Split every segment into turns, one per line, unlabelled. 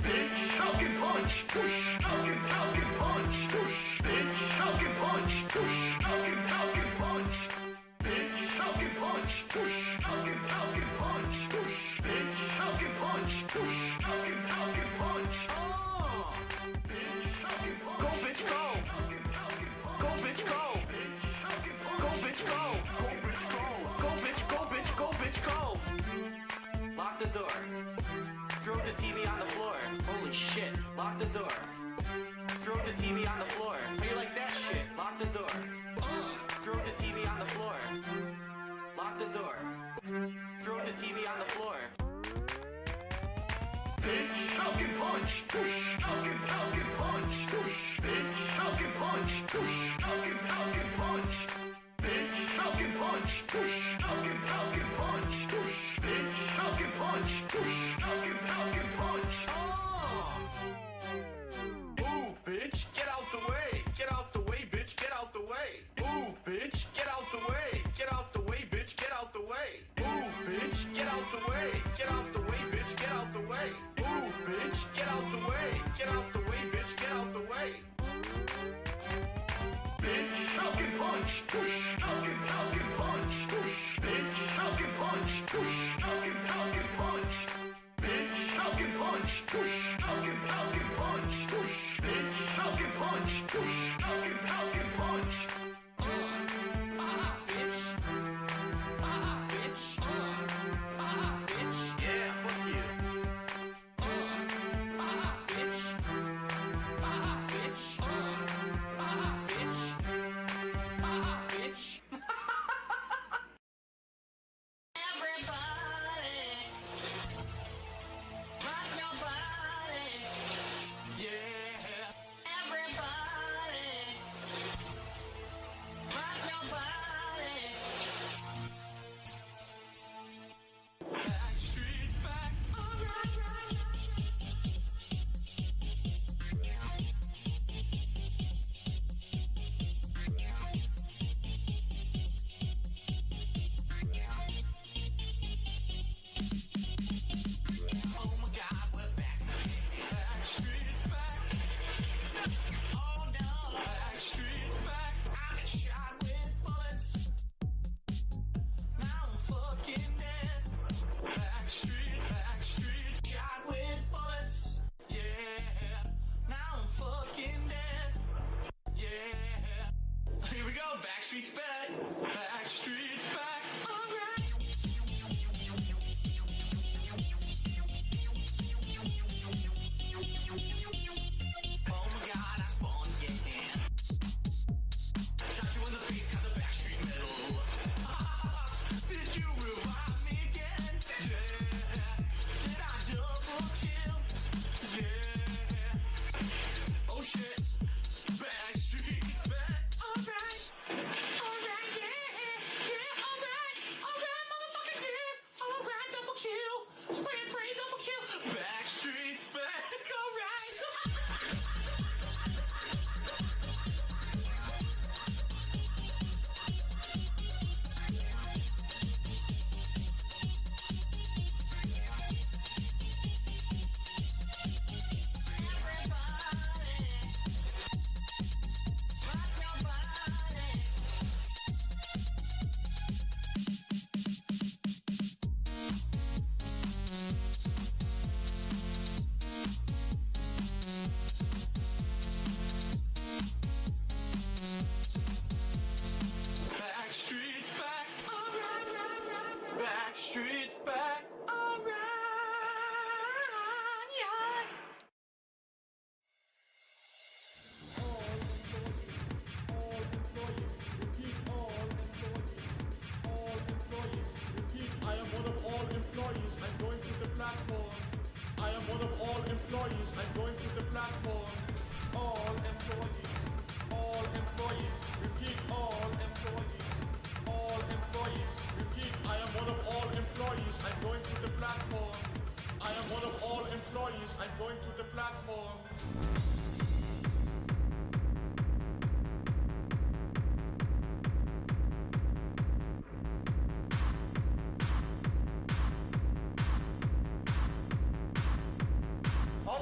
Bitch, Falcon punch. Push, Falcon punch. Push, bitch, Falcon punch. Push, Falcon punch. Bitch, Falcon punch. Push, Falcon punch. Push, bitch, Falcon punch. Push, Falcon punch. Bitch, Falcon punch. Go, bitch, go. Go, bitch, go. Go, bitch, go. Go, bitch, go. Go, bitch, go, bitch, go. Lock the door. Throw the TV on the floor. Holy shit. Lock the door. Throw the TV on the floor. How you like that shit? Lock the door. Throw the TV on the floor. Lock the door. Throw the TV on the floor. Bitch, Falcon punch. Push, Falcon punch. Push, bitch, Falcon punch. Push, Falcon punch. Bitch, Falcon punch. Push, Falcon punch. Push, bitch, Falcon punch. Push, Falcon punch. Move, bitch, get out the way. Get out the way, bitch, get out the way. Move, bitch, get out the way. Get out the way, bitch, get out the way. Move, bitch, get out the way. Get out the way, bitch, get out the way. Move, bitch, get out the way. Get out the way, bitch, get out the way. Bitch, Falcon punch. Push, Falcon punch. Push, bitch, Falcon punch. Push, Falcon punch. Bitch, Falcon punch. Push, Falcon punch. Push, bitch, Falcon punch. Push, Falcon punch. Bitch. Bitch. Bitch. Yeah, fuck you. Bitch. Bitch. Bitch. Bitch. Everybody, rock your body. Yeah. Everybody, rock your body. Backstreet's back. Alright. Oh my God, we're back. Backstreet's back. Oh no, Backstreet's back. I got shot with bullets. Now I'm fucking dead. Backstreet's shot with bullets. Yeah. Now I'm fucking dead. Yeah. Here we go. Backstreet's back. Backstreet's back. Alright. Oh my God, I spawned again. Shot you in the face, got the Backstreet medal. Did you revive me again? Yeah. Did I double kill? Yeah. Oh shit. Backstreet's back. Alright. Alright, yeah. Alright. Alright, motherfucker, yeah. Alright, double kill. Spray and pray, double kill. Backstreet's back. Alright. Backstreet's back. Alright. Backstreet's back. Alright. Yeah.
I am one of all employees. I'm going to the platform. I am one of all employees. I'm going to the platform. All employees. All employees. Repeat. All employees. All employees. Repeat. I am one of all employees. I'm going to the platform. I am one of all employees. I'm going to the platform.
All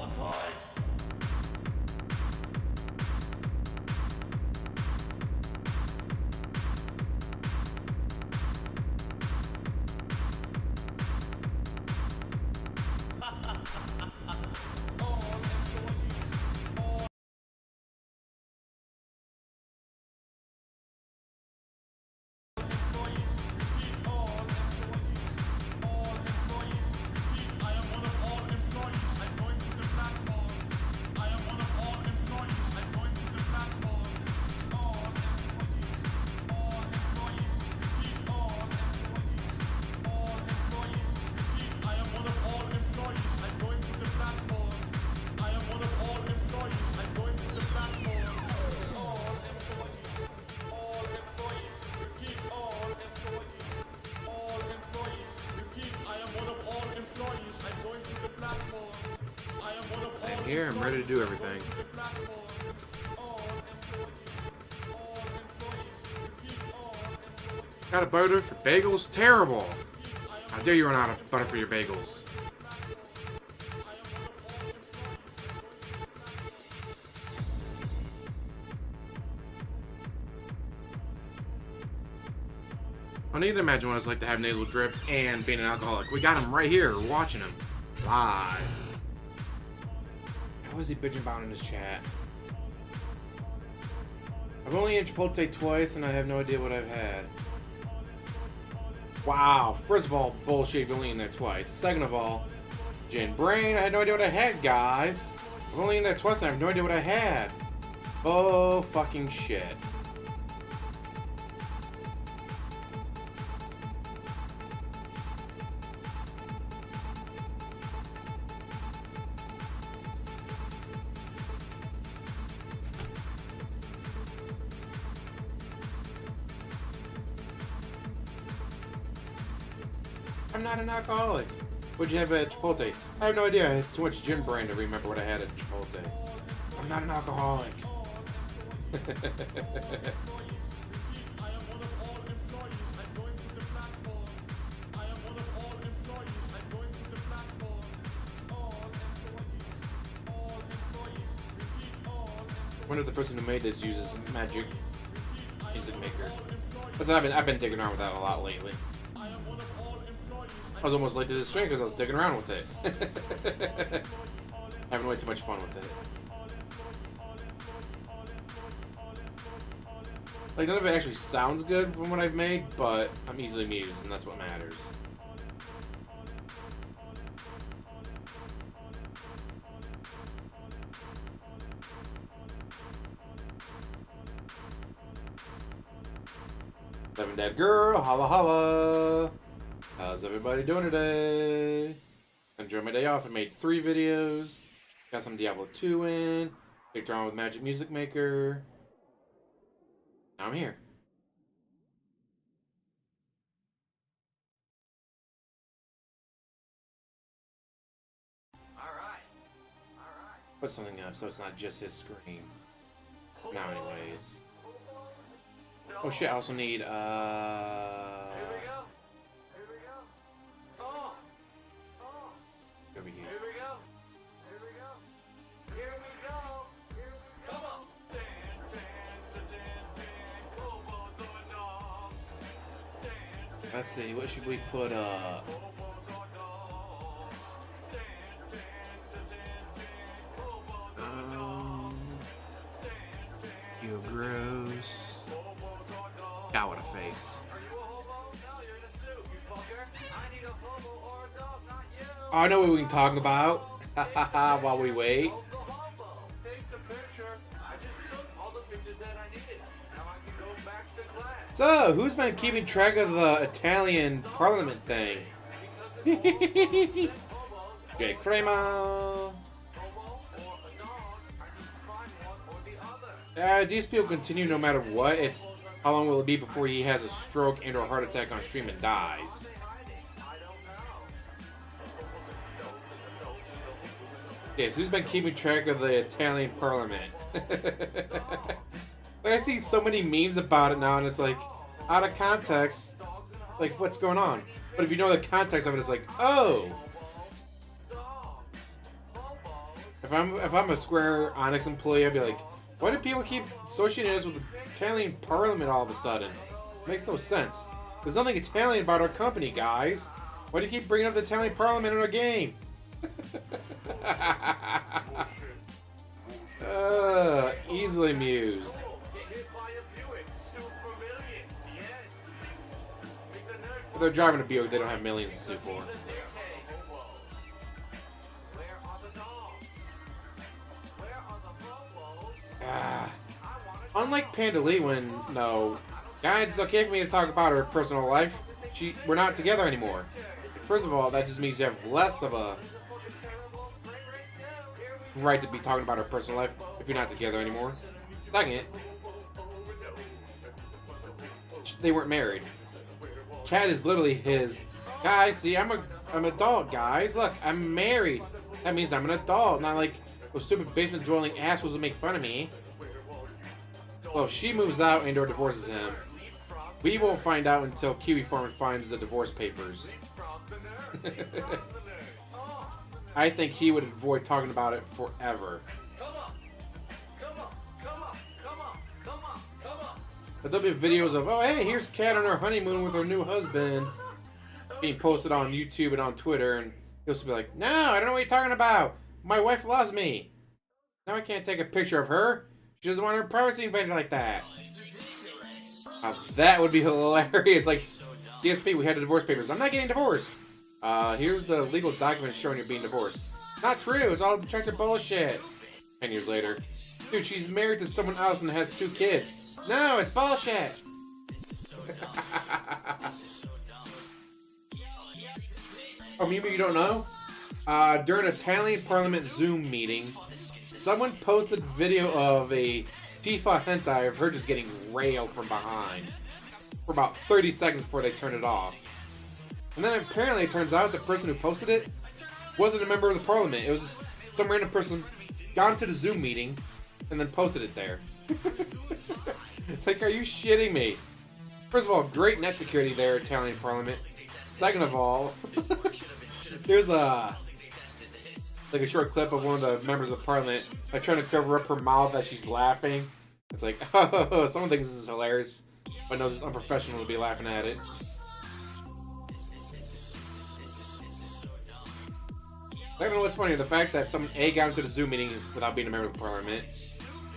here. I'm ready to do everything. Got a butter for bagels? Terrible! How dare you run out of butter for your bagels? I need to imagine what it's like to have nasal drip and being an alcoholic. We got him right here. We're watching him live. How is he bitching about in his chat? I've only eaten Chipotle twice and I have no idea what I've had. Wow. First of all, bullshit, you've only eaten there twice. Second of all, gin brain, I had no idea what I had, guys. I've only eaten there twice and I have no idea what I had. Oh, fucking shit. I'm not an alcoholic. What'd you have at Chipotle? I have no idea. I had too much gin brain to remember what I had at Chipotle. I'm not an alcoholic. I wonder if the person who made this uses Magic Music Maker. That's what I've been digging around with that a lot lately. I was almost late to this stream because I was digging around with it. Having way too much fun with it. Like, none of it actually sounds good from what I've made, but I'm easily amused, and that's what matters. Seven Dead Girl, holla holla! How's everybody doing today? Enjoyed my day off. I made 3 videos. Got some Diablo 2 in. Picked around with Magic Music Maker. Now I'm here.
Alright.
Put something up so it's not just his screen. Now anyways. Oh shit, I also need
Here we go. Oh.
over here.
Here we go. Here we go. Here we go. Come on.
Let's see, what should we put up? You gross. God, what a face. Oh, I know what we can talk about. While we wait. So, who's been keeping track of the Italian Parliament thing? Jay Kramer. DSP will continue no matter what. It's how long will it be before he has a stroke and or a heart attack on stream and dies? Yes, who's been keeping track of the Italian Parliament? Like, I see so many memes about it now, and it's like, out of context, like, what's going on? But if you know the context of it, it's like, oh! If I'm a Square Onyx employee, I'd be like, why do people keep associating us with the Italian Parliament all of a sudden? It makes no sense. There's nothing Italian about our company, guys. Why do you keep bringing up the Italian Parliament in our game? Easily amused. If they're driving a Buick, they don't have millions to sue for. Unlike Panda Lee, when no, guys, it's okay for me to talk about her personal life. We're not together anymore. First of all, that just means you have less of a right to be talking about her personal life if you're not together anymore. Second, they weren't married. Chad is literally his. Guys, see, I'm an adult, guys. Look, I'm married. That means I'm an adult. Not like Those stupid basement dwelling assholes will make fun of me. Well, she moves out and or divorces him. We won't find out until Kiwi Farmer finds the divorce papers. I think he would avoid talking about it forever. But there'll be videos of, oh hey, here's Kat on her honeymoon with her new husband, being posted on YouTube and on Twitter, and he'll just be like, no, I don't know what you're talking about. My wife loves me. Now I can't take a picture of her. She doesn't want her privacy invaded like that. That would be hilarious. Like, DSP, we had the divorce papers. I'm not getting divorced. Here's the legal documents showing you're being divorced. Not true. It's all detective bullshit. 10 years later. Dude, she's married to someone else and has 2 kids. No, it's bullshit. Oh, maybe you don't know? During an Italian Parliament Zoom meeting, someone posted video of a Tifa hentai of her just getting railed from behind for about 30 seconds before they turned it off. And then apparently it turns out the person who posted it wasn't a member of the parliament. It was just some random person gone to the Zoom meeting and then posted it there. Like, are you shitting me? First of all, great net security there, Italian parliament. Second of all, there's a short clip of one of the members of parliament like trying to cover up her mouth as she's laughing. It's like, oh, someone thinks this is hilarious, but knows it's unprofessional to be laughing at it. I don't know what's funnier, the fact that someone A got into the Zoom meeting without being a member of parliament,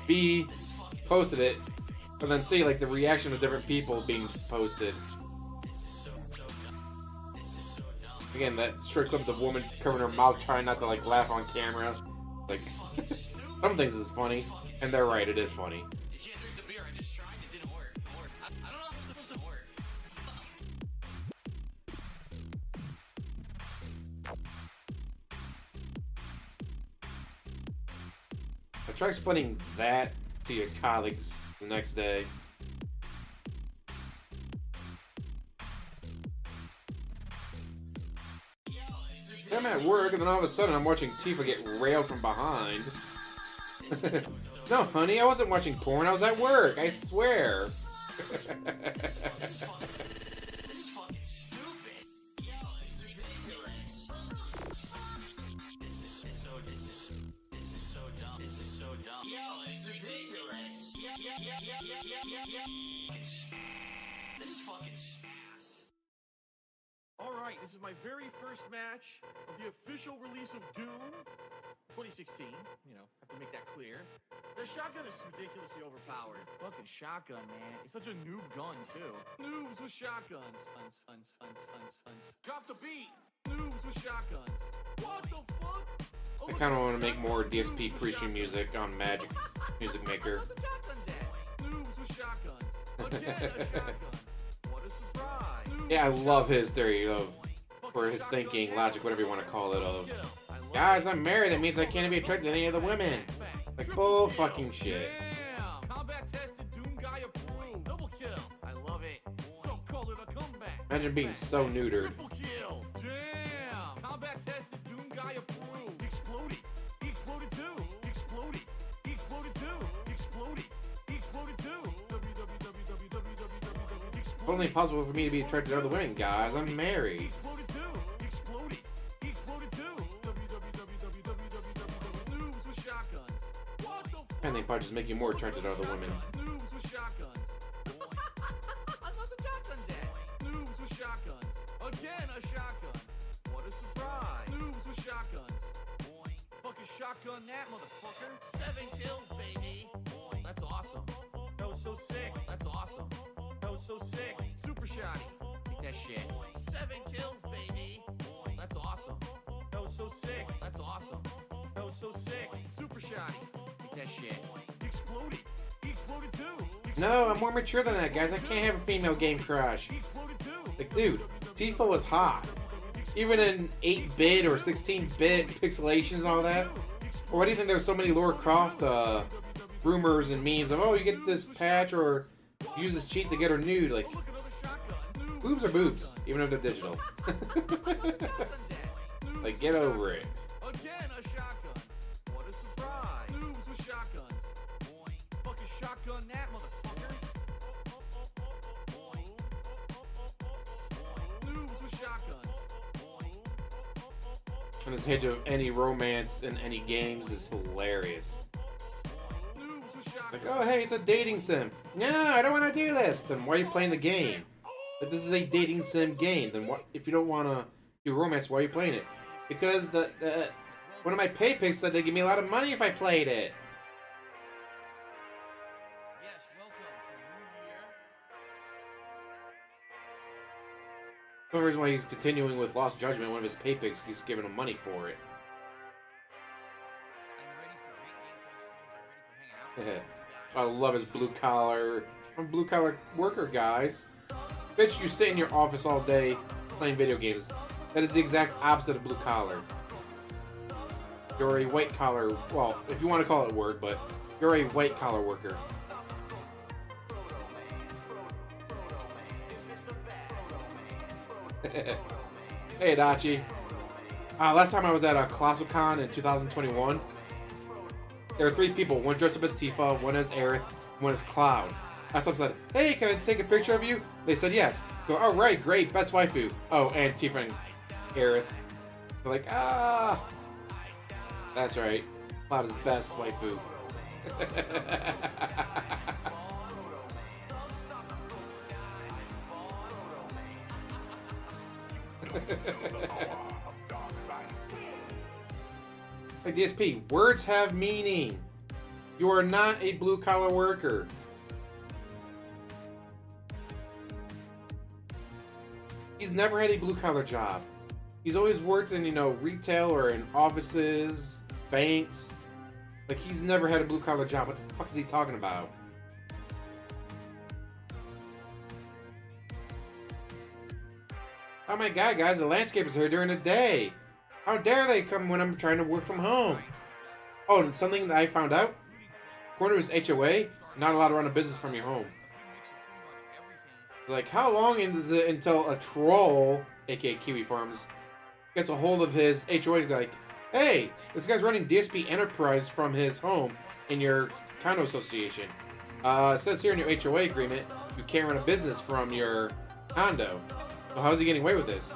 B posted it, and then C, like the reaction of different people being posted. Again, that short clip of the woman covering her mouth trying not to like laugh on camera. Like, some things is funny, and they're right, it is funny. Try explaining that to your colleagues the next day. I'm at work and then all of a sudden I'm watching Tifa get railed from behind. No, honey, I wasn't watching porn. I was at work. I swear.
Alright, this is my very first match of the official release of Doom 2016. You know, have to make that clear. The shotgun is ridiculously overpowered. Fucking shotgun, man. It's such a noob gun, too. Noobs with shotguns. Drop the beat. Noobs with shotguns. What the fuck?
I kind of want to make more DSP Prestream music on Magic Music Maker.
Noobs with shotguns. Again, a shotgun. What a surprise.
Yeah, I love his theory of, or his thinking, logic, whatever you want to call it, of, guys, I'm married, that means I can't be attracted to any other women. Like, bull fucking shit.
Combat tested, Doom guy approved. Double kill. I love it. Don't call it a comeback.
Imagine being so neutered.
Triple kill. Damn. Combat tested, Doom guy approved. Exploded. He exploded too. Exploded. He exploded too. Exploded. He exploded too.
It's only possible for me to be attracted to other women, guys. I'm married.
Exploded too. Exploded. He exploded too. Noobs with shotguns. What the fuck?
And they probably just make you more attracted to other women.
Noobs with shotguns. I love the shotgun dead. Noobs with shotguns. Again, a shotgun. What a surprise. Noobs with shotguns. Fucking shotgun that motherfucker. 7 kills, baby. That's awesome. That was so sick. That's awesome. That was so sick. Super shotty. Take that shit. 7 kills, baby. That's awesome. That was so sick. That's awesome. That was so sick. Super shotty. Take that shit. He exploded. He exploded too.
No, I'm more mature than that, guys. I can't have a female game crush.
He exploded too.
Like, dude, Tifa was hot. Even in 8-bit or 16-bit pixelations and all that. Or why do you think there's so many Lara Croft rumors and memes of, oh, you get this patch or use this cheat to get her nude? Like, boobs are boobs, even if they're digital. Like, get over it.
Again, a shotgun. What a surprise.
shotgun that, motherfucker. Noobs with shotguns.
And his hint of any romance in any games is hilarious.
Noobs with shotguns.
Like, oh hey, it's a dating sim. No, I don't want to do this. Then why are you playing the game? If this is a dating sim game, then what? If you don't want to do romance, why are you playing it? Because one of my pay pics said they'd give me a lot of money if I played it.
Yes, welcome to New Year.
The only reason why he's continuing with Lost Judgment, one of his pay pics, he's giving him money for it.
I'm ready for great gameplay streams. I'm ready for hanging out.
I love his blue collar. I'm a blue collar worker, guys. Bitch, you sit in your office all day playing video games. That is the exact opposite of blue collar. You're a white collar, well, if you want to call it a word, but you're a white collar worker. Hey, Adachi. Last time I was at a Colossal Con in 2021, there were 3 people. One dressed up as Tifa, one as Aerith, one as Cloud. I said, hey, can I take a picture of you? They said yes. Go, oh, right, great, best waifu. Oh, and Tifa and Aerith. They're like, ah. That's right. Cloud is best waifu. Hey, DSP, words have meaning. You are not a blue-collar worker. He's never had a blue-collar job. He's always worked in, retail or in offices, banks. Like, he's never had a blue-collar job. What the fuck is he talking about? Oh my god, guys, the landscapers are here during the day. How dare they come when I'm trying to work from home? Oh, and something that I found out? According to his HOA, not allowed to run a business from your home. Like, how long is it until a troll, aka Kiwi Farms, gets a hold of his HOA and like, hey, this guy's running DSP Enterprise from his home in your condo association. It says here in your HOA agreement, you can't run a business from your condo. So how is he getting away with this?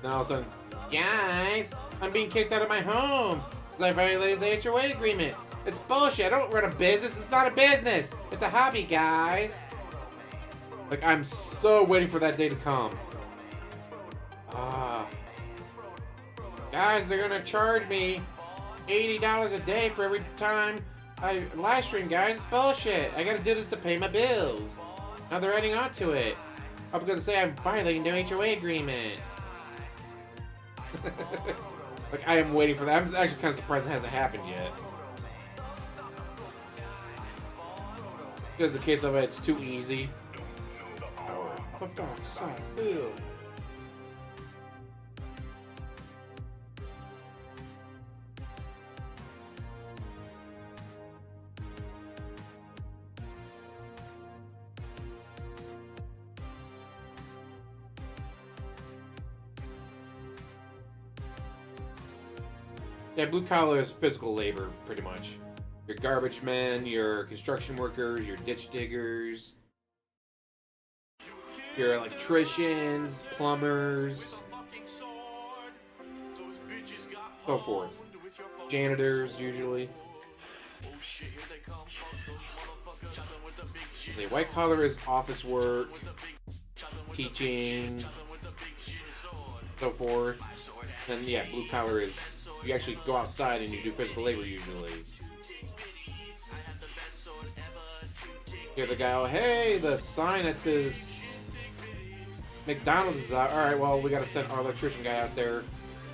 Then all of a sudden, guys, I'm being kicked out of my home because I violated the HOA agreement. It's bullshit. I don't run a business. It's not a business. It's a hobby, guys. Like, I'm so waiting for that day to come. Guys, they're gonna charge me $80 a day for every time I live stream, guys. It's bullshit. I gotta do this to pay my bills. Now they're adding on to it. I'm gonna say I'm violating the HOA agreement. Like, I am waiting for that. I'm actually kind of surprised it hasn't happened yet. Because the case of it, it's too easy. Power of dark side, Bill. Yeah, blue collar is physical labor, pretty much. Your garbage men, your construction workers, your ditch diggers, your electricians, plumbers, so forth. Janitors, usually. See, white collar is office work, teaching, so forth. And yeah, blue collar is you actually go outside and you do physical labor usually. Hear the guy, oh, hey, the sign at this McDonald's is out. Alright, well, we gotta send our electrician guy out there.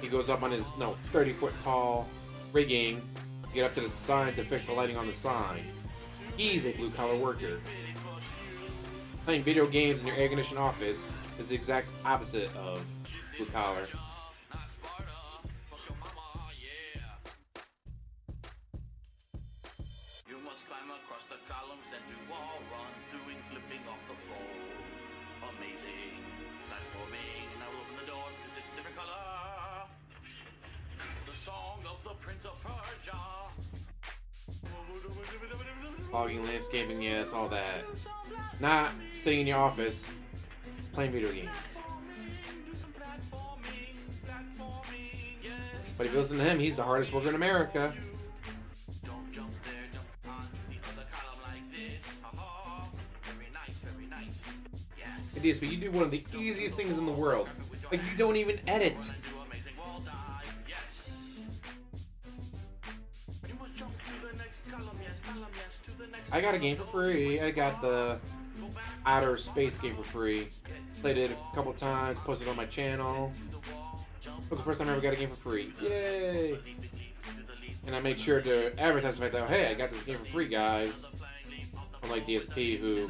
He goes up on his, 30-foot tall rigging to get up to the sign to fix the lighting on the sign. He's a blue-collar worker. Playing video games in your air-conditioned office is the exact opposite of blue-collar. Logging, landscaping, yes, all that. Not sitting in your office playing video games. But if you listen to him, he's the hardest worker in America. Hey, DSP, you do one of the easiest things in the world. Like, you don't even edit. I got a game for free. I got the Outer Space game for free. Played it a couple times, posted it on my channel. It was the first time I ever got a game for free. Yay! And I made sure to advertise the fact that, hey, I got this game for free, guys. Unlike DSP, who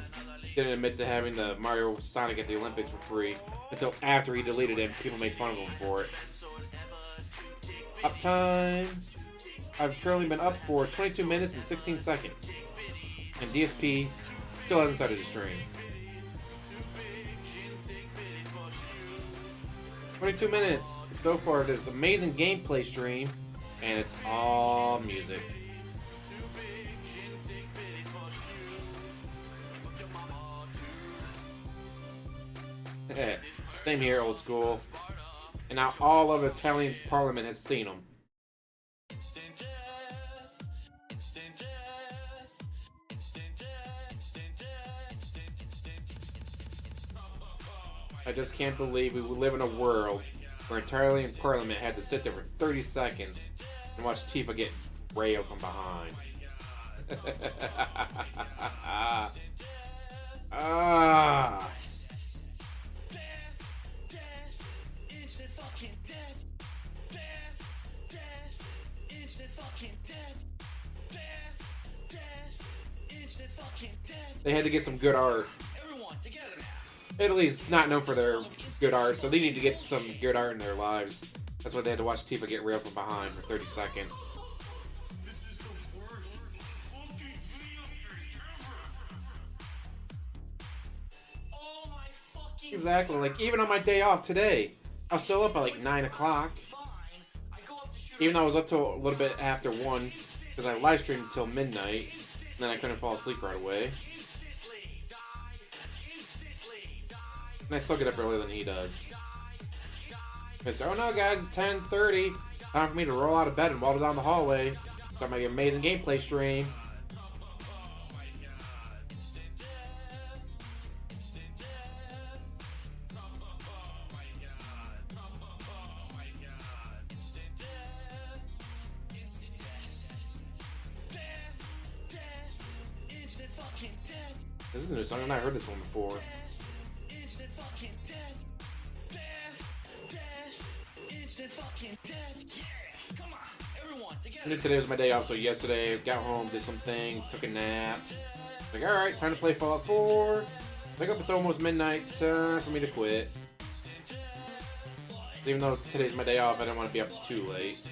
didn't admit to having the Mario Sonic at the Olympics for free until after he deleted it and people made fun of him for it. Uptime. I've currently been up for 22 minutes and 16 seconds. And DSP still hasn't started to stream. 22 minutes so far. This amazing gameplay stream, and it's all music. Same here, old school. And now all of Italian Parliament has seen them. I just can't believe we live in a world where Italian Parliament had to sit there for 30 seconds and watch Tifa get railed from behind. Ah. They had to get some good art. Italy's not known for their good art, so they need to get some good art in their lives. That's why they had to watch Tifa get railed from behind for 30 seconds. Exactly, like even on my day off today, I was still up at like 9 o'clock. Even though I was up till a little bit after 1, because I live streamed until midnight, and then I couldn't fall asleep right away. And I still get up earlier than he does. I say, oh no guys, it's 10:30. Time for me to roll out of bed and waddle down the hallway. Start my amazing gameplay stream. This is a new song. I've not heard this one before. Today was my day off, so yesterday I got home, did some things, took a nap. Like, alright, time to play Fallout 4. Wake up, it's almost midnight, time for me to quit. Even though today's my day off, I don't want to be up too late.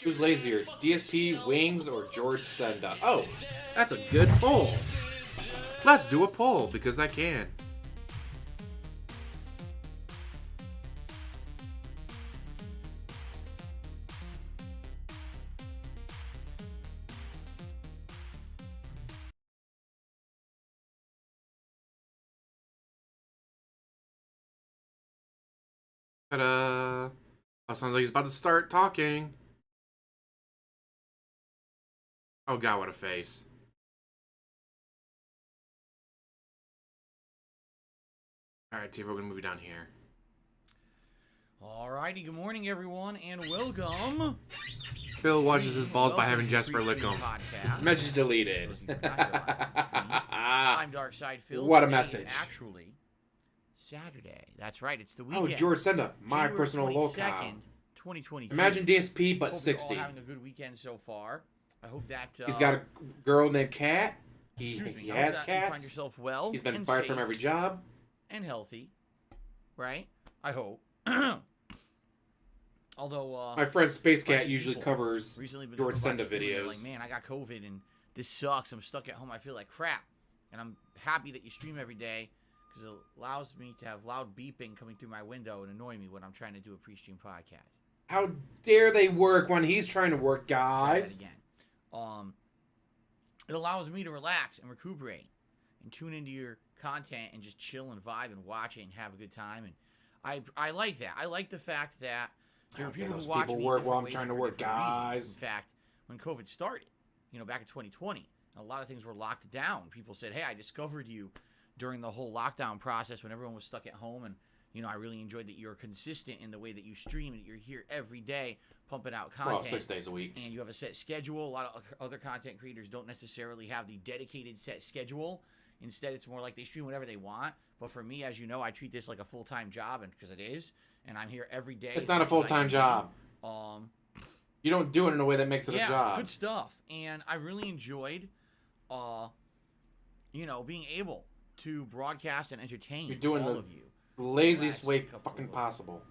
Who's lazier, DSP, Wings, or George Senda? Oh, that's a good poll. Let's do a poll, because I can. Ta-da! Oh, sounds like he's about to start talking. Oh god, what a face. Alright, Tifa, we're gonna move you down here.
Alrighty, good morning everyone, and welcome.
Phil washes his balls by having Jesper lick them. Message deleted.
I'm Darkside Phil.
What a
Today
message.
is actually Saturday. That's right, it's the weekend.
Oh, George Senda, my
January
personal
22nd,
locale.
2022.
Imagine DSP, but
Hope
60.
You're all having a good weekend so far. I hope that
He's got a girl named Kat. He
I hope
has
that You find
cats.
yourself well.
He's been
and
fired
safe
from every job.
and healthy, right? I hope. Although
My friend Space
quite a
Cat
few
usually
people
covers
recently been
George
coming by
Senda
the stream and they're
videos.
like, man, I got COVID and this sucks. I'm stuck at home. I feel like crap. And I'm happy that you stream every day because it allows me to have loud beeping coming through my window and annoy me when I'm trying to do a pre-stream podcast.
How dare they work when he's trying to work,
Try that
guys?
again. It allows me to relax and recuperate and tune into your content and just chill and vibe and watch it and have a good time. And I like that. I like the fact that there are
How dare
people
those
who watch
people
me
work
different
while I'm
ways
trying
and
to
for
work,
different reasons.
guys.
In fact, when COVID started, back in 2020, a lot of things were locked down. People said, hey, I discovered you during the whole lockdown process when everyone was stuck at home, and I really enjoyed that you're consistent in the way that you stream and you're here every day pumping out content.
Well, 6 days a week.
And you have a set schedule. A lot of other content creators don't necessarily have the dedicated set schedule. Instead, it's more like they stream whatever they want. But for me, as you know, I treat this like a full-time job, and because it is, and I'm here every day.
It's not a full-time job. You don't do it in a way that makes it a job.
Good stuff. And I really enjoyed, being able to broadcast and entertain
You're doing
all
the
of you.
laziest way
couple
fucking
of-
possible.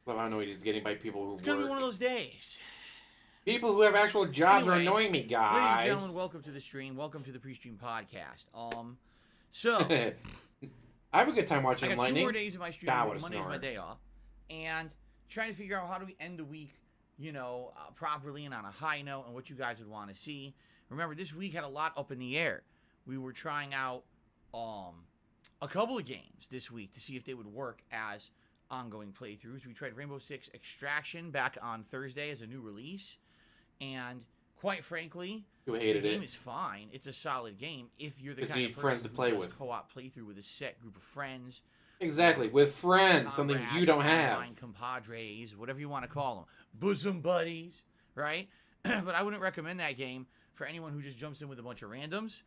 Love how annoyed he's getting by people who
It's going to
work.
be one of those days.
People who have actual jobs are
Anyway,
annoying me,
Ladies
guys.
and gentlemen, welcome to the stream. Welcome to the pre-stream podcast. So
I have a good time
I
watching
got
Lightning.
2 more days of my stream.
God, what a
Monday's my
snort.
day off, and trying to figure out how do we end the week, properly and on a high note, and what you guys would want to see. Remember, this week had a lot up in the air. We were trying out a couple of games this week to see if they would work as ongoing playthroughs. We tried Rainbow Six Extraction back on Thursday as a new release, and quite frankly,
You
the
hated
game
it.
is fine. It's a solid game if you're the
'Cause
kind
you
of
need
person
friends to
who
play
does
with.
co-op playthrough with a set group of friends.
Exactly, with friends, something you
comrades,
don't have.
online compadres, whatever you want to call them, bosom buddies, right? But I wouldn't recommend that game for anyone who just jumps in with a bunch of randoms.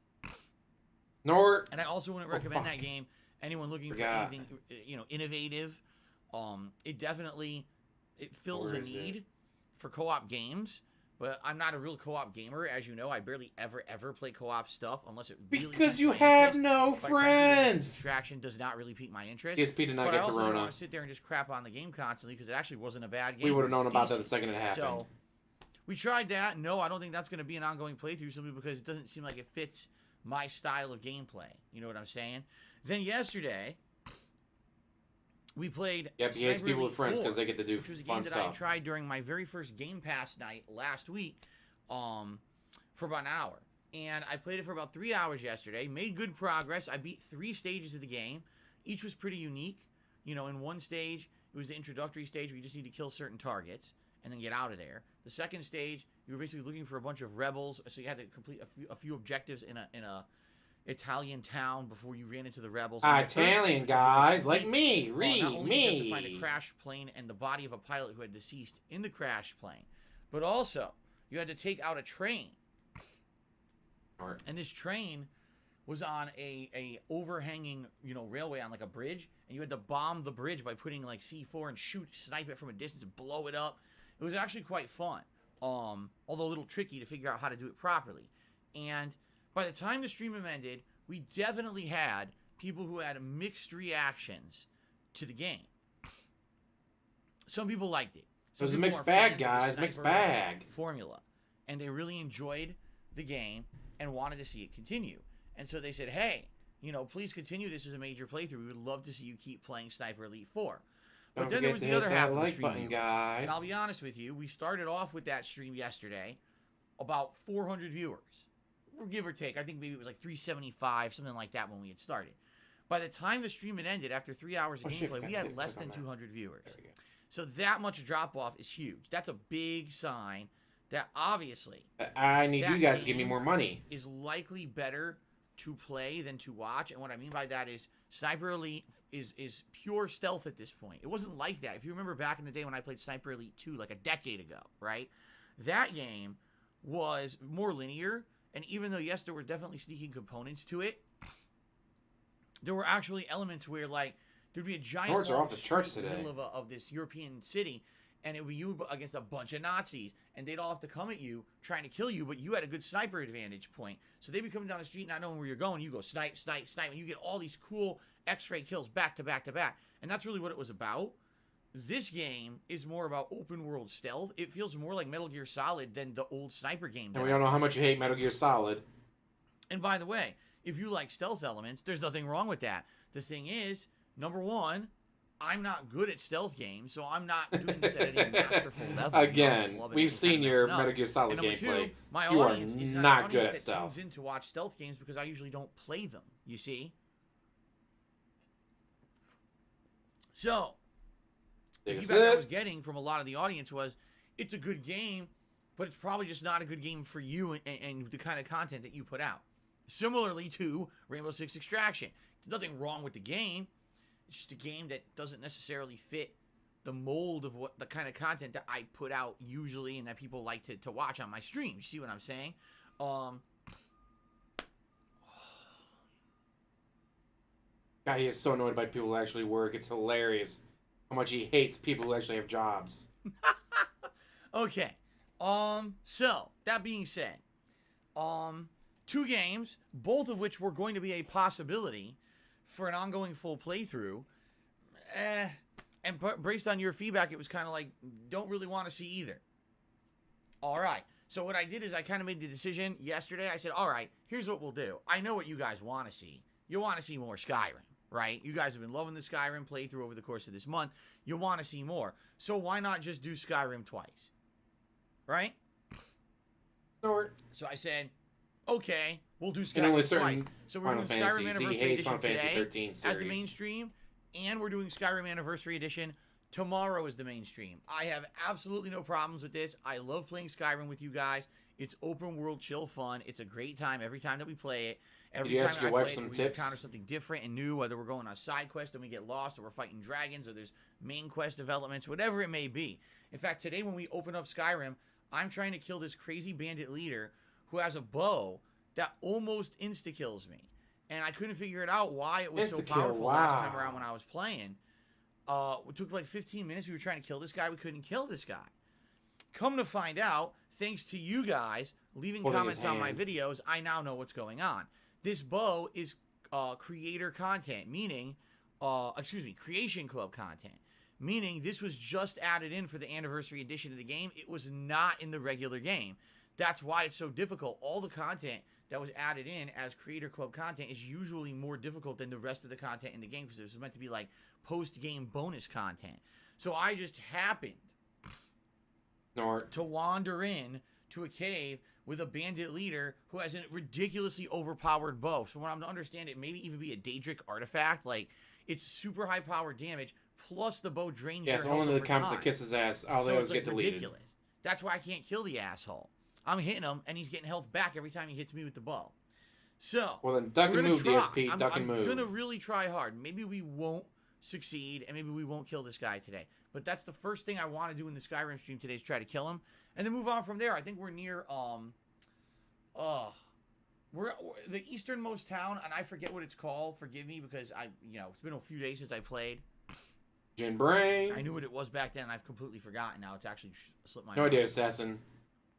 Nor
And I also wouldn't recommend that
fuck.
game anyone looking
Forgot.
for anything innovative. It fills
Where
a
is it?
need for co-op games. But I'm not a real co-op gamer, as you know. I barely ever play co-op stuff unless it really
because
piques
you
my
have
interest.
no
Quite frankly, Rainbow Six
friends.
Extraction does not really pique my interest.
DSP did not
But I
get
also don't
Corona.
want to sit there and just crap on the game constantly because it actually wasn't a bad game.
We would have
It
known
was
about that the
decent.
second it happened.
So we tried that. No, I don't think that's going to be an ongoing playthrough simply because it doesn't seem like it fits my style of gameplay. You know what I'm saying? Then yesterday, we played
Yep, he hates
Sniper
people
Elite
with friends
4,
because they get to do
which was a game
fun
that I
stuff.
tried during my very first Game Pass night last week for about an hour. And I played it for about 3 hours yesterday, made good progress. I beat 3 stages of the game. Each was pretty unique. In one stage, it was the introductory stage where you just need to kill certain targets and then get out of there. The second stage, you were basically looking for a bunch of rebels, so you had to complete a few objectives in a Italian town before you ran into the rebels. And the third stage
Italian
was
guys
really
like me,
not
Reeee,
only did you have to find a
me.
crashed plane and the body of a pilot who had deceased in the crashed plane, but also you had to take out a train. And this train was on a overhanging, railway on like a bridge, and you had to bomb the bridge by putting like C4 and snipe it from a distance and blow it up. It was actually quite fun, although a little tricky to figure out how to do it properly. And by the time the stream ended, we definitely had people who had mixed reactions to the game. Some people liked it.
It was a
Some
mixed
people are
bag,
fans of the
guys, mixed
sniper
bag.
formula, and they really enjoyed the game and wanted to see it continue. And so they said, hey, please continue this as a major playthrough. We would love to see you keep playing Sniper Elite 4. But
Don't
then there
forget
was
to
the
hit
other
that
half of the
like
stream.
button, guys.
And I'll be honest with you, we started off with that stream yesterday, about 400 viewers, give or take. I think maybe it was like 375, something like that when we had started. By the time the stream had ended, after 3 hours of
shit,
gameplay, we
forgot to
had less
click
than
on that.
200 viewers.
There we go.
So that much drop-off is huge. That's a big sign that obviously
I need
that
you guys to give me
game
more money.
is likely better to play than to watch. And what I mean by that is Sniper Elite is pure stealth at this point. It wasn't like that. If you remember back in the day when I played Sniper Elite 2 like a decade ago, right? That game was more linear. And even though, yes, there were definitely sneaking components to it, there were actually elements where, like, there'd be a giant
Swords are
long
off the
street
charts
in the
today.
middle of this European city, and it would be you against a bunch of Nazis, and they'd all have to come at you trying to kill you, but you had a good sniper advantage point. So they'd be coming down the street not knowing where you're going. You go snipe, snipe, snipe, and you get all these cool X-ray kills back to back to back. And that's really what it was about. This game is more about open world stealth. It feels more like Metal Gear Solid than the old sniper game.
And we all know how much you hate Metal Gear Solid.
And by the way, if you like stealth elements, there's nothing wrong with that. The thing is, number one, I'm not good at stealth games, so I'm not doing this at any masterful level.
Again, we've seen your Metal Gear Solid
and
gameplay.
Two, my
you
audience
are
is
not
an
good at
audience that
stealth.
tunes in to watch stealth games because I usually don't play them. You see? So, the feedback I was getting from a lot of the audience was, it's a good game, but it's probably just not a good game for you and the kind of content that you put out. Similarly to Rainbow Six Extraction. There's nothing wrong with the game. It's just a game that doesn't necessarily fit the mold of what the kind of content that I put out usually and that people like to watch on my stream. You see what I'm saying?
God, he is so annoyed by people who actually work. It's hilarious how much he hates people who actually have jobs.
Okay. So, that being said, 2 games, both of which were going to be a possibility for an ongoing full playthrough. And based on your feedback, it was kind of like, don't really want to see either. All right. So what I did is I kind of made the decision yesterday. I said, all right, here's what we'll do. I know what you guys want to see. You want to see more Skyrim, right? You guys have been loving the Skyrim playthrough over the course of this month. You want to see more. So why not just do Skyrim twice? Right? So I said, okay, we'll do Skyrim twice. So we're doing Skyrim Anniversary Edition today as the mainstream, and we're doing Skyrim Anniversary Edition tomorrow as the mainstream. I have absolutely no problems with this. I love playing Skyrim with you guys. It's open world chill fun. It's a great time every time that we play it. Every time I play it, we encounter something different and new, whether we're going on a side quest and we get lost, or we're fighting dragons, or there's main quest developments, whatever it may be. In fact, today when we open up Skyrim, I'm trying to kill this crazy bandit leader who has a bow that almost insta-kills me. And I couldn't figure it out why it was so powerful last time around when I was playing. It took like 15 minutes. We were trying to kill this guy. We couldn't kill this guy. Come to find out, thanks to you guys leaving comments on my videos, I now know what's going on. This bow is creator content, meaning, Creation Club content. Meaning this was just added in for the anniversary edition of the game. It was not in the regular game. That's why it's so difficult. All the content that was added in as Creator Club content is usually more difficult than the rest of the content in the game because it was meant to be like post-game bonus content. So I just happened to wander in to a cave with a bandit leader who has a ridiculously overpowered bow. So when I'm to understand it, maybe even be a Daedric artifact. Like, it's super high-powered damage, plus the bow drains your health over time. Yes, only the comments that kiss his ass, all those get deleted. Ridiculous. That's why I can't kill the asshole. I'm hitting him, and he's getting health back every time he hits me with the bow. So,
well, then duck and move, DSP, duck and move.
I'm going to really try hard. Maybe we won't succeed, and maybe we won't kill this guy today. But that's the first thing I want to do in the Skyrim stream today is try to kill him, and then move on from there. I think we're near, we're the easternmost town, and I forget what it's called. Forgive me, because it's been a few days since I played.
Gin Brain.
I knew what it was back then, and I've completely forgotten now. It's actually slipped my mind.
No idea, Assassin.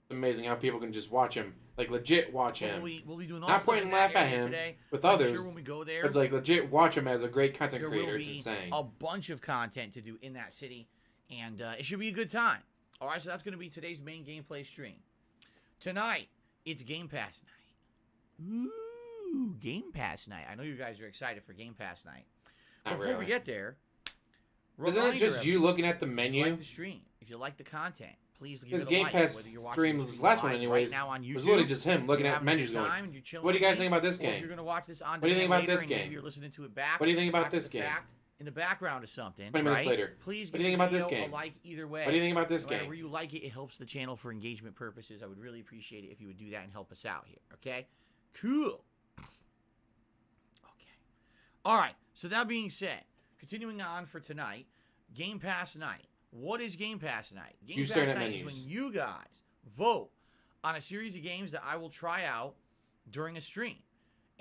It's amazing how people can just watch him. Like, legit watch him.
We'll be doing all
not point and laugh at him today. With others. I'm sure when we go there, but, like, legit watch him as a great content creator. It's insane.
A bunch of content to do in that city, and it should be a good time. All right, so that's going to be today's main gameplay stream. Tonight, it's Game Pass night. Ooh, Game Pass night. I know you guys are excited for Game Pass night. Before we get there,
isn't it just you looking at the menu?
If you like the stream, if you like the content, please give it a like.
Game Pass stream, this last one anyways,
right now on YouTube,
was literally just him looking at menus going, what do you guys think about this game?
If you're going to watch this on
what do you think about this game?
Maybe you're listening to it back.
What do you think about this game?
In the background of something,
20 minutes later.
Please
what do you think about this game?
A like either way.
What do you think about this game?
Whenever you like it, it helps the channel for engagement purposes. I would really appreciate it if you would do that and help us out here. Okay? Cool. Okay. All right. So that being said, continuing on for tonight, Game Pass night. What is Game Pass night? Game Pass night is when you guys vote on a series of games that I will try out during a stream.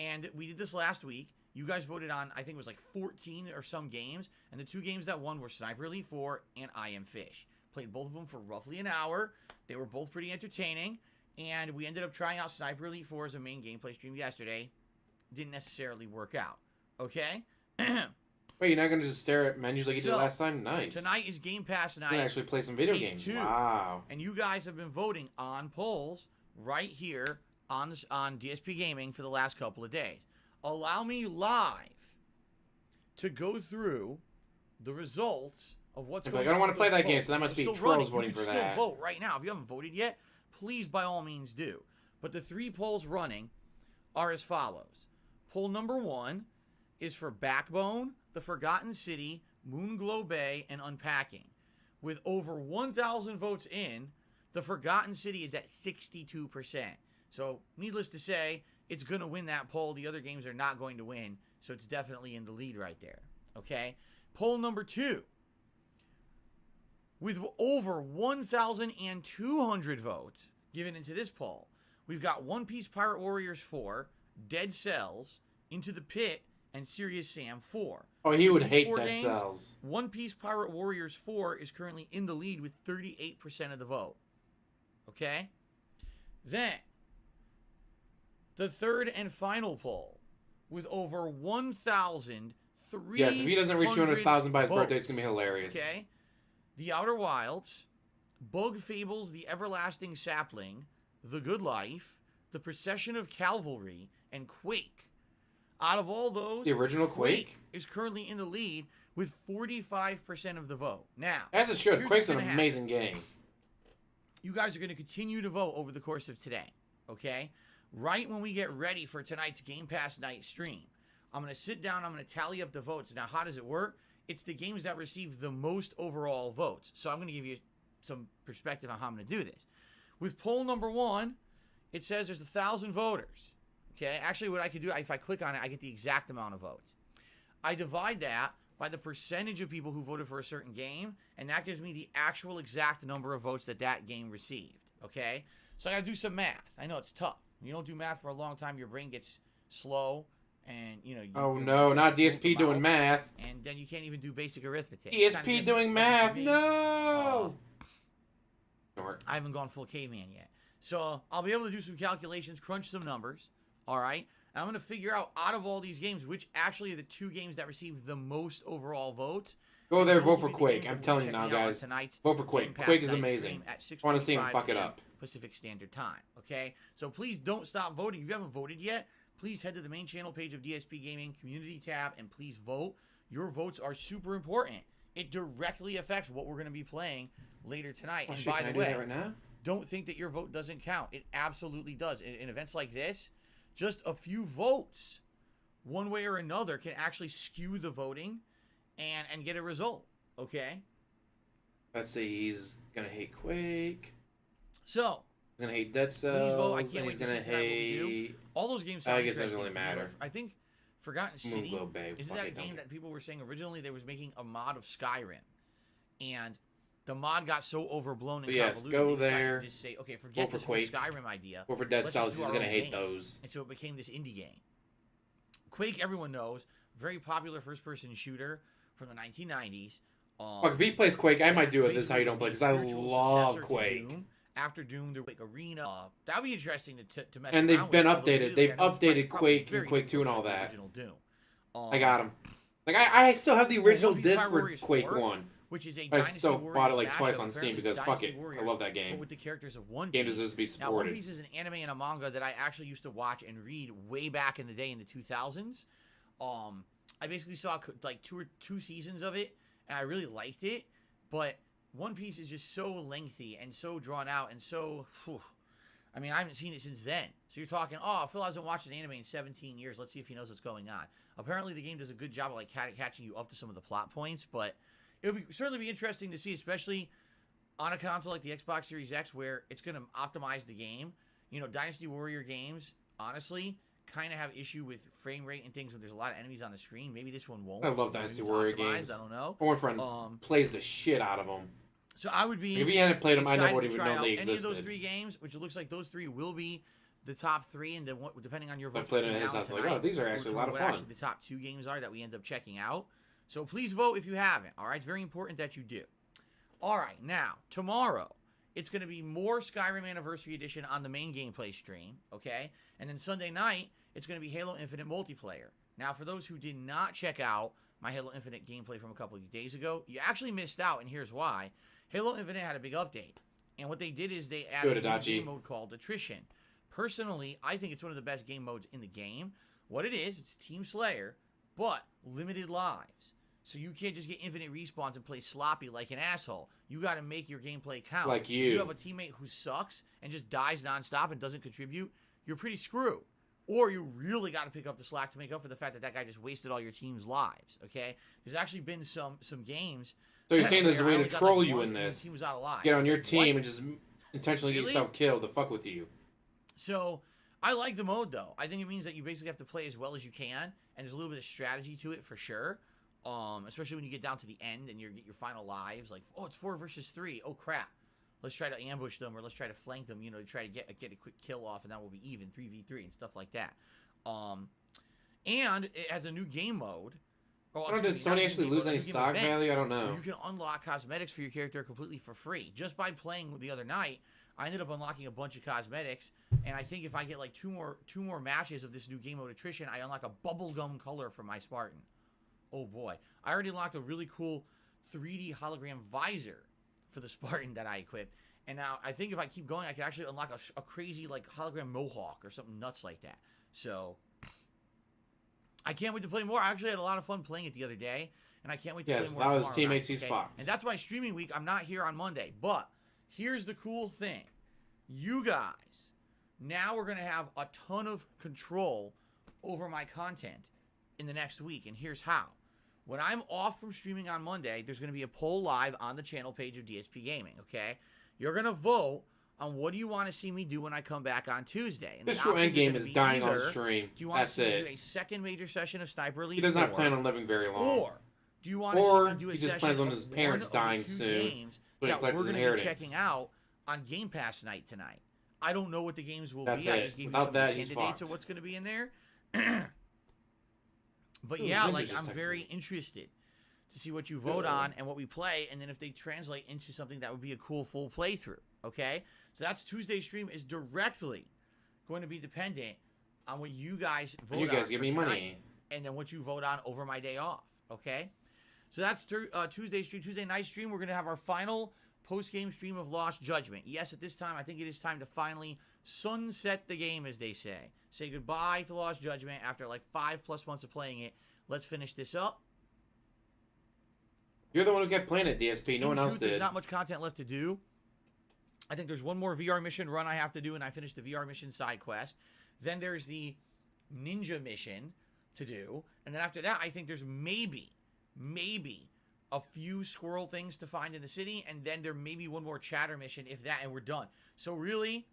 And we did this last week. You guys voted on, I think it was like 14 or some games. And the 2 games that won were Sniper Elite 4 and I Am Fish. Played both of them for roughly an hour. They were both pretty entertaining. And we ended up trying out Sniper Elite 4 as a main gameplay stream yesterday. Didn't necessarily work out. Okay?
Wait, you're not going to just stare at menus like you did
So,
last time? Nice.
Tonight is Game Pass night.
You can actually play some video
Take
games.
2.
Wow.
And you guys have been voting on polls right here on DSP Gaming for the last couple of days. Allow me live to go through the results of what's going on.
I don't want to play that game,
polls.
so that must
They're
be
still running.
trolls voting
You can
for
still
that.
vote right now. If you haven't voted yet, please by all means do. But the 3 polls running are as follows. Poll number 1 is for Backbone, The Forgotten City, Moonglow Bay, and Unpacking. With over 1,000 votes in, The Forgotten City is at 62%. So, needless to say, it's going to win that poll. The other games are not going to win, so it's definitely in the lead right there. Okay? Poll number 2. With over 1,200 votes given into this poll, we've got One Piece Pirate Warriors 4, Dead Cells, Into the Pit, and Serious Sam 4.
Oh, he would
These
hate
4
Dead
games,
Cells.
One Piece Pirate Warriors 4 is currently in the lead with 38% of the vote. Okay? Then, the third and final poll, with over 1,300
Yes, if he doesn't reach 200,000 by his
votes,
birthday, it's going to be hilarious.
Okay? The Outer Wilds, Bug Fables, The Everlasting Sapling, The Good Life, The Procession of Cavalry, and Quake. Out of all those,
The original Quake?
is currently in the lead with 45% of the vote. Now,
As it should.
here's
Quake's
what's
an
gonna
amazing game.
you guys are going to continue to vote over the course of today, okay? Right when we get ready for tonight's Game Pass night stream, I'm going to sit down, I'm going to tally up the votes. Now, how does it work? It's the games that receive the most overall votes. So I'm going to give you some perspective on how I'm going to do this. With poll number 1, it says there's 1,000 voters. Okay, actually what I could do, if I click on it, I get the exact amount of votes. I divide that by the percentage of people who voted for a certain game, and that gives me the actual exact number of votes that that game received. Okay, so I got to do some math. I know it's tough. When you don't do math for a long time, your brain gets slow, and you know.
Oh no, not DSP doing math.
And then you can't even do basic arithmetic. It's kinda
DSP doing math.
me.
No.
I haven't gone full caveman yet. So I'll be able to do some calculations, crunch some numbers. All right. And I'm going to figure out of all these games, which actually are the 2 games that received the most overall votes.
Go there,
Those
vote
will
for
be the
Quake.
games
I'm
that
telling
we're
you now,
checking out on
guys.
tonight's
Vote for
Game
Quake.
Pass
Quake is
night
amazing.
stream at
I want to see him
6:45
fuck it
p.m.
up.
Pacific Standard Time. Okay. So please don't stop voting. If you haven't voted yet, please head to the main channel page of DSP Gaming Community tab and please vote. Your votes are super important. It directly affects what we're going to be playing later tonight.
Oh,
And
shit,
by
can I
the
do
way,
that right now?
don't think that your vote doesn't count. It absolutely does. In events like this, just a few votes, one way or another, can actually skew the voting and get a result. Okay?
Let's see. He's gonna hate Quake.
So,
He's gonna hate Dead
please
Cells.
vote. I
and
can't wait
he's
to
gonna
see tonight what we do.
hate
All those games sound
I guess it doesn't
interesting
really
to me.
matter.
I think Forgotten City,
Moonglow Bay.
isn't
Fuck
that a
it, don't
game
care.
that people were saying originally they was making a mod of Skyrim? And the mod got so overblown and
But yes,
convoluted,
go
they decided
there.
to just say, okay, forget
Vote for
this whole
Quake.
Skyrim idea.
Vote for Dead
Let's just
Cells.
do
He's
our
gonna
own
hate
game.
those.
And so it became this indie game. Quake, everyone knows, very popular first-person shooter from the 1990s.
Fuck, if he plays Quake, I might do it. This is how you don't play,
basically
because I
the spiritual
love
successor to
Quake.
Doom. After Doom, there was Quake Arena. That would be interesting to mess
And
around
they've been
with, although
updated.
really,
They've
I know it's
updated
probably
Quake and
very
Quake 2 and
different
all
from the
that.
original Doom.
I got him. Like, I still have the original
One Piece
disc
Pirate
for
Warriors
Quake
4,
1.
which is a
I
Dynasty
still
Warriors
bought it like twice
mashup.
on Steam
Apparently
because
it's
fuck
Dynasty
it. I
Warriors,
love that
but
game.
with the characters of One Piece.
Game deserves to be
Now, One
supported.
Piece is an anime and a manga that I actually used to watch and read way back in the day in the 2000s. I basically saw like two seasons of it, and I really liked it. But One Piece is just so lengthy and so drawn out and so. I mean, I haven't seen it since then. So you're talking, oh, Phil hasn't watched an anime in 17 years. Let's see if he knows what's going on. Apparently, the game does a good job of like catching you up to some of the plot points, but it would certainly be interesting to see, especially on a console like the Xbox Series X, where it's going to optimize the game. You know, Dynasty Warrior games, honestly, kind of have issue with frame rate and things when there's a lot of enemies on the screen. Maybe this one won't.
I love Dynasty Warrior games.
I don't know.
My one friend plays the shit out of them.
So I would be.
If he hadn't played them, I
excited
never would
to
even
try
known they
out any of those
existed.
3 games, which it looks like those 3 will be the top 3, and then depending on your
I
vote,
played it in
between
his
now
house,
and
like, oh,
tonight,
these are actually a lot of
what
fun.
actually the top 2 games are that we end up checking out. So please vote if you haven't. All right, it's very important that you do. All right, now, tomorrow, it's going to be more Skyrim Anniversary Edition on the main gameplay stream, okay? And then Sunday night, it's going to be Halo Infinite multiplayer. Now, for those who did not check out my Halo Infinite gameplay from a couple of days ago, you actually missed out, and here's why. Halo Infinite had a big update, and what they did is they added a new game mode called Electrician. Personally, I think it's one of the best game modes in the game. What it is, it's Team Slayer, but limited lives. So you can't just get infinite respawns and play sloppy like an asshole. You got to make your gameplay count.
Like you.
If you have a teammate who sucks and just dies nonstop and doesn't contribute, you're pretty screwed. Or you really got to pick up the slack to make up for the fact that that guy just wasted all your team's lives, okay? There's actually been some games.
So you're saying there's a way to troll
like
you in this.
Team was out of lives.
Get on your
Like,
team
what?
and just intentionally get
Really?
yourself killed to fuck with you.
So I like the mode, though. I think it means that you basically have to play as well as you can, and there's a little bit of strategy to it for sure. Especially when you get down to the end and you get your final lives, like, oh, it's 4 versus 3. Oh crap, let's try to ambush them or let's try to flank them, you know, to try to get a quick kill off, and that will be even 3v3 and stuff like that. And it has a new game mode. Oh,
Did Sony actually lose any stock value? I don't know.
You can unlock cosmetics for your character completely for free. Just by playing the other night, I ended up unlocking a bunch of cosmetics, and I think if I get like two more matches of this new game mode Attrition, I unlock a bubblegum color for my Spartan. Oh boy, I already unlocked a really cool 3D hologram visor for the Spartan that I equipped. And now I think if I keep going, I can actually unlock a crazy like hologram mohawk or something nuts like that. So I can't wait to play more. I actually had a lot of fun playing it the other day, and I can't wait to play more
Yes,
tomorrow
his teammates,
night,
he's
okay?
fucked.
And that's why streaming week, I'm not here on Monday. But here's the cool thing. You guys, now we're going to have a ton of control over my content in the next week, and here's how. When I'm off from streaming on Monday, there's going to be a poll live on the channel page of DSP Gaming, okay? You're going to vote on what do you want to see me do when I come back on Tuesday. And
This true endgame is dying on stream.
Do you want
That's
to see me
it.
do a second major session of Sniper Elite
He does not
4?
plan on living very long.
Or do you want to
Or
see me do a
he just
session
plans on
of
his parents
one
dying
of the two
soon,
games
so he
that
collects
we're
his
going to be
inheritance.
checking out on Game Pass night tonight? I don't know what the games will
That's
be. I
it.
just gave
Without
you some
that,
of the
he's
candidates
fucked.
of what's going to be in there. But
Ooh,
yeah,
Ninja's
like
just
I'm
sexy.
very interested to see what you vote on and what we play, and then if they translate into something that would be a cool full playthrough. Okay, so that's Tuesday's stream is directly going to be dependent on what you guys vote
And you guys
on
give
for
me
tonight,
money.
and then what you vote on over my day off. Okay, so that's Tuesday's stream. Tuesday night stream, we're gonna have our final post-game stream of Lost Judgment. Yes, at this time, I think it is time to finally sunset the game, as they say. Say goodbye to Lost Judgment after like 5+ months of playing it. Let's finish this up.
You're the one who kept playing it, DSP. No one else
There's
did.
not much content left to do. I think there's one more VR mission run I have to do, and I finished the VR mission side quest. Then there's the ninja mission to do. And then after that, I think there's maybe a few squirrel things to find in the city. And then there may be one more chatter mission, if that, and we're done. So really,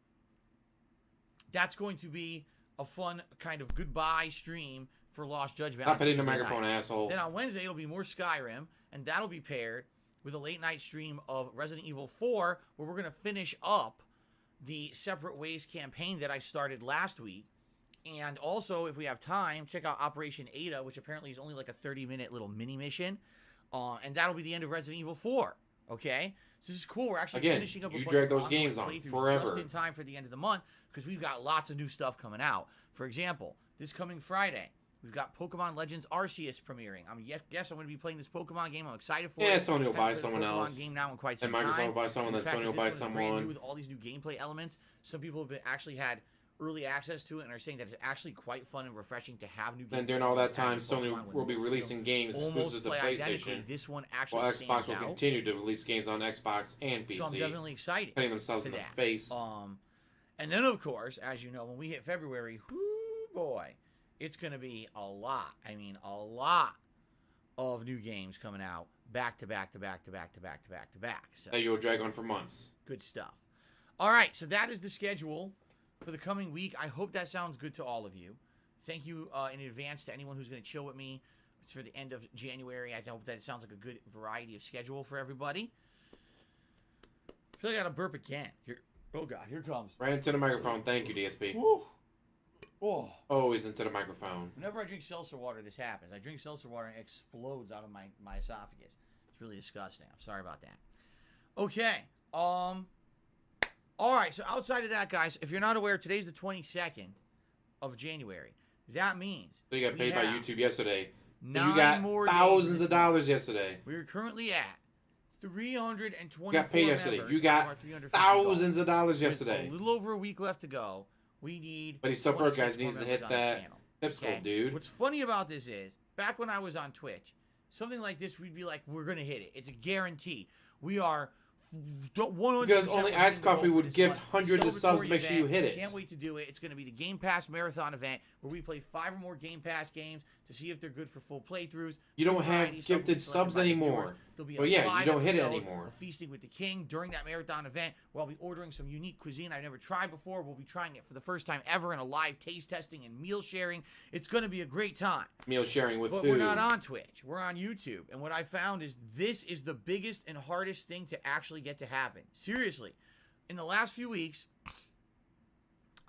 that's going to be a fun kind of goodbye stream for Lost Judgment.
Stop
on
hitting the
Tuesday
microphone,
night.
asshole.
Then on Wednesday, it'll be more Skyrim, and that'll be paired with a late-night stream of Resident Evil 4, where we're going to finish up the Separate Ways campaign that I started last week. And also, if we have time, check out Operation Ada, which apparently is only like a 30-minute little mini-mission. And that'll be the end of Resident Evil 4, okay? So this is cool. We're actually finishing up a
you
bunch
drag
of
those
ongoing
games on
playthroughs
forever.
just in time for the end of the month, because we've got lots of new stuff coming out. For example, this coming Friday, we've got Pokemon Legends Arceus premiering. I'm going to be playing this Pokemon game. I'm excited for it.
Yeah, Sony will
Haven't
buy
played a
someone
Pokemon
else.
game now in quite some
And Microsoft
time.
will buy someone,
In
then
fact,
Sony will
this
buy
one is brand
someone.
new with all these new gameplay elements. Some people have actually had early access to it and are saying that it's actually quite fun and refreshing to have new gameplay.
And during all that
elements
time,
added to
Sony
Pokemon
will be
when most
releasing
of them
games
almost
exclusive to
play identically.
PlayStation.
This one actually
While Xbox
stands
will
out.
continue to release games on Xbox and PC.
So I'm definitely excited.
Hitting themselves
to
in the
that.
face.
And then, of course, as you know, when we hit February, whoo boy, it's going to be a lot. I mean, a lot of new games coming out back to back to back to back to back to back to back. So
That you will drag on for months.
good stuff. All right, so that is the schedule for the coming week. I hope that sounds good to all of you. Thank you in advance to anyone who's going to chill with me. It's for the end of January. I hope that it sounds like a good variety of schedule for everybody. I feel like I got to burp again. Here, oh God, here it comes.
Right into the microphone. Thank you, DSP.
Woo. Oh.
Always into the microphone.
Whenever I drink seltzer water, this happens. I drink seltzer water and it explodes out of my esophagus. It's really disgusting. I'm sorry about that. Okay. All right. So outside of that, guys, if you're not aware, today's the 22nd of January. That means
So you got paid by YouTube yesterday. You
9
got
more days
thousands
this
of dollars yesterday.
We are currently at 324
You got paid yesterday.
members
You
out
got
of our 350
thousands
goal.
of dollars
There's
yesterday.
a little over a week left to go. We need.
But he's still broke,
26
guys. Needs
more
to hit
members on the
that
channel,
tip skull, dude.
What's funny about this is, back when I was on Twitch, something like this, we'd be like, we're gonna hit it. It's a guarantee. We are 100%.
Because only Ice Coffee would
this
gift
month.
hundreds of subs to
Celebratory
make sure you
event.
hit it.
Can't wait to do it. It's gonna be the Game Pass Marathon event where we play 5 or more Game Pass games to see if they're good for full playthroughs.
You don't have
Varieties,
gifted
selected
subs
by the
anymore.
viewers. There'll be
But
a
yeah, you
live
don't hit it
episode
anymore.
of Feasting with the King during that marathon event where I'll be ordering some unique cuisine I've never tried before. We'll be trying it for the first time ever in a live taste testing and meal sharing. It's going to be a great time.
Meal sharing with
But
who?
we're not on Twitch. We're on YouTube. And what I found is this is the biggest and hardest thing to actually get to happen. Seriously. In the last few weeks,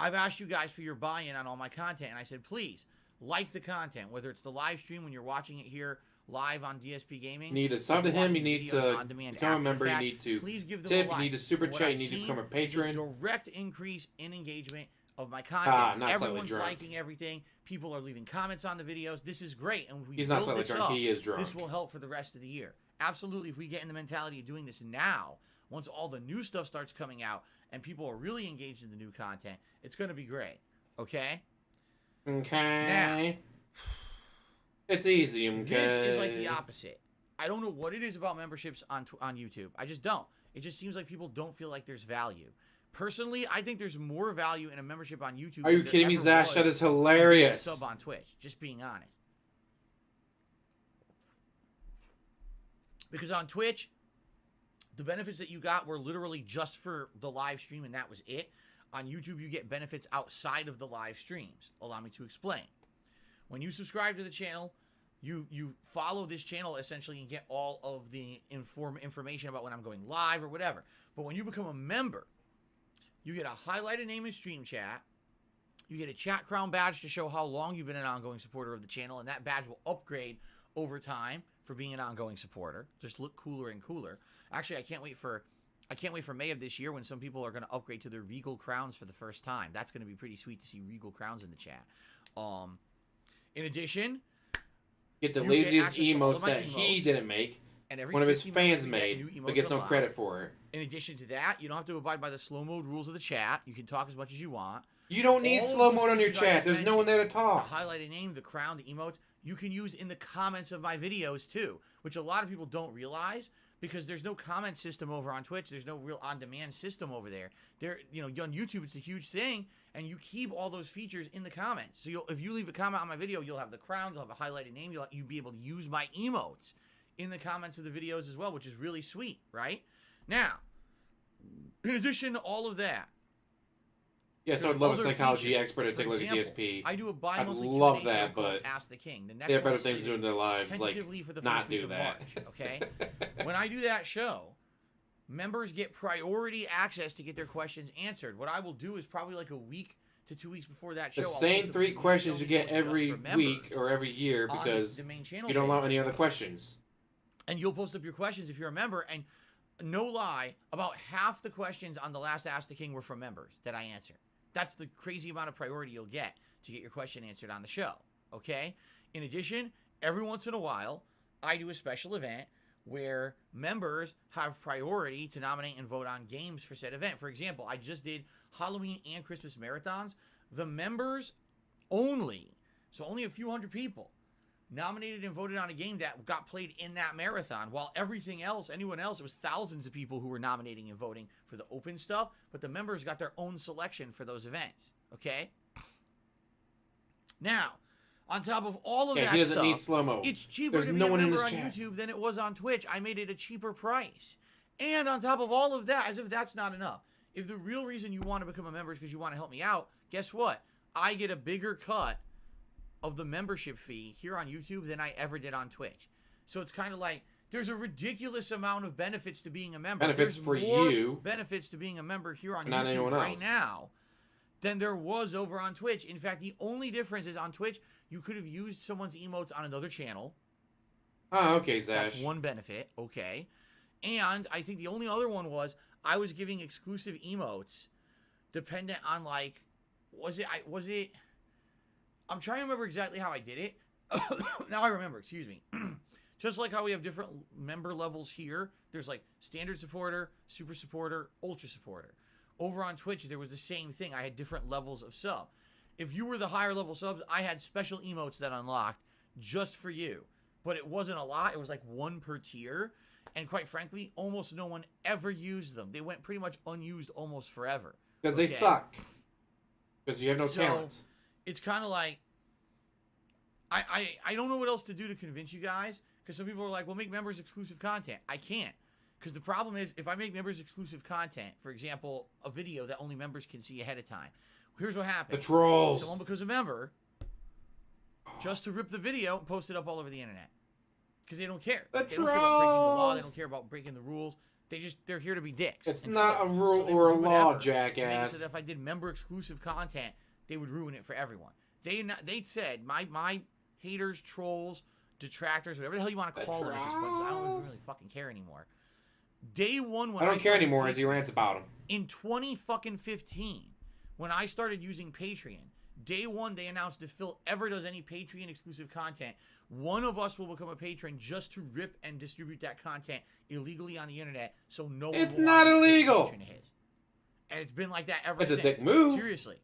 I've asked you guys for your buy-in on all my content. And I said, please, like the content. Whether it's the live stream when you're watching it here live on DSP Gaming.
You need to sub to
if you're
him. You
watching
need
videos
to
on demand
become a
after the
member. You
fact,
need to
please give them
tip.
a like.
You need to super
What
chat. You
I've
need to
seen
become a
is
patron.
direct increase in engagement of my content.
Not slightly
Everyone's
drunk.
liking everything. People are leaving comments on the videos. This is great. And if we
He's not
build
slightly
this
drunk.
up,
He is drunk.
this will help for the rest of the year. Absolutely. If we get in the mentality of doing this now, once all the new stuff starts coming out and people are really engaged in the new content, it's going to be great. Okay?
Okay. It's easy, okay?
This is like the opposite. I don't know what it is about memberships on YouTube. I just don't. It just seems like people don't feel like there's value. Personally, I think there's more value in a membership on YouTube.
Are you
than there
kidding me,
ever
Zash?
was
That is
in being a
hilarious.
sub on Twitch. Just being honest. Because on Twitch, the benefits that you got were literally just for the live stream, and that was it. On YouTube, you get benefits outside of the live streams. Allow me to explain. When you subscribe to the channel, you follow this channel essentially and get all of the information about when I'm going live or whatever. But when you become a member, you get a highlighted name in stream chat. You get a chat crown badge to show how long you've been an ongoing supporter of the channel, and that badge will upgrade over time for being an ongoing supporter. Just look cooler and cooler. Actually, I can't wait for May of this year when some people are going to upgrade to their Regal crowns for the first time. That's going to be pretty sweet to see Regal crowns in the chat. In addition,
Get the
you
laziest
access to all of
emotes
my
that he
emotes,
didn't make.
and every
One of his
15 minutes
fans
we get
made,
new
but
emotes
gets no
unlocked.
credit for it.
In addition to that, you don't have to abide by the slow mode rules of the chat. You can talk as much as you want.
You don't need
All
slow
of the
mode on your
features I
chat.
just
There's no one there to
mentioned,
talk.
The highlighted name, the crown, the emotes, you can use in the comments of my videos too, which a lot of people don't realize because there's no comment system over on Twitch. There's no real on-demand system over there. On YouTube, it's a huge thing, and you keep all those features in the comments. So if you leave a comment on my video, you'll have the crown, you'll have a highlighted name, you'll be able to use my emotes in the comments of the videos as well, which is really sweet, right? Now, in addition to all of that,
Yes, I would
there's
love a
other
psychology
features.
expert to
For
take a look at
example,
DSP.
I do a bi-monthly
love
Q&A
that,
show called
but
Ask the King. The next
They have better
one is
things to do in their lives, like
tentatively for the
not
first week
do
of
that.
March, okay? When I do that show, members get priority access to get their questions answered. What I will do is probably like a week to 2 weeks before that show.
The
I'll
same
post a
3
video
questions you get
just
every
for members
week or every year
on
because
the main channel
you don't allow
page.
any other questions.
And you'll post up your questions if you're a member. And no lie, about half the questions on the last Ask the King were from members that I answered. That's the crazy amount of priority you'll get to get your question answered on the show, okay? In addition, every once in a while, I do a special event where members have priority to nominate and vote on games for said event. For example, I just did Halloween and Christmas marathons. The members only, so only a few hundred people, nominated and voted on a game that got played in that marathon, while everything else, anyone else, it was thousands of people who were nominating and voting for the open stuff, but the members got their own selection for those events, okay? Now, on top of all of that
he doesn't
stuff,
need slow-mo.
it's cheaper
There's
to be
no
a
one in
member
this
on
chat.
YouTube than it was on Twitch. I made it a cheaper price. And on top of all of that, as if that's not enough, if the real reason you want to become a member is because you want to help me out, guess what? I get a bigger cut of the membership fee here on YouTube than I ever did on Twitch. So it's kind of like there's a ridiculous amount of benefits to being a member.
Benefits
There's
for
more
you.
benefits to being a member here on
Not
YouTube
anyone
right
else.
now than there was over on Twitch. In fact, the only difference is on Twitch, you could have used someone's emotes on another channel.
Oh, okay, Zash.
That's one benefit, okay. And I think the only other one was I was giving exclusive emotes dependent on like, was it? I'm trying to remember exactly how I did it. Now I remember, excuse me. Just like how we have different member levels here, there's like standard supporter, super supporter, ultra supporter. Over on Twitch, there was the same thing. I had different levels of sub. If you were the higher level subs, I had special emotes that unlocked just for you. But it wasn't a lot. It was like one per tier. And quite frankly, almost no one ever used them. They went pretty much unused almost forever.
Because they suck. Because you have no talent.
It's kind of like, I don't know what else to do to convince you guys. Because some people are like, well, make members exclusive content. I can't. Because the problem is, if I make members exclusive content, for example, a video that only members can see ahead of time, here's what happens.
The trolls.
Someone becomes a member just to rip the video and post it up all over the internet. Because they don't care.
The
They
trolls.
don't care about breaking the law. They don't care about breaking the rules. They're here to be dicks.
It's
and
not
troll.
a rule
So they
or a
would do
law,
whatever.
jackass.
They said if I did member exclusive content, they would ruin it for everyone. They said my haters, trolls, detractors, whatever the hell you want to call them at this point, 'cause I don't even really fucking care anymore. Day one when
I don't care
started
anymore as he
Patreon,
rants about him.
in 2015, when I started using Patreon, day one they announced if Phil ever does any Patreon exclusive content, one of us will become a patron just to rip and distribute that content illegally on the internet, so no one
It's
will
not
want to be a
illegal.
patron of his. And it's been like that ever
It's
since.
a dick move.
Seriously.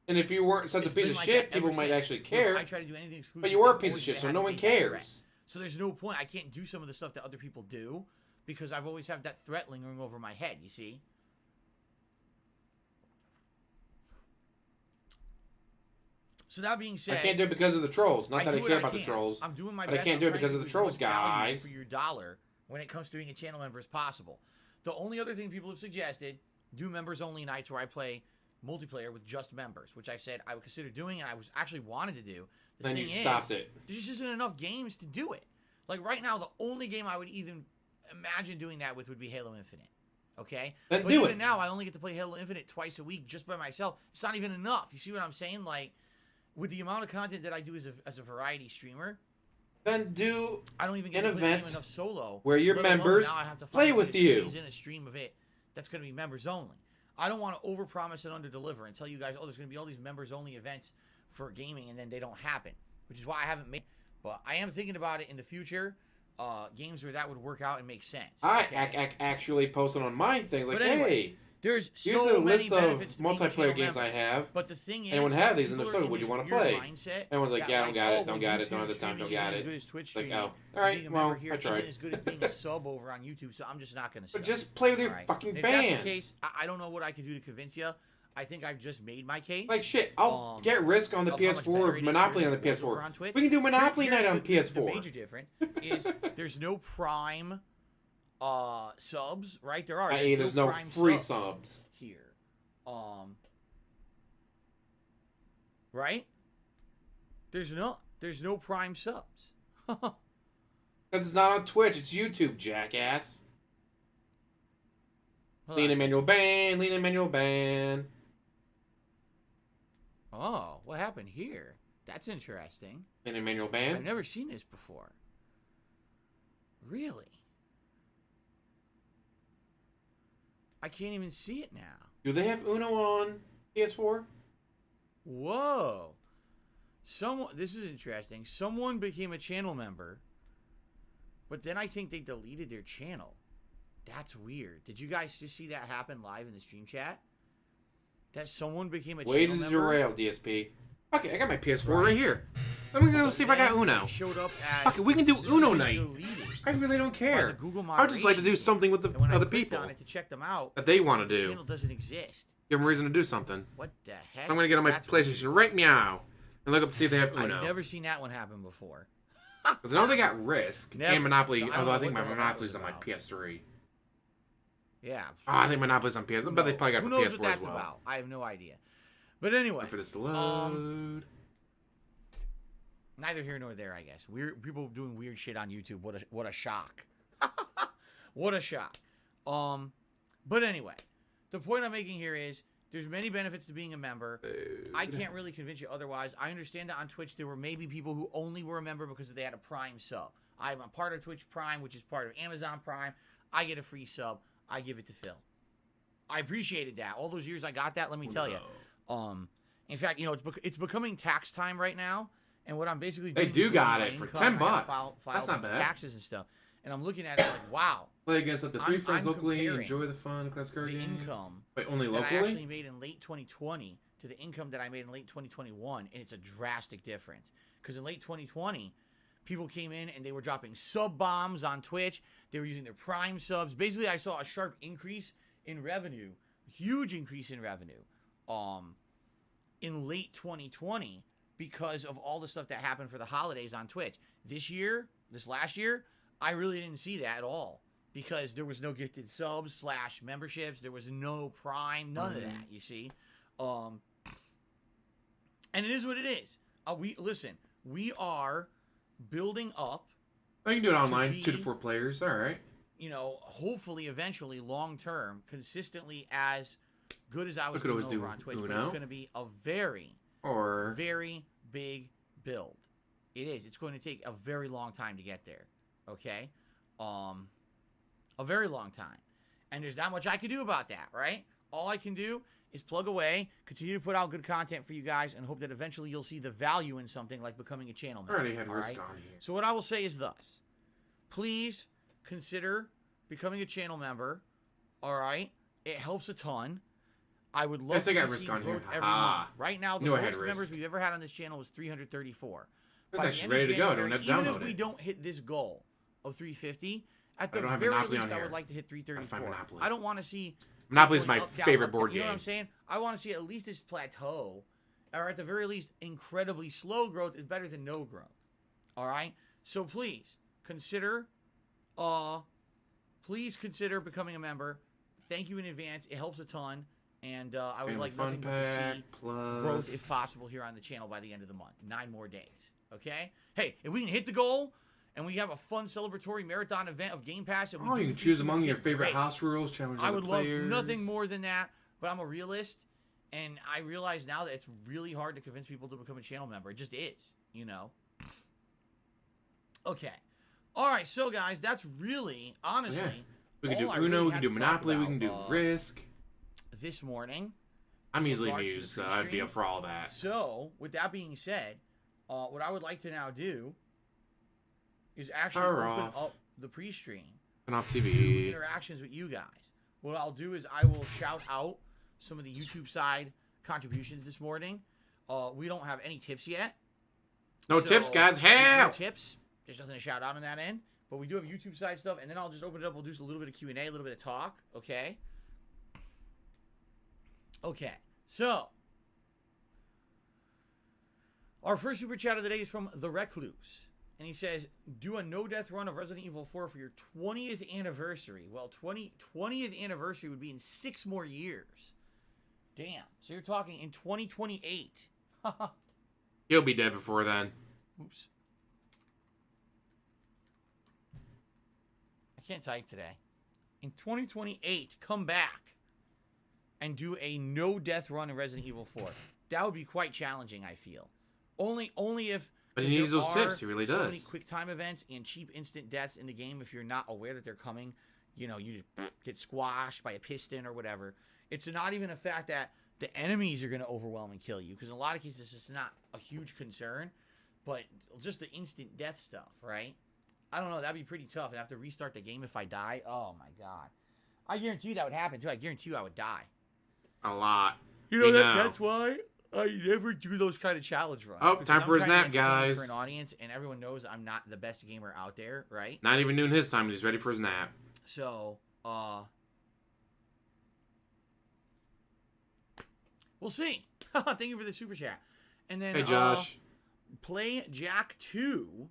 And if you weren't such a
It's
piece
been
of
like
shit,
that ever
people might
since.
actually
Look,
care.
I try to do anything exclusive.
But you were a
they've
piece of
always
shit,
had
so
to
no
be
one
that threat.
cares.
So there's no point. I can't do some of the stuff that other people do because I've always had that threat lingering over my head, you see? So that being said,
I can't do it because of the trolls. Not that I
do what
care about the
can.
trolls.
I'm doing my
but I
best.
can't
I'm
do it
trying
because
to
of the
do as
trolls,
much value
guys.
for your dollar when it comes to being a channel member as possible. The only other thing people have suggested, do members only nights where I play multiplayer with just members, which I've said I would consider doing and I was actually wanted to do. The
Then
thing
you
is,
stopped it.
there just isn't enough games to do it. Like right now, the only game I would even imagine doing that with would be Halo Infinite. Okay?
Then
but
do
even
it.
now, I only get to play Halo Infinite twice a week just by myself. It's not even enough. You see what I'm saying? Like, with the amount of content that I do as a variety streamer,
Then do
I don't even get
an
to play the game
event
enough solo.
where your
let alone
members
now I have to
play
find a way
with
to
you.
squeeze in a stream of it that's going to be members only. I don't want to overpromise and underdeliver and tell you guys, oh, there's going to be all these members only events for gaming, and then they don't happen, which is why I haven't made. But I am thinking about it in the future. Games where that would work out and make sense.
I
okay?
actually posted on my thing like,
But anyway,
hey,
There's
here's
so
a
many
list of
benefits to being a channel
multiplayer games
member.
I have.
But the thing is,
Anyone have these? And
people
if so,
are in
would you
this
wanna
weird
play?
mindset
Everyone's like,
that,
yeah, I don't got it,
oh,
don't
well,
got it,
YouTube
don't have the time,
streaming
don't
isn't
got
as
it.
good as Twitch
It's like,
streaming.
oh, all right,
Being a
well,
member here
I tried.
isn't as good as being a sub over on YouTube, so I'm just not going to sub.
But just play with your
All right.
fucking
If
fans.
that's the case, I don't know what I can do to convince you. I think I've just made my case.
Like shit, I'll get Risk on the
of how much better
PS4,
it is
Monopoly
for
on the
viewers over
PS4.
on Twitch.
We can do Monopoly
Here's
night on
the
PS4.
major difference is there's no Prime subs, right?
There's no
Prime
free
subs
subs.
here. Right? There's no Prime subs.
Because it's not on Twitch, it's YouTube, jackass.
Hold on
Lean
a second.
Emmanuel ban, Lean Emmanuel ban.
Oh, what happened here? That's interesting.
Lean Emmanuel
I've
ban.
never seen this before. Really? I can't even see it now.
Do they have Uno on PS4?
Whoa. This is interesting. Someone became a channel member, but then I think they deleted their channel. That's weird. Did you guys just see that happen live in the stream chat? That someone became a
Way
channel
to
member?
derail, DSP. Okay, I got my PS4 right here. Let me go see if I got
Then
Uno.
they showed up as
Okay, we can do Uno night.
deleted
I really don't
by
care.
the Google
I would just like to do
moderation
something with the
team. And when I
other
clicked
people
on it to check them out,
that they want
the
to do.
channel doesn't exist.
Give them a reason to do something.
What the heck?
I'm gonna get on my
That's
PlayStation right meow and look up to see if they have
weird.
Uno.
I've never seen that one happen before.
Because I know they got Risk
Never.
and Monopoly,
So I don't
although I
know
think
what
my
the hell that
Monopoly's
was
on my
about.
PS3.
Yeah.
I think Monopoly's on PS. But they probably got it
Who
for
knows
PS4
what that's
as well.
about? I have no idea. But anyway,
Wait for this to load.
neither here nor there, I guess. Weird people doing weird shit on YouTube. What a shock. What a shock. But anyway, the point I'm making here is there's many benefits to being a member. I can't really convince you otherwise. I understand that on Twitch there were maybe people who only were a member because they had a Prime sub. I'm a part of Twitch Prime, which is part of Amazon Prime. I get a free sub. I give it to Phil. I appreciated that. All those years I got that, let me tell you. In fact, you know, it's becoming tax time right now, and what I'm basically doing
They do
is
got
looking
it
at
for
my income.
$10.
I gotta file
That's not bad.
taxes and stuff, and I'm looking at it like, wow.
Play against up to 3 friends
I'm
locally.
comparing
Enjoy the fun. Class card
the
game.
income
Wait, only
that I
locally?
actually made in late 2020 to the income that I made in late 2021, and it's a drastic difference. Because in late 2020, people came in and they were dropping sub bombs on Twitch. They were using their Prime subs. Basically, I saw a sharp increase in revenue, huge increase in revenue, in late 2020 because of all the stuff that happened for the holidays on Twitch. This last year, I really didn't see that at all. Because there was no gifted subs / memberships. There was no Prime. None of that, you see. And it is what it is. We are building up.
Oh, you can do it online.
be,
2 to 4 players. All right.
You know, hopefully, eventually, long term, consistently as good as I was
could
doing
always
over
do
on Twitch. But
Uno.
it's going to be a very big build. It is. It's going to take a very long time to get there. Okay? A very long time. And there's not much I can do about that, right? All I can do is plug away, continue to put out good content for you guys, and hope that eventually you'll see the value in something like becoming a channel
I
member.
already had
all
risk
right?
on here.
So what I will say is thus. Please consider becoming a channel member, all right? It helps a ton. I would love
Yes, I got
to
risk
see
on here.
growth every
Ah.
month. Right now, the
Knew I had
most members
risk.
we've ever had on this channel was 334.
It's
By the
actually
end
ready
of
to go.
January,
Don't have to
even
download
if we
it.
don't hit this goal of 350, at
I
the
don't have
very
Monopoly
least,
on
I
here.
would like to hit 334.
Monopoly.
I don't want to see
Monopoly is
going
my
up, down,
favorite
up,
board
You know
game.
what I'm saying? I want to see at least this plateau, or at the very least, incredibly slow growth is better than no growth. All right. So please consider becoming a member. Thank you in advance. It helps a ton. And I would
Family
like
Fun
nothing but to
Pack
see
plus
growth, if possible, here on the channel by the end of the month. 9 more days. Okay? Hey, if we can hit the goal and we have a fun celebratory marathon event of Game Pass, and we
Oh,
do
you can
the
choose
3
among your
super
favorite
great.
house rules, challenge
I
other
would
players.
love nothing more than that, but I'm a realist, and I realize now that it's really hard to convince people to become a channel member. It just is, you know? Okay. All right, so guys, that's really, honestly,
Yeah. We can do
all I
Uno,
really
we
had
can do
to talk
Monopoly, we can do
about,
Risk.
this morning.
I'm easily
regards to
amused,
the
so I'd be
pre-stream.
up for all that.
So, with that being said, what I would like to now do is actually
Power
open
off.
up the pre-stream
And off
to
TV.
interactions with you guys. What I'll do is I will shout out some of the YouTube side contributions this morning. We don't have any tips yet.
No
So,
tips, guys.
no
Help!
tips. There's nothing to shout out on that end. But we do have YouTube side stuff, and then I'll just open it up. We'll do a little bit of Q&A, a little bit of talk. Okay? Okay. So, our first super chat of the day is from The Recluse. And he says, do a no-death run of Resident Evil 4 for your 20th anniversary. Well, 20th anniversary would be in 6 more years. Damn. So you're talking in 2028.
He'll be dead before then.
Oops. I can't type today. In 2028, come back and do a no-death run in Resident Evil 4. That would be quite challenging, I feel. Only if...
But he
because
needs
there
those
are
tips. He really
so
does.
many quick time events and cheap instant deaths in the game. If you're not aware that they're coming, you know, you just get squashed by a piston or whatever. It's not even a fact that the enemies are going to overwhelm and kill you, because in a lot of cases it's not a huge concern, but just the instant death stuff, right? I don't know. That'd be pretty tough. I'd have to restart the game if I die. Oh my god! I guarantee you that would happen too. I guarantee you I would die.
A lot.
You know,
We
that's why I never do those kind of challenge runs.
Oh,
because
time
I'm
for his
trying to
nap,
get fun
guys.
For an audience, and everyone knows I'm not the best gamer out there, right?
Not even noon his time, and he's ready for his nap.
So, we'll see. Thank you for the super chat. And then,
Hey, Josh.
Play Jack 2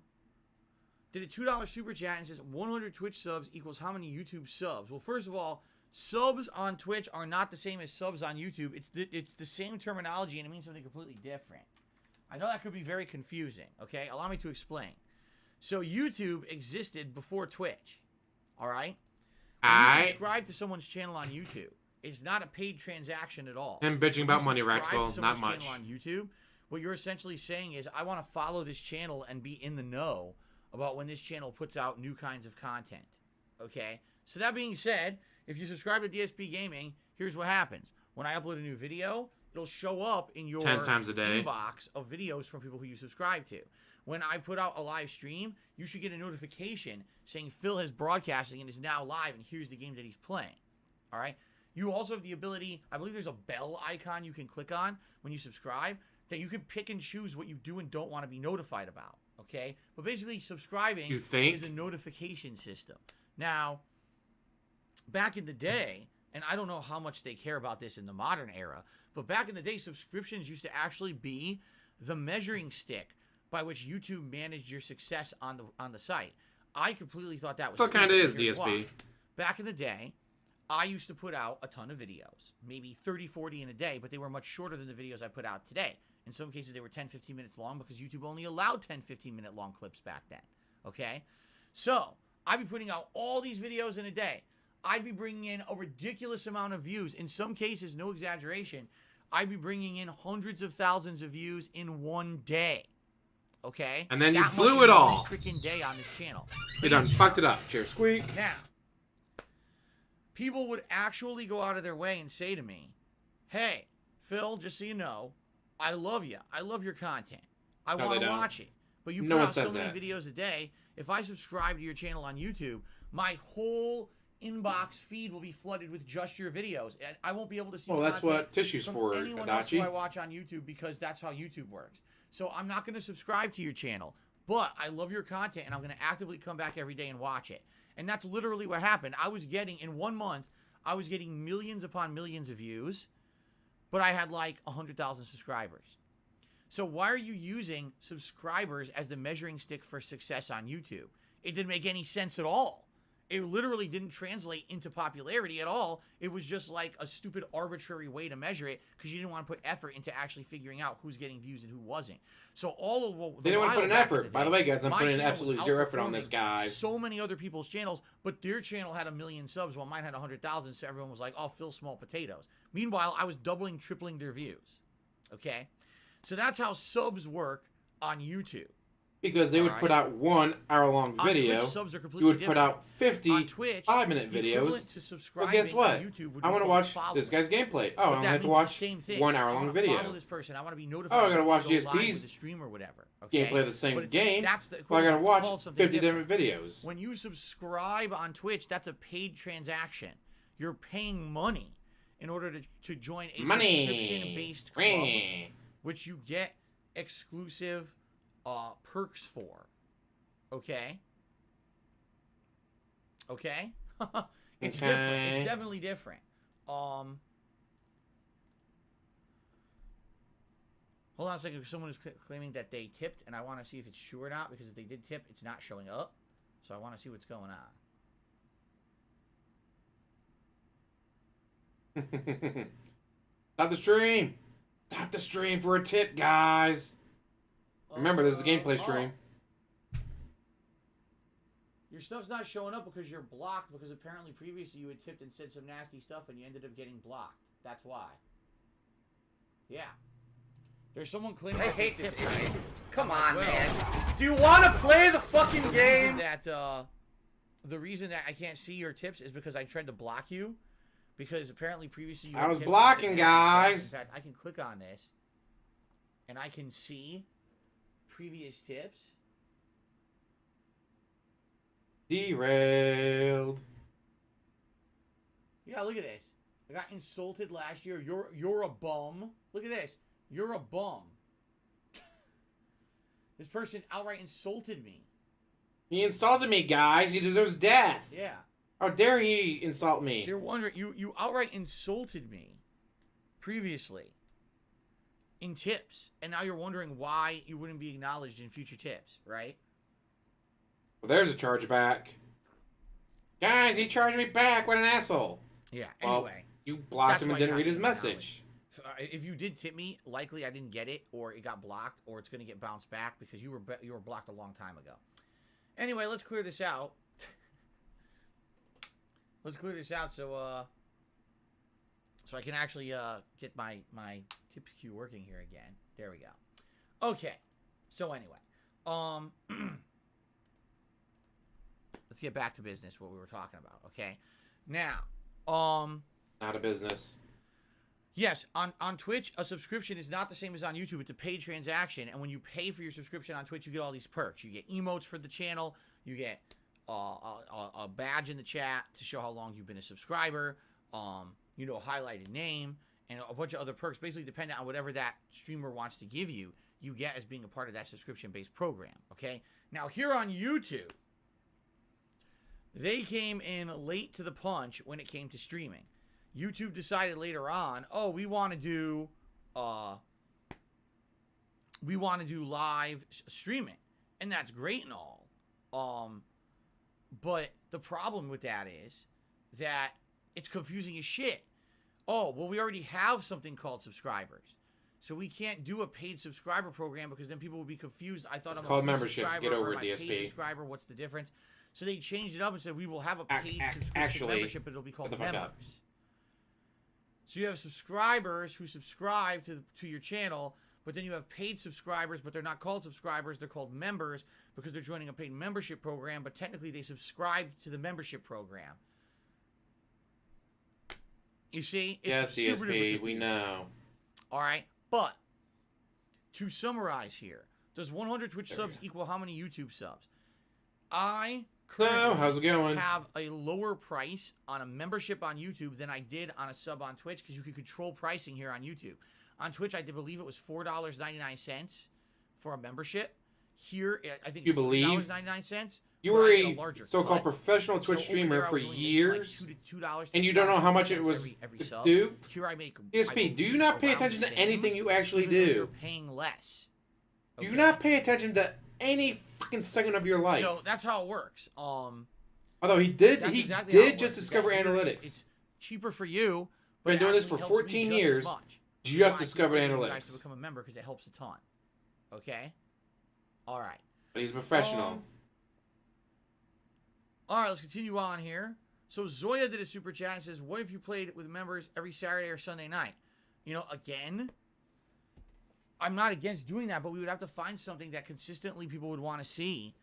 did a $2 super chat and says 100 Twitch subs equals how many YouTube subs? Well, first of all, subs on Twitch are not the same as subs on YouTube. It's the same terminology, and it means something completely different. I know that could be very confusing, okay? Allow me to explain. So YouTube existed before Twitch, all right? When you subscribe to someone's channel on YouTube, it's not a paid transaction at all.
Him bitching
When
about
you
money,
subscribe
Raxwell.
to
Not
someone's
much.
channel on YouTube, what you're essentially saying is, I want to follow this channel and be in the know about when this channel puts out new kinds of content. Okay? So that being said, if you subscribe to DSP Gaming, here's what happens. When I upload a new video, it'll show up in your
10 times a day
inbox of videos from people who you subscribe to. When I put out a live stream, you should get a notification saying Phil has broadcasting and is now live, and here's the game that he's playing. All right? You also have the ability, I believe there's a bell icon you can click on when you subscribe, that you can pick and choose what you do and don't want to be notified about. Okay? But basically, subscribing is a notification system. Now, back in the day, and I don't know how much they care about this in the modern era, but back in the day, subscriptions used to actually be the measuring stick by which YouTube managed your success on the site. I completely thought that was
so it kind of is
Here's
DSP.
why. Back in the day, I used to put out a ton of videos, maybe 30, 40 in a day, but they were much shorter than the videos I put out today. In some cases, they were 10, 15 minutes long because YouTube only allowed 10, 15-minute long clips back then. Okay? So, I'd be putting out all these videos in a day. I'd be bringing in a ridiculous amount of views. In some cases, no exaggeration, I'd be bringing in hundreds of thousands of views in one day. Okay?
And then you
That
blew
much
it
in
all.
one freaking day on this channel.
You done fucked it up. Cheers, squeak.
Now, people would actually go out of their way and say to me, hey, Phil, just so you know, I love you. I love your content. I
No,
want
they
to
don't.
watch it. But you
No
put
one
out so
says
many
that.
videos a day. If I subscribe to your channel on YouTube, my whole inbox feed will be flooded with just your videos. And I won't be able to see
Well, that's
content
what Tissue's
from
for,
anyone else who I
Adachi.
watch on YouTube, because that's how YouTube works. So I'm not going to subscribe to your channel. But I love your content, and I'm going to actively come back every day and watch it. And that's literally what happened. I was getting, in 1 month, I was getting millions upon millions of views, but I had like 100,000 subscribers. So why are you using subscribers as the measuring stick for success on YouTube? It didn't make any sense at all. It literally didn't translate into popularity at all. It was just like a stupid arbitrary way to measure it because you didn't want to put effort into actually figuring out who's getting views and who wasn't. So all of what
They didn't want to put an effort. By the way, guys, I'm putting in
channel
absolutely
was
zero effort on this,
outperforming
guys.
so many other people's channels, but their channel had 1 million subs while mine had 100,000, so everyone was like, oh, Phil Small Potatoes. Meanwhile, I was doubling, tripling their views. Okay? So that's how subs work on YouTube.
Because they would put out 1 hour-long video.
On Twitch, subs are
You
completely
would put
different.
out 50
On Twitch,
5-minute
the
videos.
equivalent to
Well,
subscribing
guess what?
on YouTube would
I
be
want to
called
watch
following.
this guy's gameplay. Oh,
But
I'm
that
going to have to
means
watch
the same thing.
1
I
hour-long
wanna
video.
follow this person. I want to be notified.
Oh, I gotta watch
when they go live
DSP's
with the stream or whatever. Okay?
Gameplay of the same
But it's-
game.
That's the
Well, I got to
it's
watch
called something
50 different videos.
When you subscribe on Twitch, that's a paid transaction. You're paying money in order to join a subscription-based club,
Money.
which you get exclusive perks for. Okay? Okay? It's different. It's definitely different. Hold on a second. Someone is claiming that they tipped, and I want to see if it's true or not, because if they did tip, it's not showing up. So I want to see what's going on.
Stop the stream. Stop the stream for a tip, guys. Remember, this is a gameplay stream.
Your stuff's not showing up because you're blocked, because apparently previously you had tipped and said some nasty stuff and you ended up getting blocked. That's why. Yeah. There's someone claiming
I
that they
hate this
tipped.
guy. Come on,
Well,
man. Do you want to play the fucking
The reason
game?
that the reason that I can't see your tips is because I tried to block you, because apparently previously you
I
had
was
tipped and
blocking,
said nasty
guys.
stuff. In fact, I can click on this and I can see previous tips.
Derailed.
Yeah, look at this. I got insulted last year. You're a bum. Look at this. You're a bum. This person outright insulted me.
He insulted me, guys. He deserves death.
Yeah.
How dare he insult
So
me?
you're wondering, you outright insulted me previously in tips, and now you're wondering why you wouldn't be acknowledged in future tips, right?
Well, there's a chargeback. Guys, he charged me back. What an asshole.
Yeah.
Well,
Anyway,
you blocked
that's
him
why
and
you're
didn't
not
read his
getting
message.
if you did tip me, likely I didn't get it, or it got blocked, or it's going to get bounced back because you were blocked a long time ago. Anyway, let's clear this out. Let's clear this out so I can actually get my tips queue working here again. There we go. Okay. So anyway, let's get back to business. What we were talking about. Okay. Now,
Not a business.
yes, on Twitch, a subscription is not the same as on YouTube. It's a paid transaction, and when you pay for your subscription on Twitch, you get all these perks. You get emotes for the channel. You get a badge in the chat to show how long you've been a subscriber. You know, a highlighted name, and a bunch of other perks. Basically, depending on whatever that streamer wants to give you, you get as being a part of that subscription-based program. Okay. Now here on YouTube, they came in late to the punch when it came to streaming. YouTube decided later on, oh, we want to do live streaming, and that's great and all. But the problem with that is that it's confusing as shit. Oh, well, we already have something called subscribers, so we can't do a paid subscriber program because then people will be confused. I thought
It's
I'm
called
a
memberships.
subscriber
Get over
or
it,
am I
DSP.
paid subscriber. What's the difference? So they changed it up and said we will have a paid subscription
actually,
membership, but it'll be called
shut the fuck
members.
up.
So you have subscribers who subscribe to your channel, but then you have paid subscribers, but they're not called subscribers. They're called members because they're joining a paid membership program, but technically they subscribe to the membership program. You see?
Yes,
super duper
DSP, we
confusing.
know.
All right, but to summarize here, does 100 Twitch
There we
subs
go.
equal how many YouTube subs? I
So,
currently
how's it going?
have a lower price on a membership on YouTube than I did on a sub on Twitch because you can control pricing here on YouTube. On Twitch, I did believe it was $4.99 for a membership. Here, I think
You
it's
believe?
$3.99.
You
but
were
I did
a
larger
so-called
cut.
professional
So
Twitch
over
streamer
there, I
for
was only making
years,
like $2
and you don't know how much it
$2.50
was
every
to
sub.
do?
Here I make.
DSP, do you not pay
around
attention
the
to
same,
anything you actually
even though
do?
You're paying less.
Do you
Okay?
not pay attention to any fucking second of your life?
So that's how it works.
Although he did
That's
just
exactly how it
just
works.
discover
That here
analytics.
It's cheaper for you. But
Been
it
doing this
actually
for
helps me
14
just as
years.
much.
Just
So I keep
discovered
pushing you guys
analytics.
to become a member because it helps a ton. Okay. All right.
But he's a professional.
All right, let's continue on here. So Zoya did a super chat and says, what if you played with members every Saturday or Sunday night? You know, again, I'm not against doing that, but we would have to find something that consistently people would want to see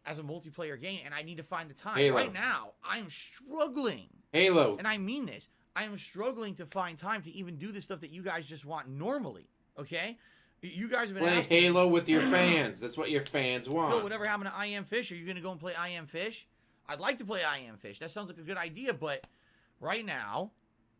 as a multiplayer game, and I need to find the time.
Halo.
Right now, I'm struggling,
Halo.
and I mean this. I am struggling to find time to even do the stuff that you guys just want normally, okay? You guys have been
Play
asking me,
Halo with your fans. That's what your fans want.
Phil, whatever happened to I Am Fish? Are you going to go and play I Am Fish? I'd like to play I Am Fish. That sounds like a good idea, but right now,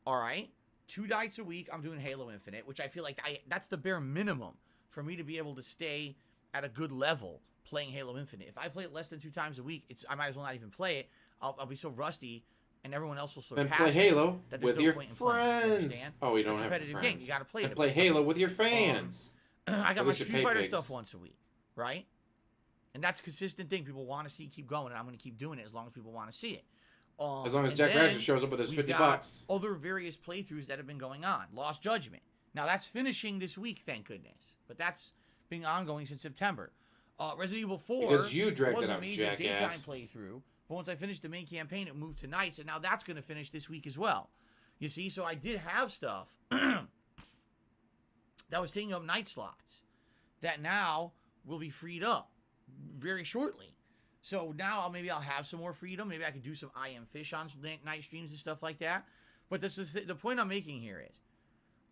all right, 2 nights a week, I'm doing Halo Infinite, which I feel like that's the bare minimum for me to be able to stay at a good level playing Halo Infinite. If I play it less than 2 times a week, I might as well not even play it. I'll be so rusty, and everyone else will
Then
surpass
play
me
Halo
that there's
with
no
your
point in playing, you
friends.
understand?
Oh, you
It's a
don't have
competitive
friends.
game. You got to play
Then
it.
play Halo with your fans.
I got
At
my
least you're
Street
paid
Fighter
pigs.
stuff once a week, right? And that's a consistent thing. People want to see keep going, and I'm going to keep doing it as long as people want to see it.
As long as
and
Jack
then
Rasher shows up with his
we've
50
got
bucks.
Other various playthroughs that have been going on. Lost Judgment. Now that's finishing this week, thank goodness. But that's been ongoing since September. Resident Evil 4
Because you dragged
was
it
a
out,
major daytime
jackass.
playthrough. But once I finished the main campaign, it moved to nights, and now that's going to finish this week as well. You see, so I did have stuff that was taking up night slots that now will be freed up very shortly. So now maybe I'll have some more freedom. Maybe I could do some I Am Fish on night streams and stuff like that. But this is the point I'm making here is,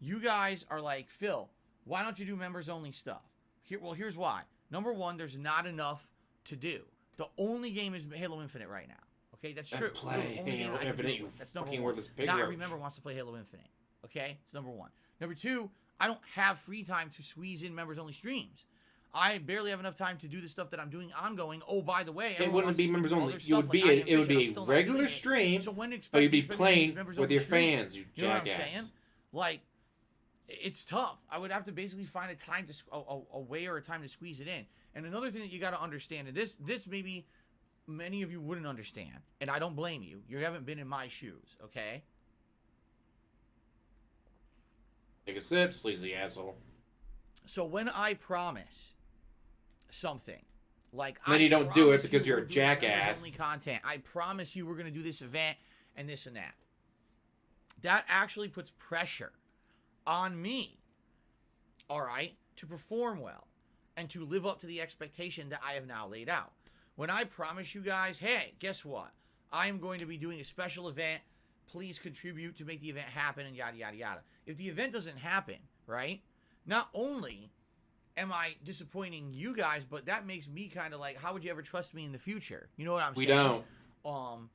you guys are like, Phil, why don't you do members only stuff? Here's why. Number one, there's not enough to do. The only game is Halo Infinite right now. Okay, that's
Then
true.
play
The only game
Halo
I can
Infinite,
do
you
it. That's number
fucking
one.
worthless
Not every
Pigroach.
member wants to play Halo Infinite. Okay, it's number one. Number two, I don't have free time to squeeze in members only streams. I barely have enough time to do the stuff that I'm doing ongoing. Oh, by the way,
It
everyone
wouldn't
wants
be
to
members
do
only.
other
It would
stuff
be
like I
a,
Am
it would
Fish, and
be
I'm
a
still not
regular
doing it.
stream,
So when
but you'd be
expect me to
playing
use members
with
only
your
streams?
fans, you
You know what I'm
jackass.
saying? Like, it's tough. I would have to basically find a time to a way or a time to squeeze it in. And another thing that you got to understand, and this maybe many of you wouldn't understand, and I don't blame you. You haven't been in my shoes, okay?
Take a sip, sleazy asshole.
So when I promise something, like
Then you don't do it because you're a
we're doing members
jackass.
only content. I promise you we're going to do this event and this and that. That actually puts pressure on me, all right, to perform well and to live up to the expectation that I have now laid out. When I promise you guys, hey, guess what? I am going to be doing a special event. Please contribute to make the event happen and yada, yada, yada. If the event doesn't happen, right, not only am I disappointing you guys, but that makes me kind of like, how would you ever trust me in the future? You know what I'm saying?
We don't.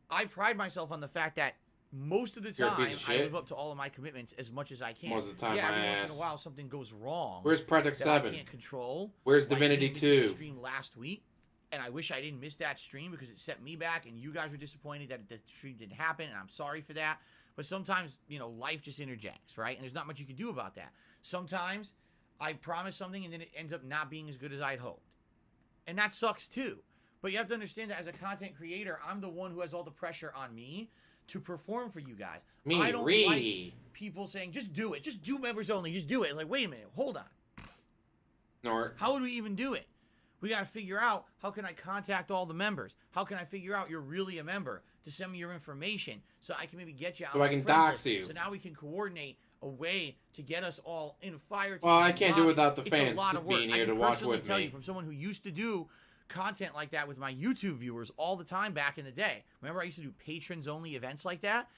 I pride myself on the fact that most of the
You're a
time
piece of
I
shit.
live up to all of my commitments as much as I can.
Most of the time,
yeah,
my
every once in
ass.
a while something goes wrong.
Where's Project
that I
7?
can't control.
Where's
Like
Divinity
me missing the
2?
stream last week, and I wish I didn't miss that stream because it set me back, and you guys were disappointed that the stream didn't happen, and I'm sorry for that. But sometimes, you know, life just interjects, right? And there's not much you can do about that. Sometimes I promise something, and then it ends up not being as good as I'd hoped. And that sucks too. But you have to understand that as a content creator, I'm the one who has all the pressure on me to perform for you guys.
Me,
I don't
Reeee.
like people saying, just do it. Just do members only. Just do it. It's like, wait a minute. Hold on.
Nor
How would we even do it? We got to figure out, how can I contact all the members? How can I figure out you're really a member to send me your information so I can maybe get you out
So
on
I
my
can
friends
dox
list.
you.
So now we can coordinate a way to get us all in fire.
Well, I
teams,
can't do
lobbies.
without the
It's
fans
a lot of work.
being
I
here
can
to watch
personally
with
tell
me.
you from someone who used to do content like that with my YouTube viewers all the time back in the day. Remember I used to do patrons only events like that?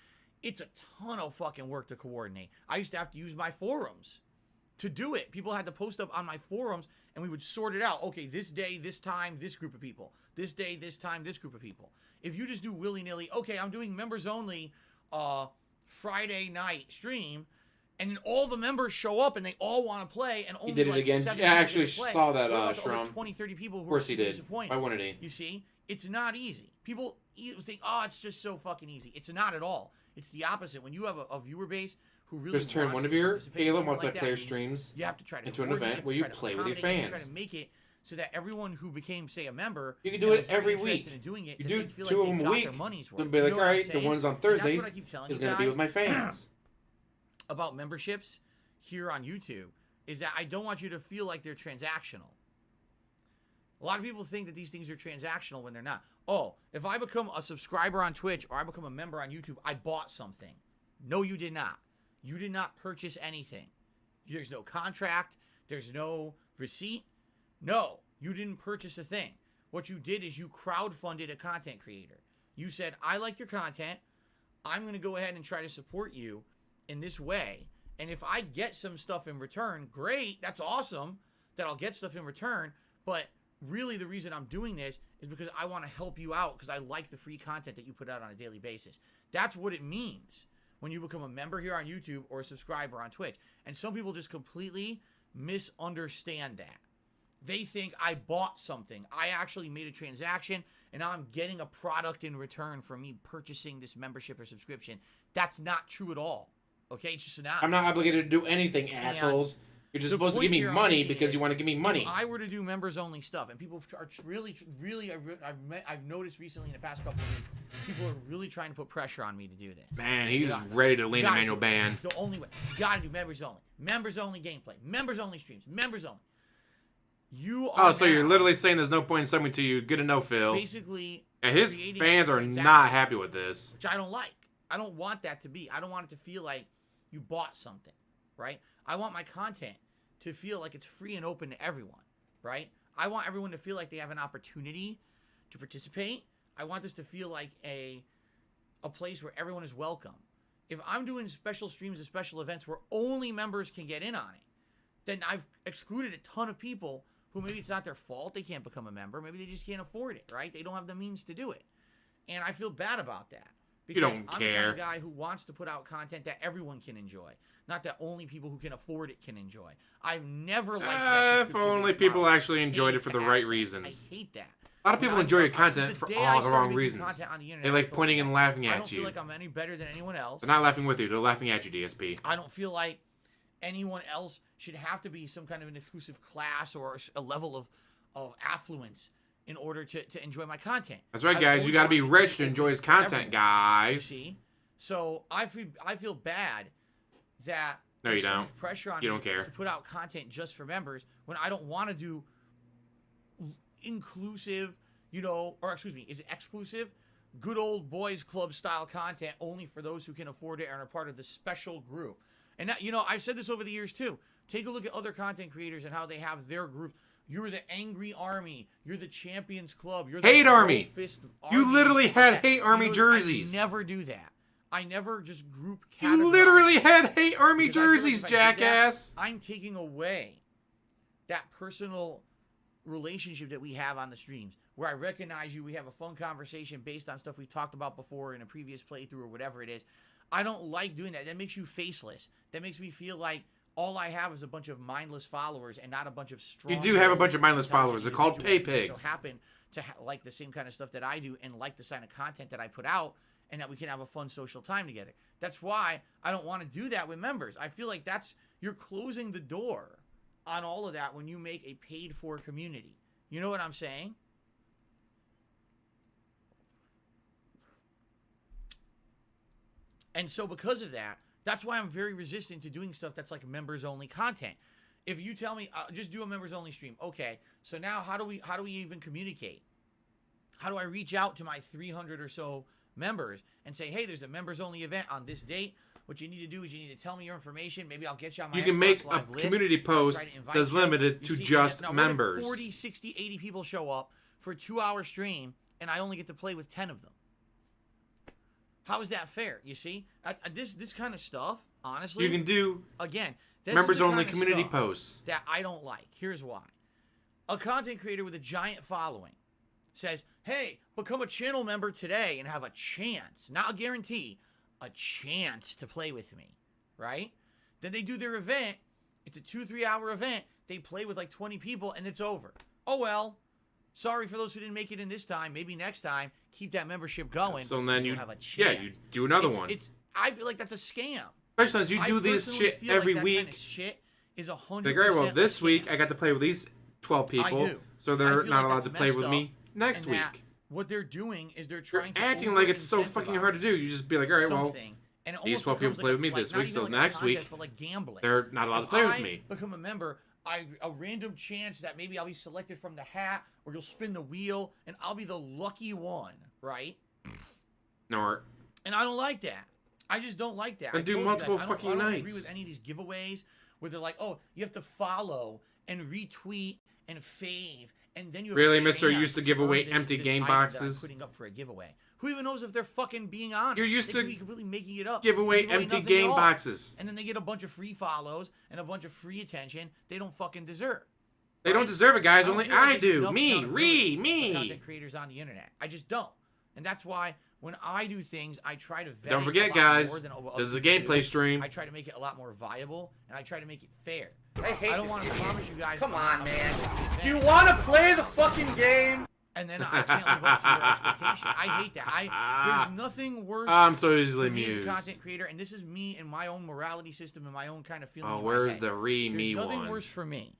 It's a ton of fucking work to coordinate. I used to have to use my forums to do it. People had to post up on my forums, and we would sort it out. Okay, this day, this time, this group of people. This day, this time, this group of people. If you just do willy-nilly, okay, I'm doing members only Friday night stream, and then all the members show up and they all want to play, and only
did it
like
again.
7
Yeah, I
people
actually
get to play.
saw that,
What about the other
Shrum.
20, 30 people who
Of course
are
he
super
did.
disappointed.
Why wouldn't he?
You see, it's not easy. People think, oh, it's just so fucking easy. It's not at all. It's the opposite. When you have a viewer base who really
Just turn
wants
one of
to
your
participate in
Halo
something like
multiplayer
that,
streams
you have to try to
into an
coordinate,
event where you
try to
play with your
accommodate,
fans.
Try to make it so that everyone who became, say, a member,
You can do
and
it
was very
every
interested
week.
in doing it,
You
that
do
they'd feel
2
like
of them
they
a
got
week.
their money's worth.
They'll be
You
like,
know
all
what I'm
right, the
saying?
ones on
And that's
Thursdays
what I keep telling
is
you
going to be with
guys
my fans.
about memberships here on YouTube is that I don't want you to feel like they're transactional. A lot of people think that these things are transactional when they're not. Oh, if I become a subscriber on Twitch or I become a member on YouTube, I bought something. No, you did not. You did not purchase anything. There's no contract. There's no receipt. No, you didn't purchase a thing. What you did is you crowdfunded a content creator. You said, I like your content. I'm going to go ahead and try to support you in this way. And if I get some stuff in return, great. That's awesome that I'll get stuff in return. But really the reason I'm doing this is because I want to help you out because I like the free content that you put out on a daily basis. That's what it means when you become a member here on YouTube or a subscriber on Twitch. And some people just completely misunderstand that. They think I bought something. I actually made a transaction, and now I'm getting a product in return for me purchasing this membership or subscription. That's not true at all. Okay? It's just not.
I'm not obligated to do anything, assholes. You're just
the
supposed to
point
give me
here I'm
money
making
because
is,
you want to give me money.
If I were to do members only stuff, and people are really, I've noticed recently in the past couple of weeks, people are really trying to put pressure on me to do this.
Man, he's
You got it.
ready to
You
lean
gotta
Emmanuel
do it.
Band.
It's the only way. You gotta do members only gameplay, members only streams, members only. You are
Oh, so you're
now
literally saying there's no point in subbing to you. Good to know, Phil.
basically
Yeah, his
creating
fans
a
are
transaction,
not happy with this.
which I don't like. I don't want that to be. I don't want it to feel like you bought something, right? I want my content to feel like it's free and open to everyone, right? I want everyone to feel like they have an opportunity to participate. I want this to feel like a place where everyone is welcome. If I'm doing special streams and special events where only members can get in on it, then I've excluded a ton of people who maybe it's not their fault. They can't become a member. Maybe they just can't afford it, right? They don't have the means to do it. And I feel bad about that. Because
don't
I'm the kind
care.
of guy who wants to put out content that everyone can enjoy, not that only people who can afford it can enjoy. I've never liked that
If
subscription
only
based
people
model.
actually enjoyed
Hate
it for the
the
right
access.
reasons.
I hate that.
A lot of people enjoy your content for all the wrong reasons. They like pointing and laughing
I
at
don't
you.
feel like I'm any better than anyone else.
They're not laughing with you. They're laughing at you, DSP.
I don't feel like anyone else should have to be some kind of an exclusive class or a level of affluence in order to enjoy my content.
That's right,
I've
guys.
always
You got to be
wanted
rich to
be
enjoy his
open to
content,
everyone, you
guys.
see? So I feel bad that
No, you
there's so
don't.
much pressure on
You
me
don't care.
to put out content just for members when I don't want to do inclusive, or excuse me, is it exclusive? Good old boys club style content only for those who can afford it and are part of the special group. And that, I've said this over the years too. Take a look at other content creators and how they have their group. You're the angry army. You're the champions club. You're
Hate
the
army.
fist
You
army
literally
and stuff like
had
that.
hate army
You know,
jerseys.
I never do that. I never just group categorize.
You literally had hate army
Because I feel like
jerseys,
if I did that,
jackass.
I'm taking away that personal relationship that we have on the streams, where I recognize you, we have a fun conversation based on stuff we've talked about before in a previous playthrough or whatever it is. I don't like doing that. That makes you faceless. That makes me feel like all I have is a bunch of mindless followers and not a bunch of strong.
You do have a bunch of mindless followers. They're called pay
individuals
pigs.
who so happen to like the same kind of stuff that I do and like the kind of content that I put out, and that we can have a fun social time together. That's why I don't want to do that with members. I feel like you're closing the door on all of that when you make a paid for community. You know what I'm saying? And so because of that, that's why I'm very resistant to doing stuff that's like members only content. If you tell me just do a members only stream, okay. So now how do we even communicate? How do I reach out to my 300 or so members and say, hey, there's a members only event on this date. What you need to do is you need to tell me your information. Maybe I'll get you on my
You can
Xbox
make a
Live list.
community post
I'll try to invite
that's
you.
limited
You
to
see,
just
now,
members.
What if 40, 60, 80 people show up for a 2-hour stream and I only get to play with 10 of them? How is that fair? You see, this kind of stuff, honestly,
You can do
again, this
members
is the
only
kind of
community
stuff
posts.
that I don't like. Here's why. A content creator with a giant following says, hey, become a channel member today and have a chance, not a guarantee, a chance to play with me, right? Then they do their event. It's a 2-3 hour event. They play with like 20 people and it's over. Oh, well, sorry for those who didn't make it in this time. Maybe next time, keep that membership going.
So then
you'll
you,
have a chance.
yeah, you do another one.
I feel like that's a scam.
Especially as you
I
do this
personally
shit
feel like
every
that
week.
kind of shit is 100%.
Like, all right, well, this
a
week
scam.
I got to play with these 12 people,
do.
so
I
they're
feel
not
like
allowed
that's
to play
messed
with
up,
me next
and
week.
that what they're doing is they're
You're
trying to
acting like it's so fucking hard to do. You just be like, all right, well,
something, and it
these
almost
12 people
becomes
play with me
like
this
not
week,
even
so
like a
next week,
contest, but like gambling.
they're not allowed to play with me.
Become a member. A random chance that maybe I'll be selected from the hat, or you'll spin the wheel, and I'll be the lucky one, right?
Nor
And I don't like that. I just don't like that.
Then
I
do
told you
multiple
guys,
fucking
I don't agree
nights.
with any of these giveaways where they're like, oh, you have to follow and retweet and fave, and then you have
Really,
a
mister, you
chance
used to give away
earn
empty
this
game
item that I'm
boxes?
putting up for a giveaway. Who even knows if they're fucking being honest?
You're used
They
to
could be completely making it up.
give away
Give
empty
nothing
game
at all.
boxes.
And then they get a bunch of free follows and a bunch of free attention they don't fucking deserve.
They don't
right?
deserve it, guys.
don't
Only
feel like
I
there's
do.
enough
Me,
accountability
Reeee,
for
me.
content creators on the internet. I just don't. And that's why when I do things, I try to vet
Don't
it
forget,
a lot
guys,
more than other
this is a
people
gameplay
do.
stream.
I try to make it a lot more viable, and I try to make it fair.
I hate
I don't
this
want to
game.
promise you guys.
Come
I'm
on,
gonna
man.
do this event,
Do you want to play the fucking game?
and then I can't live up to your expectation. I hate that. There's nothing worse.
I'm so easily
for me as a
amused.
content creator, and this is me and my own morality system and my own kind of feeling.
Oh,
in my
where's
head.
the Reeee
There's
me
nothing
one?
worse for me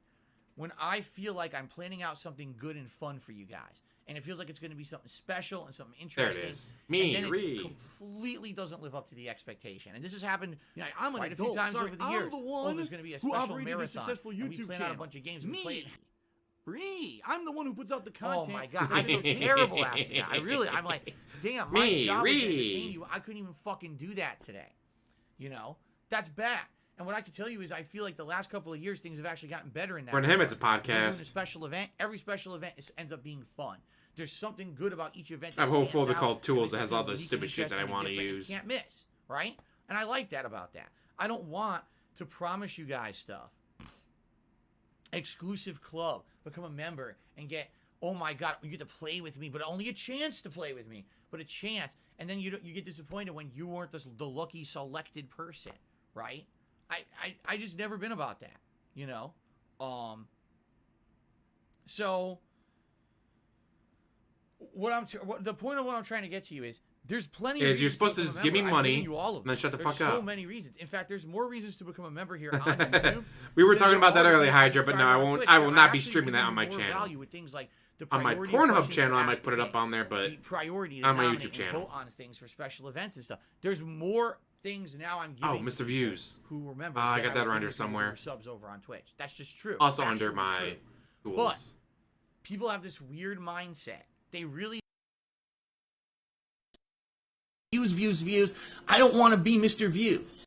when I feel like I'm planning out something good and fun for you guys, and it feels like it's going to be something special and something
There
interesting.
it is. Me,
and then
Reeee.
it completely doesn't live up to the expectation. And this has happened
I'm an
quite a few
adult.
times
Sorry,
over the
I'm
years.
the one
there's going to be a
who
special
operated a
marathon.
successful
and we
YouTube
plan out a
channel.
bunch of games. And we play it.
Reeee, I'm the one who puts out the
Oh
content.
my god, I feel terrible after that. I'm like, damn, my
Me,
job was to
Reeee.
entertain you. I couldn't even fucking do that today. You know, that's bad. And what I can tell you is, I feel like the last couple of years things have actually gotten better in that.
For him, it's a
regard. When you're doing
podcast.
a special event. Every special event ends up being fun. There's something good about each event.
I have a
that
whole
stands
folder
out,
called
and
Tools
it's
that has
something
all the
unique
stupid
and
shit that I
interesting and
want to
different and
use.
Can't miss, right? And I like that about that. I don't want to promise you guys stuff. Exclusive club, become a member, and get, oh my god, you get to play with me, but only a chance to play with me, but a chance, and then you get disappointed when you weren't the lucky selected person, right? I just never been about that, you know. So the point of what I'm trying to get to you is, there's plenty of
Is you're
reasons
supposed to
become a
just give me
member. I've given
money,
you all of
and then
them.
shut the
There's
fuck
so
up.
many reasons. In fact, there's more reasons to become a member here on YouTube.
We were
than
talking
there
about that
are
earlier,
to
Hydra, but
subscribe
no, I
on
won't.
Twitch.
I will
And
not be
actually
streaming that
give
on
you
my
more
channel.
value with things like the
On my
priority
Pornhub
questions
channel, I
to
might
ask
put it
the
up
king,
on there, but
the priority to
on my
nominate
YouTube
and
channel.
vote on things for special events and stuff. There's more things now I'm
Oh,
giving.
Mr. Views.
Who remembers?
I
than
got that
was
around
giving
here
to
somewhere.
your subs over on Twitch. That's just true.
Also
It's
under
actually
my
true.
tools.
People have this weird mindset. They really views. I don't want to be Mr. Views.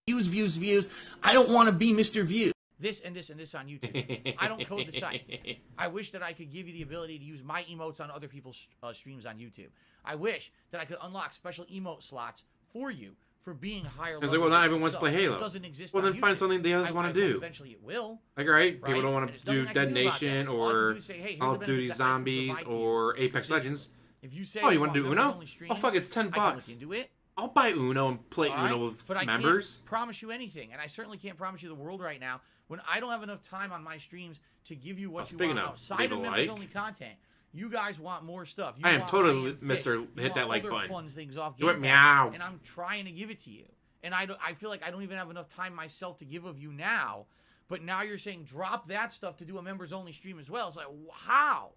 Views. I don't want to be Mr. Views. this and this and this on YouTube. I don't code the site. I wish that I could give you the ability to use my emotes on other people's streams on YouTube. I wish that I could unlock special emote slots for you for being higher level.
Because well, not everyone wants to play Halo.
It doesn't exist.
Well,
on
then find
YouTube.
something they others want to do.
Eventually, it will.
Like, all right, people
Right?
don't want
And
to
there's
do
nothing I can
Dead
do about
Nation
that. All I can
or
do is say, hey, here's
Call
the
of Duty
benefits that I can
Zombies
provide for you.
or Apex
Position.
Legends.
If you say,
Oh, you want to do
members
Uno?
only stream,
Oh, fuck, it's $10
I can look into it.
I'll buy Uno and play
All right?
Uno with
But I
members.
can't promise you anything, and I certainly can't promise you the world right now when I don't have enough time on my streams to give you what you
speaking
want
of,
outside
leave
of
a
members
like.
only content. You guys want more stuff. You
I am
want
totally
high-end fit.
Mr.
You
Hit
want
that like
other
button.
fun things off
Do it,
Game
meow.
Pass, and I'm trying to give it to you. And I feel like I don't even have enough time myself to give of you now. But now you're saying drop that stuff to do a members only stream as well. It's like, how?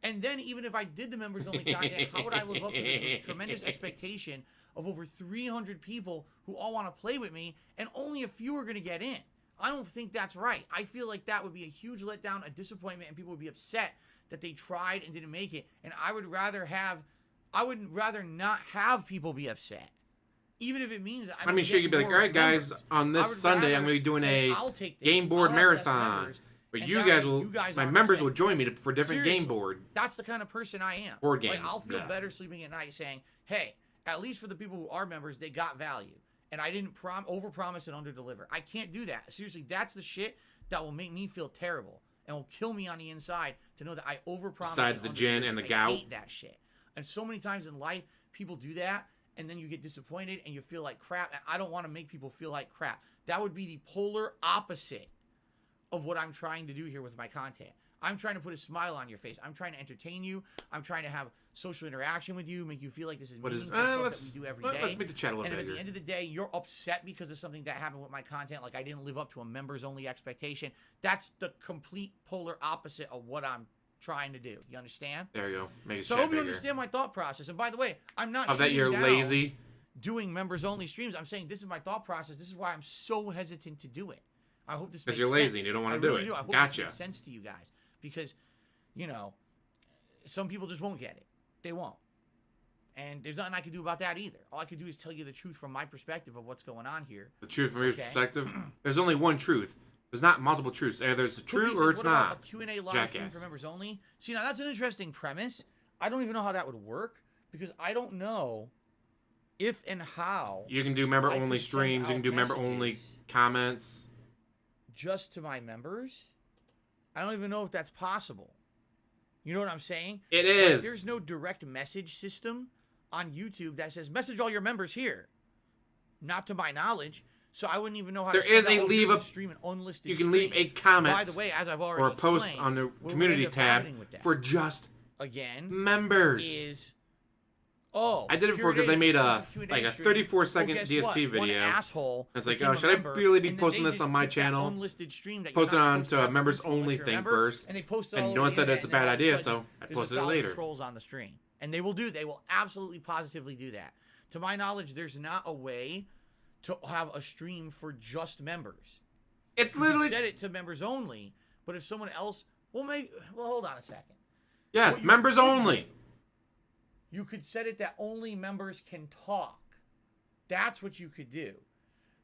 And then even if I did the members only content, how would I live up to the tremendous expectation of over 300 people who all want to play with me and only a few are going to get in? I don't think that's right. I feel like that would be a huge letdown, a disappointment, and people would be upset that they tried and didn't make it. And I would rather not have people be upset. Even if it means
I mean, sure, you'd be like, all right, guys, on this Sunday, I'm going to be doing a game board marathon. But you guys will, my members will join me for different game board.
That's the kind of person I am.
Board games.
Like, I'll feel
Yeah.
better sleeping at night saying, hey, at least for the people who are members, they got value. And I didn't overpromise and underdeliver. I can't do that. Seriously, that's the shit that will make me feel terrible and will kill me on the inside to know that I overpromised.
Besides the gin and the gout.
I hate that shit. And so many times in life, people do that, and then you get disappointed and you feel like crap. And I don't want to make people feel like crap. That would be the polar opposite of what I'm trying to do here with my content. I'm trying to put a smile on your face. I'm trying to entertain you. I'm trying to have social interaction with you, make you feel like this is meaningful stuff that we do every day.
Let's make the chat a little
And if at
bigger.
the end of the day, you're upset because of something that happened with my content, like I didn't live up to a members-only expectation, that's the complete polar opposite of what I'm trying to do. You understand?
There you go. Make the
So I
chat
hope you
bigger.
understand my thought process. And by the way, I'm not
Of that
shooting
you're
down
lazy.
doing members-only streams. I'm saying this is my thought process. This is why I'm so hesitant to do it. I hope this makes
Because you're lazy
sense.
and you don't
I
want to
really
do it.
I hope
Gotcha.
this makes sense to you guys. Because, you know, some people just won't get it. They won't. And there's nothing I can do about that either. All I can do is tell you the truth from my perspective of what's going on here.
The truth from your
Okay.
perspective, there's only one truth. There's not multiple truths. Either there's a true
Cookies
or
says,
it's
what about
not.
a Q&A live stream
Jackass.
for members only? See, now that's an interesting premise. I don't even know how that would work because I don't know if and how
You can do member
I
only
could send
streams. You can
out
do member only
messages
comments.
just to my members. I don't even know if that's possible. You know what I'm saying?
It
Like,
is.
there's no direct message system on YouTube that says message all your members here. Not to my knowledge. So I wouldn't even know how
There
to send
is a
out,
leave
here's
a-
stream an unlisted
You can leave
stream.
a comment
By the way, as I've already
or a post
explained,
on the
what would
community
end up
tab
happening with that,
for just
again,
members.
is
I did it before
here
because they
is,
made a
exclusive
like a
stream.
34-second
Guess
DSP
what? One
video.
asshole
It's like,
became
oh,
a
should I
member,
really be
and then
posting
they
this
just
on my
took that
channel?
unlisted stream that
Post it
you're not
on
supposed
to
to
a
have
members
unless
only
you're a
thing
member,
first.
and they posted
And
all
no one
over
said
the
it's a
internet,
bad
and then all
idea,
of a sudden,
so I
there's
posted it
1,000
later.
trolls on the stream, and they will absolutely positively do that. To my knowledge, there's not a way to have a stream for just members.
It's
You could
literally
set it to members only, but if someone else, well, hold on a second.
yes,
what you
members
could
only.
do, you could set it that only members can talk. That's what you could do.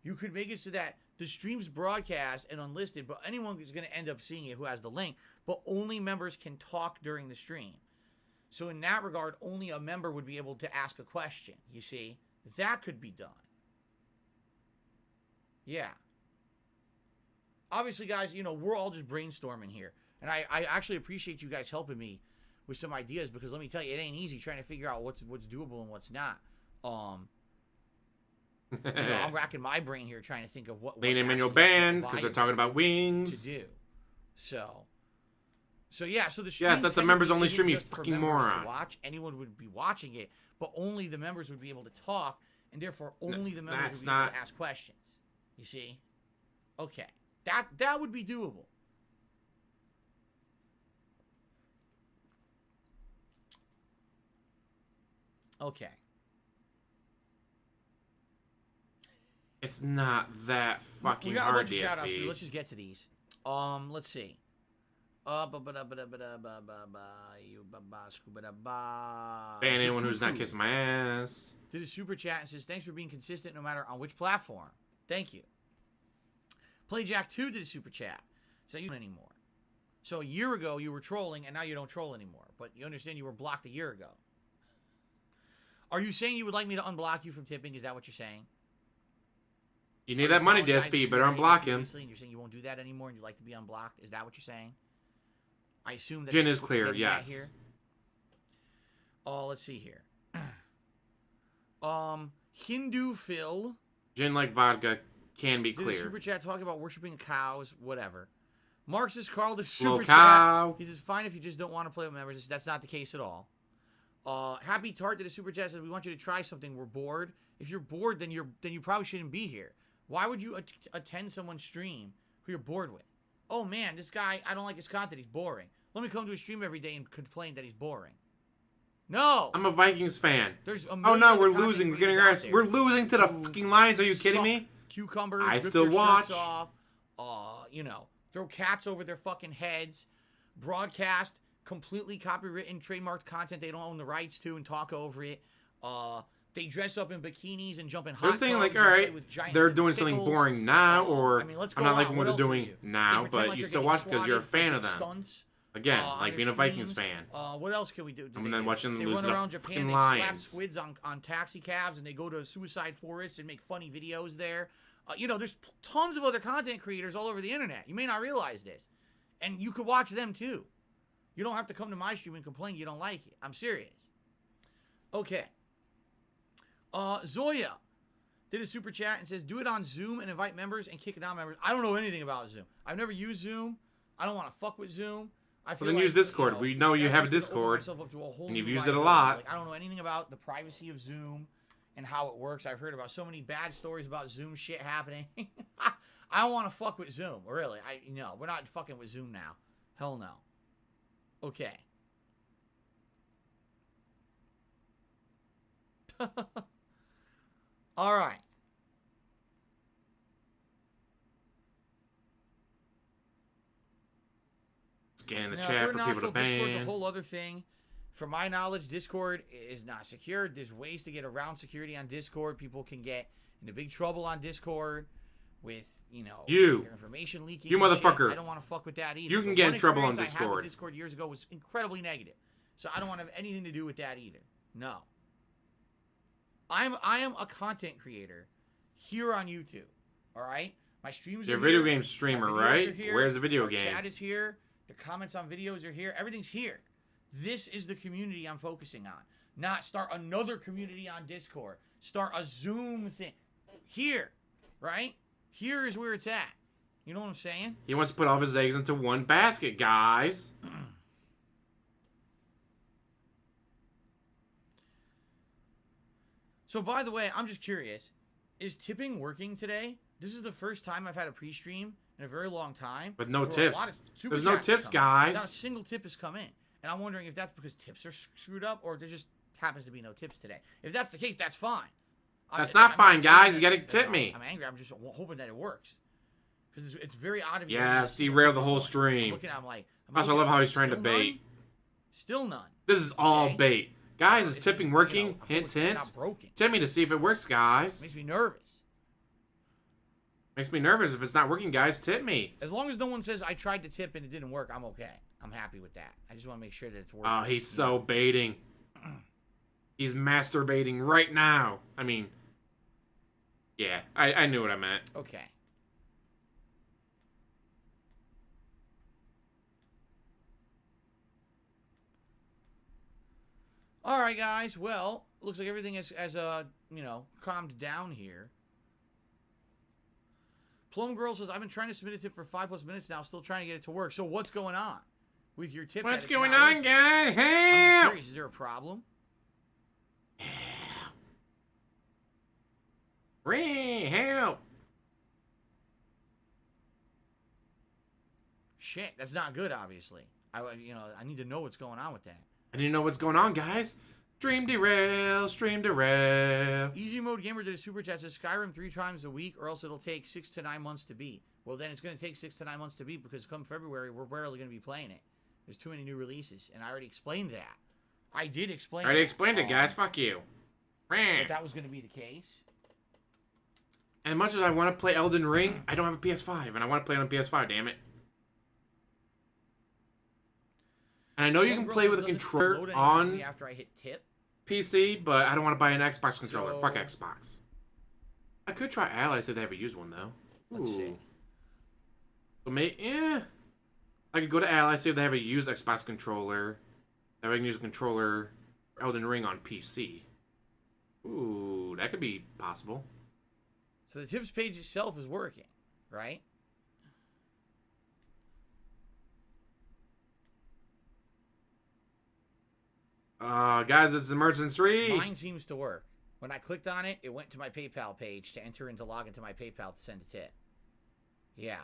You could make it so that the stream's broadcast and unlisted, but anyone is going to end up seeing it who has the link, but only members can talk during the stream. So in that regard, only a member would be able to ask a question, you see? That could be done. Yeah. Obviously, guys, you know, we're all just brainstorming here. And I actually appreciate you guys helping me with some ideas because let me tell you, it ain't easy trying to figure out what's doable and what's not. You know, I'm racking my brain here trying to think of what's
Lane Emmanuel
actually
banned because they're
viable
talking about
to
wings.
do. So yeah, so the stream
Yes, that's a
technically
members only
isn't
stream, you
just for
fucking
members to
moron.
watch. Anyone would be watching it, but only the members would be able to talk, and therefore only the members
that's
would be able
not-
to ask questions. You see? Okay, that would be doable. Okay.
It's not that fucking
We got a
hard,
bunch of shout-outs, so
DSP.
let's just get to these. Let's see.
Ban anyone who's not kissing my ass.
Did a super chat and says, thanks for being consistent no matter on which platform. Thank you. Playjack 2 did a super chat. So you don't anymore. So a year ago you were trolling, and now you don't troll anymore. But you understand you were blocked a year ago. Are you saying you would like me to unblock you from tipping? Is that what you're saying?
You need that money, DSP. You better unblock him.
And you're saying you won't do that anymore, and you'd like to be unblocked. Is that what you're saying? I assume that
Jin is clear. Yes.
Here. Let's see here. Hindu Phil.
Gin like vodka can be
Did a
clear.
super chat talking about worshiping cows, whatever. Marxist Carl did
Little
super
cow.
chat. He says, fine if you just don't want to play with members. That's not the case at all. Happy Tart did a super chat, says, we want you to try something. We're bored. If you're bored, then you probably shouldn't be here. Why would you attend someone's stream who you're bored with? Oh man, this guy, I don't like his content. He's boring. Let me come to his stream every day and complain that he's boring. No.
I'm a Vikings fan.
There's a
Oh
million
no,
other
we're
content
losing. We're getting
creators
our
out
We're
there
losing to the
who
fucking Lions. Are you kidding
suck
me?
Cucumbers.
I
rip
still
their
watch.
shirts off, throw cats over their fucking heads, broadcast completely copywritten, trademarked content they don't own the rights to, and talk over it. They dress up in bikinis and jump in hot
I was thinking,
tubs
like,
and
all
play
right,
with giant
they're doing something
pickles.
boring now, or
I mean, let's
I'm
go
not liking
on.
what they're
else do
doing
they do?
now,
They pretend
but
like
you
they're
still
getting
watch because you're a
swatted for
fan
big
of them.
stunts,
Again,
on
like
their
being a Vikings
streams.
fan.
What else can we do?
And then watching them
they
lose
run
to
around Japan, they
fucking
slap
Lions.
squids on taxi cabs, and they go to suicide forests and make funny videos there. There's tons of other content creators all over the internet. You may not realize this. And you could watch them too. You don't have to come to my stream and complain you don't like it. I'm serious. Okay. Zoya did a super chat and says, do it on Zoom and invite members and kick non-members. I don't know anything about Zoom. I've never used Zoom. I don't want to fuck with Zoom. I feel
then
like,
use Discord. We know you
that's
have a
just gonna open
Discord,
myself up to a whole
and you've
new
used it a
liability.
lot.
Like, I don't know anything about the privacy of Zoom and how it works. I've heard about so many bad stories about Zoom shit happening. I don't want to fuck with Zoom, really. We're not fucking with Zoom now. Hell no. Okay. All right.
Scan the
Now,
chat
third
for people to
nostril Discord's a
ban.
whole other thing. From my knowledge, Discord is not secure. There's ways to get around security on Discord. People can get into big trouble on Discord with,
You.
their information leaking.
You
and shit.
motherfucker.
I don't want to fuck with that either.
You can
The
get
one
in trouble on
experience I had with
Discord.
Discord years ago was incredibly negative. So I don't want to have anything to do with that either. No. I am a content creator here on YouTube. All right? My streams
You're
are
a video
here.
game streamer,
My videos
right?
are here.
Where's the video
Our
game?
Chat is here. The comments on videos are here. Everything's here. This is the community I'm focusing on. Not start another community on Discord. Start a Zoom thing. Here. Right? Here is where it's at. You know what I'm saying?
He wants to put all of his eggs into one basket, guys.
So, by the way, I'm just curious. Is tipping working today? This is the first time I've had a pre-stream in a very long time.
With no
where a
tips.
lot of super
There's no
chats
tips,
have come in.
guys.
Not a single tip has come in. And I'm wondering if that's because tips are screwed up or there just happens to be no tips today. If that's the case, that's fine.
That's not fine, guys.
saying
You gotta
that-
tip me.
I'm angry. I'm just hoping that it works. Because it's very odd of you.
Yes,
to see
derail the
this
whole
one. I'm
stream.
looking at I'm like,
Also, I love how he's trying to
still
bait.
none? Still none.
This is all
Okay.
bait. Guys, is
It's,
tipping
you
working?
know, I hope
Hint,
it's
hint.
not broken.
Tip me to see if it works, guys.
Makes me nervous.
Makes me nervous. If it's not working, guys, tip me.
As long as no one says I tried to tip and it didn't work, I'm okay. I'm happy with that. I just want to make sure that it's working.
Oh, he's so baiting. He's masturbating right now. I mean, yeah, I knew what I meant.
Okay. All right, guys. Well, looks like everything has calmed down here. Plum Girl says, I've been trying to submit a tip for 5+ minutes now, still trying to get it to work. So what's going on with your tip?
What's
that it's
going
not
on,
working?
guys?
I'm just
Help!
curious, is there a problem?
Reeee, help!
Shit, that's not good, obviously. I need to know what's going on with that.
I didn't know what's going on, guys. Stream derail, stream derail.
Easy Mode Gamer did a super chat, says Skyrim 3 times a week or else it'll take 6 to 9 months to beat. Well, then it's going to take 6 to 9 months to beat because come February, we're barely going to be playing it. There's too many new releases, and I already explained that. I did explain
I already
that.
explained it, guys. Fuck you.
That was going to be the case.
as much as I want to play Elden Ring, I don't have a PS5, and I want to play it on PS5. Damn it! And I know you can play with a controller on
after I hit tip.
PC, but I don't want to buy an Xbox controller.
So-
Fuck Xbox. I could try Allies if they ever used one though.
Let's see.
So I could go to Allies see if they have a used Xbox controller. That way I can use a controller for Elden Ring on PC. Ooh, that could be possible.
So the tips page itself is working, right?
Guys, it's the Merchants 3.
Mine seems to work. When I clicked on it, it went to my PayPal page to enter into log into my PayPal to send a tip. Yeah.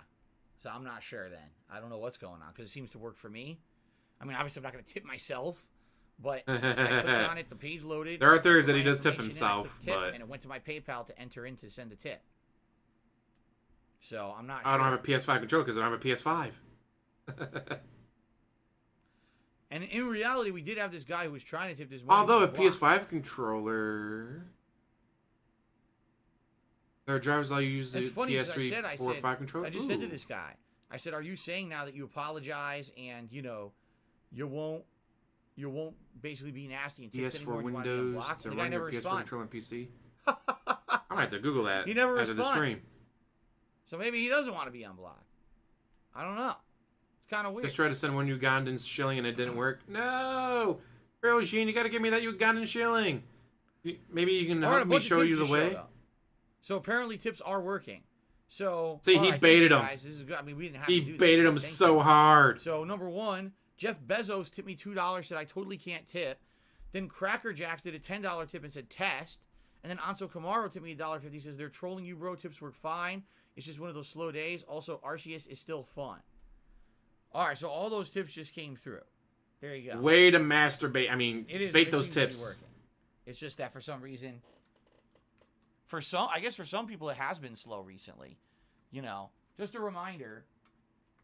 So I'm not sure then. I don't know what's going on because it seems to work for me. I mean, obviously I'm not going to tip myself, but I clicked on it, the page loaded.
There are theories that he
my
does tip
information in, I
himself,
clicked tip,
but
and it went to my PayPal to enter in to send a tip. So I'm not
I
sure.
don't have a PS5 controller because I don't have a PS5.
And in reality, we did have this guy who was trying to tip this.
Although a PS5 controller, there are drivers that use the
It's funny because
PS3 4 or 5 controller.
I just said to this guy, I said, "Are you saying now that you apologize and you won't basically be nasty and tip
PS4
anymore? You want to be
Windows
unblocked?"
to
And the guy
run
never
your PS4
responded.
controller on PC. I might have to Google that.
He never
after the
responded.
stream.
So maybe he doesn't want to be unblocked. I don't know. It's kind of weird.
Just tried to send one Ugandan shilling and it didn't work. No, Brio, you got to give me that Ugandan shilling. Maybe you can
All right, a
help me
bunch of
show
tips
you the
just
way.
showed up. So apparently tips are working. So
See,
all
he
right,
baited
thank you
him.
guys. This is good. I mean, we didn't have
He
to do this,
baited
but
him
thank
so
you.
hard.
So number one, Jeff Bezos tipped me $2. Said I totally can't tip. Then Cracker Jacks did a $10 tip and said test. And then Anso Camaro tipped me $1.50. Says they're trolling you, bro. Tips work fine. It's just one of those slow days. Also, Arceus is still fun. All right, so all those tips just came through. There you go.
Way to masturbate. I mean,
It is.
bait
It
those
seems to be
tips.
working. It's just that for some reason, I guess for some people it has been slow recently. Just a reminder.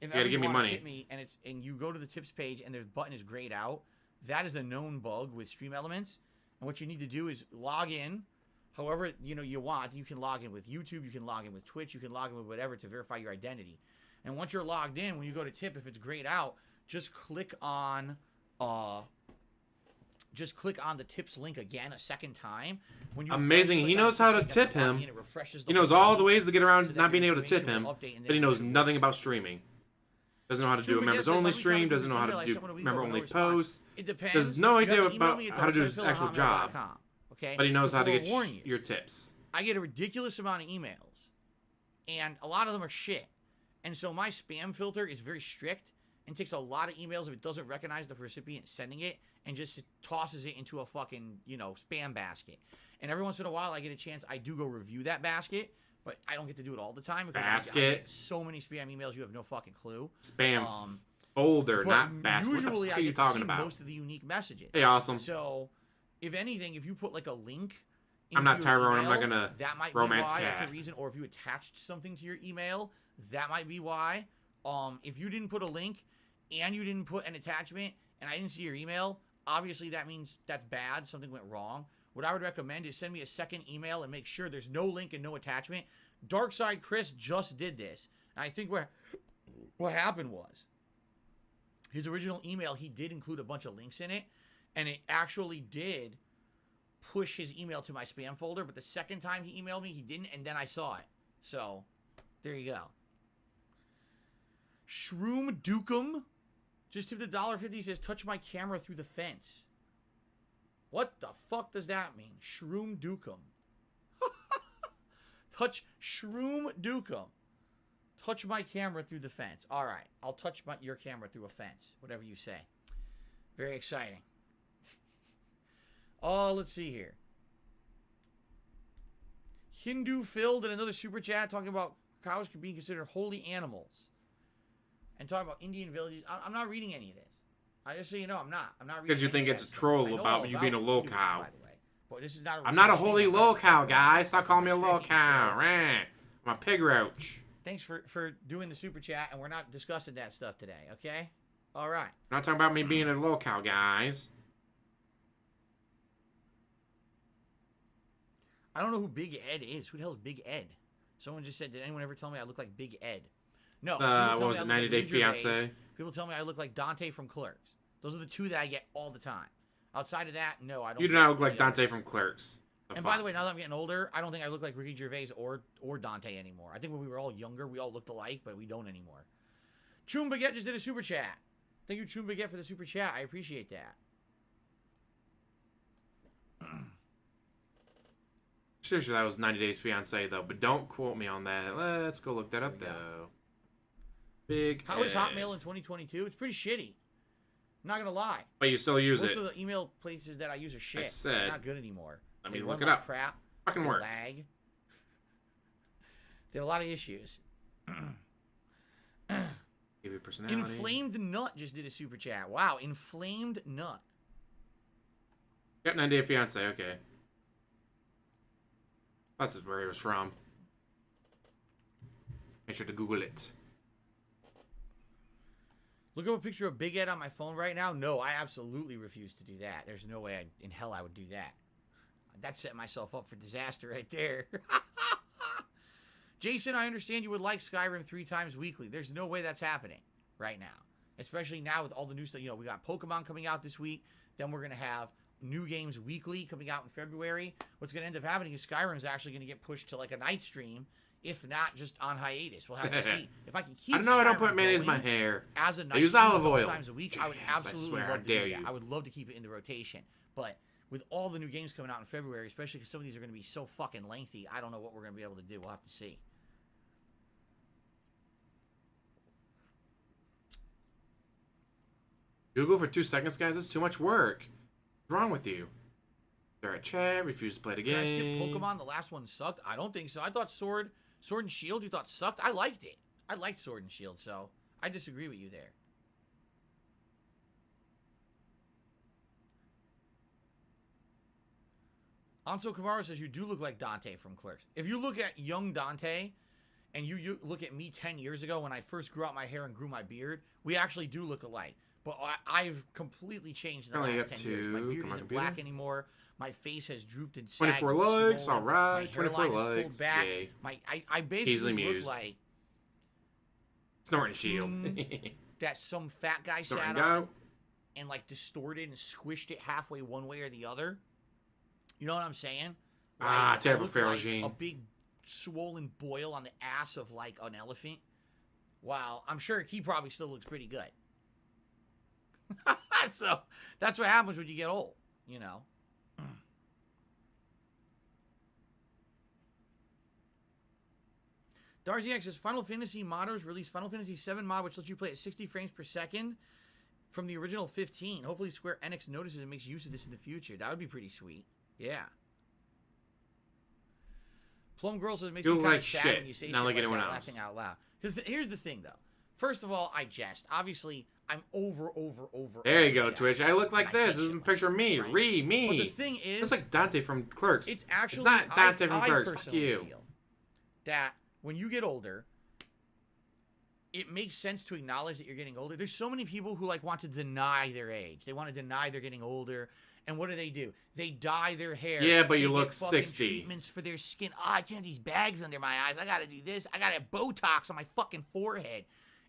If
gotta
ever
give me
wanna
money.
tip me and you go to the tips page and their button is grayed out, that is a known bug with Stream Elements. And what you need to do is log in, however you want. You can log in with YouTube, you can log in with Twitch, you can log in with whatever to verify your identity. And once you're logged in, when you go to tip, if it's grayed out, just click on the tips link again a second time. When you
Amazing.
first
He
click on
knows
the
how
tips
to
link at
tip
the bottom,
him.
it refreshes
He
the
knows
whole
all
page
the ways to get
so
around
that
not being
your
able to tip
information
him,
will update and
but he
then
knows
it'll-
nothing about streaming. Doesn't know how to do a
Super
members
Jets says,
only
"How many
stream,
times
doesn't know how
email
to
I
do
sent when a week
member
ago,
only
no response?"
posts,
It depends.
There's no
You
idea
gotta email
about
me at
how to do his actual job.
darksidefillerhotmail.com, Okay?
but he knows how to
Before
get
I warn you.
your tips.
I get a ridiculous amount of emails, and a lot of them are shit. And so my spam filter is very strict and takes a lot of emails if it doesn't recognize the recipient sending it and just tosses it into a fucking, spam basket. And every once in a while I get a chance, I do go review that basket, but I don't get to do it all the time because I
Basket?
get so many spam emails you have no fucking clue.
Spam folder,
But
not basket. What the
usually
fuck
I
are you
get to
talking
see
about?
most of the unique messages.
Hey, awesome.
So, if anything, if you put like a link,
I'm not
into your
Tyrone, I'm not
email,
gonna
that might
romance
be why. That's
cat.
a reason. Or if you attached something to your email, that might be why. If you didn't put a link and you didn't put an attachment, and I didn't see your email, obviously that means that's bad. Something went wrong. What I would recommend is send me a second email and make sure there's no link and no attachment. Darkside Chris just did this. And I think what happened was his original email, he did include a bunch of links in it, and it actually did push his email to my spam folder, but the second time he emailed me, he didn't, and then I saw it. So, there you go. Shroom Dukem just tipped $1.50. Says, touch my camera through the fence. What the fuck does that mean? Shroom Dukem. Touch Shroom Dukem. Touch my camera through the fence. All right. I'll touch your camera through a fence. Whatever you say. Very exciting. Oh, let's see here. Hindu filled in another super chat talking about cows being considered holy animals. And talking about Indian villages. I'm not reading any of this. I just so you know, I'm not. I'm not reading.
Because you
any
think
of
it's
that
a
stuff.
troll
I know
about
all
you being a
Hindus,
low cow.
by the way. But this is not.
I'm not a
real
holy
thing.
low cow, guys. Stop calling me a low
So,
cow. Rah. I'm a Pigroach.
Thanks for doing the super chat, and we're not discussing that stuff today, okay? All right.
I'm not talking about me being a low cow, guys.
I don't know who Big Ed is. Who the hell's Big Ed? Someone just said, did anyone ever tell me I look like Big Ed? No.
What was it, 90 Day Fiancé?
People tell me I look like Dante from Clerks. Those are the two that I get all the time. Outside of that, no, I don't.
You do not look like Dante from Clerks.
And by the way, now that I'm getting older, I don't think I look like Ricky Gervais or Dante anymore. I think when we were all younger, we all looked alike, but we don't anymore. Choom Baguette just did a super chat. Thank you, Choom Baguette, for the super chat. I appreciate that.
Sure, that was 90 Days Fiancé though, but don't quote me on that. Let's go look that up though. Big.
How is Hotmail in 2022? It's pretty shitty. I'm not gonna lie.
But you still use it.
Most of the email places that I use are shit.
I said,
they're not good anymore.
Let me
They
look
run
it
like
up.
Crap.
Fucking
They
work.
lag. There are a lot of issues.
Give you personality.
Inflamed Nut just did a super chat. Wow, Inflamed Nut.
Yep, 90 Day Fiancé. Okay. That's where he was from. Make sure to Google it.
Look up a picture of Big Ed on my phone right now. No, I absolutely refuse to do that. There's no way in hell I would do that. That set myself up for disaster right there. Jason, I understand you would like Skyrim 3 times weekly. There's no way that's happening right now. Especially now with all the new stuff. You know, we got Pokemon coming out this week. Then we're going to have new games weekly coming out in February. What's going to end up happening is Skyrim's actually going to get pushed to like a night stream. If not, just on hiatus. We'll have to see. If I can keep
I don't know. I don't
Skyrim
put mayonnaise in my
going
hair.
as a night
I use
stream
olive
a couple
oil.
times a week, I would
Yes, I
absolutely
swear,
love
how
to
dare
do that.
you.
I would love to keep it in the rotation. But with all the new games coming out in February, especially because some of these are going to be so fucking lengthy, I don't know what we're going to be able to do. We'll have to see.
Google for 2 seconds, guys. That's too much work. What's wrong with you? They're at chat. Refuse to play the
Did I skip
game.
Pokemon? The last one sucked? I don't think so. I thought Sword and Shield you thought sucked. I liked it. I liked Sword and Shield, so I disagree with you there. Anso Kamara says you do look like Dante from Clerks. If you look at young Dante and you look at me 10 years ago when I first grew out my hair and grew my beard, we actually do look alike. But I've completely changed in the
Only
last
up
10 years. My
to-
beard
come on,
isn't
computer.
black anymore. My face has drooped and sagged.
24
and
likes.
swollen.
All right.
My
24
hairline is pulled
likes.
back.
Yay.
I basically look
Muse.
like
Snorting shield.
that some fat guy
Snorting
sat
go.
on and like distorted and squished it halfway one way or the other. You know what I'm saying? Like,
terrible
I look like
Ferragine.
a big swollen boil on the ass of like an elephant. Wow, I'm sure he probably still looks pretty good. So that's what happens when you get old, you know. Darcy X says Final Fantasy modders released Final Fantasy VII mod, which lets you play at 60 frames per second from the original 15. Hopefully Square Enix notices and makes use of this in the future. That would be pretty sweet. Yeah. Plum Girl says it makes
You
me
look
kind
like
of sad
shit,
when you say
not
shit
like anyone
that,
else.
laughing out loud. Here's the thing, though. First of all, I jest. Obviously, I'm over.
There you go,
jest.
Twitch. I look like
And I
this.
say
This is a
shit
picture of me.
right?
Ree, me.
But the thing is,
It's like Dante from Clerks.
it's actually
It's not Dante from
I
Clerks. Fuck
personally
you.
feel that when you get older, it makes sense to acknowledge that you're getting older. There's so many people who like want to deny their age. They want to deny they're getting older. And what do? They dye their hair.
Yeah, but you
They
look
get fucking
60.
treatments for their skin. Oh, I can't have these bags under my eyes. I got to do this. I got to have Botox on my fucking forehead.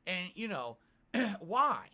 And, you know, why?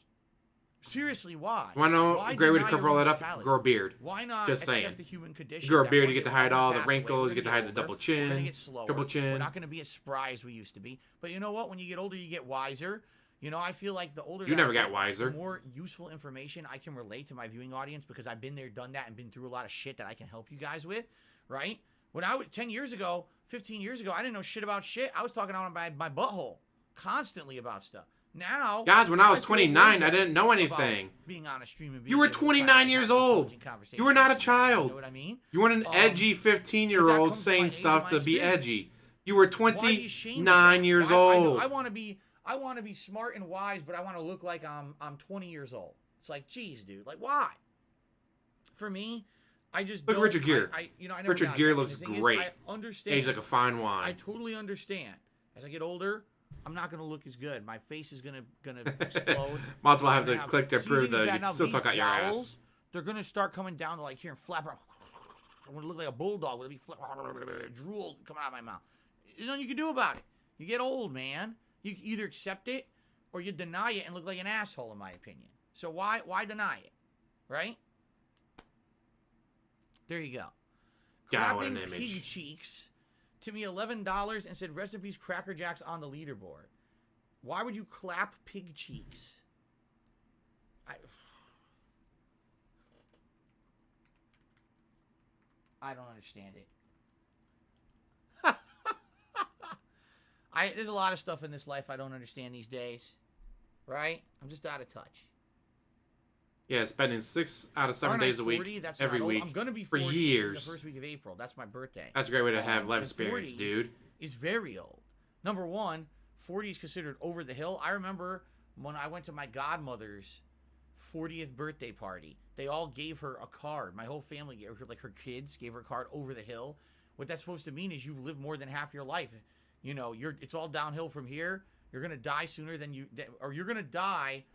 Seriously, why?
You want to know
Why
a great way to
deny
cover
your
all that up?
mortality?
Grow a beard.
Why not
Just
accept
saying.
the human condition?
Grow a
that
beard,
one
you get
day
to hide
we're
all
gonna
the
pass away,
wrinkles,
we're
you get to
gonna
hide the
older,
double
We're
chin,
gonna get slower.
triple chin.
We're not going to be as spry as we used to be. But you know what? When you get older, you get wiser. You know, I feel like the older
You
that
never
I
got
get,
wiser.
the more useful information I can relate to my viewing audience because I've been there, done that, and been through a lot of shit that I can help you guys with, right? When I was 10 years ago, 15 years ago, I didn't know shit about shit. I was talking out my butthole constantly about stuff. Now,
Guys, when I was
feel
29,
way
I didn't know
about
anything.
Being on a stream and being
You were
able to try
29
to
years
have
old.
intelligent
You were not a
conversations.
child.
You know what I mean?
You weren't an edgy
But that
15-year-old
comes from my
saying
age
stuff
and
to
my
be
experience.
edgy. You were
Why be ashamed of
29
that?
years
Why-
old.
I want to be smart and wise, but I want to look like I'm 20 years old. It's like, geez, dude, like why? For me, I just
Look at
don't,
Richard Gere.
I you know, I never
Richard
got
Gere
that.
looks
The thing is,
great.
I understand.
Aged like a fine
I
wine.
totally understand. As I get older, I'm not gonna look as good. My face is gonna explode.
Multiple have
I'm
to
gonna
click to
see,
prove
the thing is
that
bad
you
now,
still
these
talk out your ass.
jowls, they're gonna start coming down to like here and flap. I'm gonna look like a bulldog with a big flap, drool coming out of my mouth. There's nothing you can do about it. You get old, man. You either accept it or you deny it and look like an asshole, in my opinion. So why deny it, right? There you go.
God, what an
Clapping
image.
Pig Cheeks to me $11 and said, rest in peace, Cracker Jacks on the leaderboard. Why would you clap Pig Cheeks? I don't understand it. There's a lot of stuff in this life I don't understand these days. Right? I'm just out of touch.
Yeah, spending 6 out of 7
Aren't I
days a week,
40? That's
every
not old.
week,
I'm gonna be
for
40
years.
the first week of April. That's my birthday.
That's a great way to have life
and
experience,
40
dude.
Is very old. Number one, 40 is considered over the hill. I remember when I went to my godmother's 40th birthday party. They all gave her a card. My whole family gave her, like her kids, gave her a card over the hill. What that's supposed to mean is you've lived more than half your life. You know, it's all downhill from here. You're gonna die sooner than or you're gonna die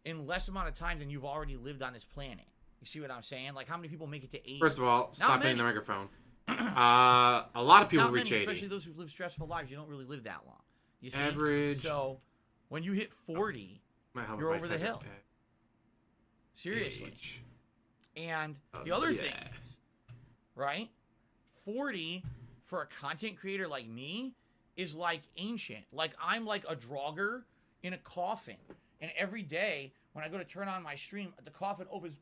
in less amount of time than you've already lived on this planet. You see what I'm saying? Like, how many people make it to 80?
First of all, stop hitting the
many.
microphone. A lot of people
Not
reach
many,
80.
especially those who've lived stressful lives. You don't really live that long. You see?
Average.
So, when you hit 40,
Might help
you're
if I
over the
type
hill.
it.
Seriously.
Age.
And the other thing
yeah.
is, right? 40 for a content creator like me is like ancient. Like, I'm like a drogger in a coffin. And every day when I go to turn on my stream, the coffin opens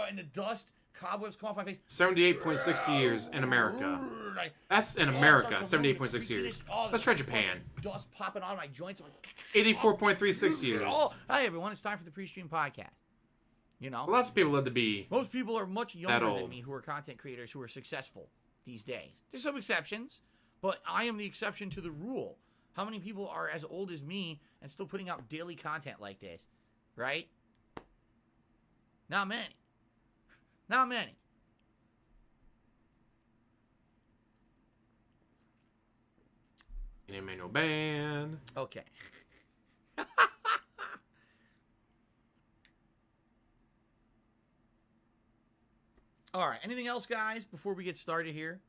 and the dust, cobwebs come off my face.
78.6 years in America. That's in America, 78.6 years. Let's try Japan.
Dust popping out of my joints.
84.36 years.
Oh, hi everyone, it's time for the Prestream podcast. You know,
Lots of people live to be.
most people are much younger than
old.
me who are content creators who are successful these days. There's some exceptions, but I am the exception to the rule. How many people are as old as me and still putting out daily content like this? Right? Not many. Not many.
Emmanuel Band.
Okay. All right. Anything else, guys, before we get started here?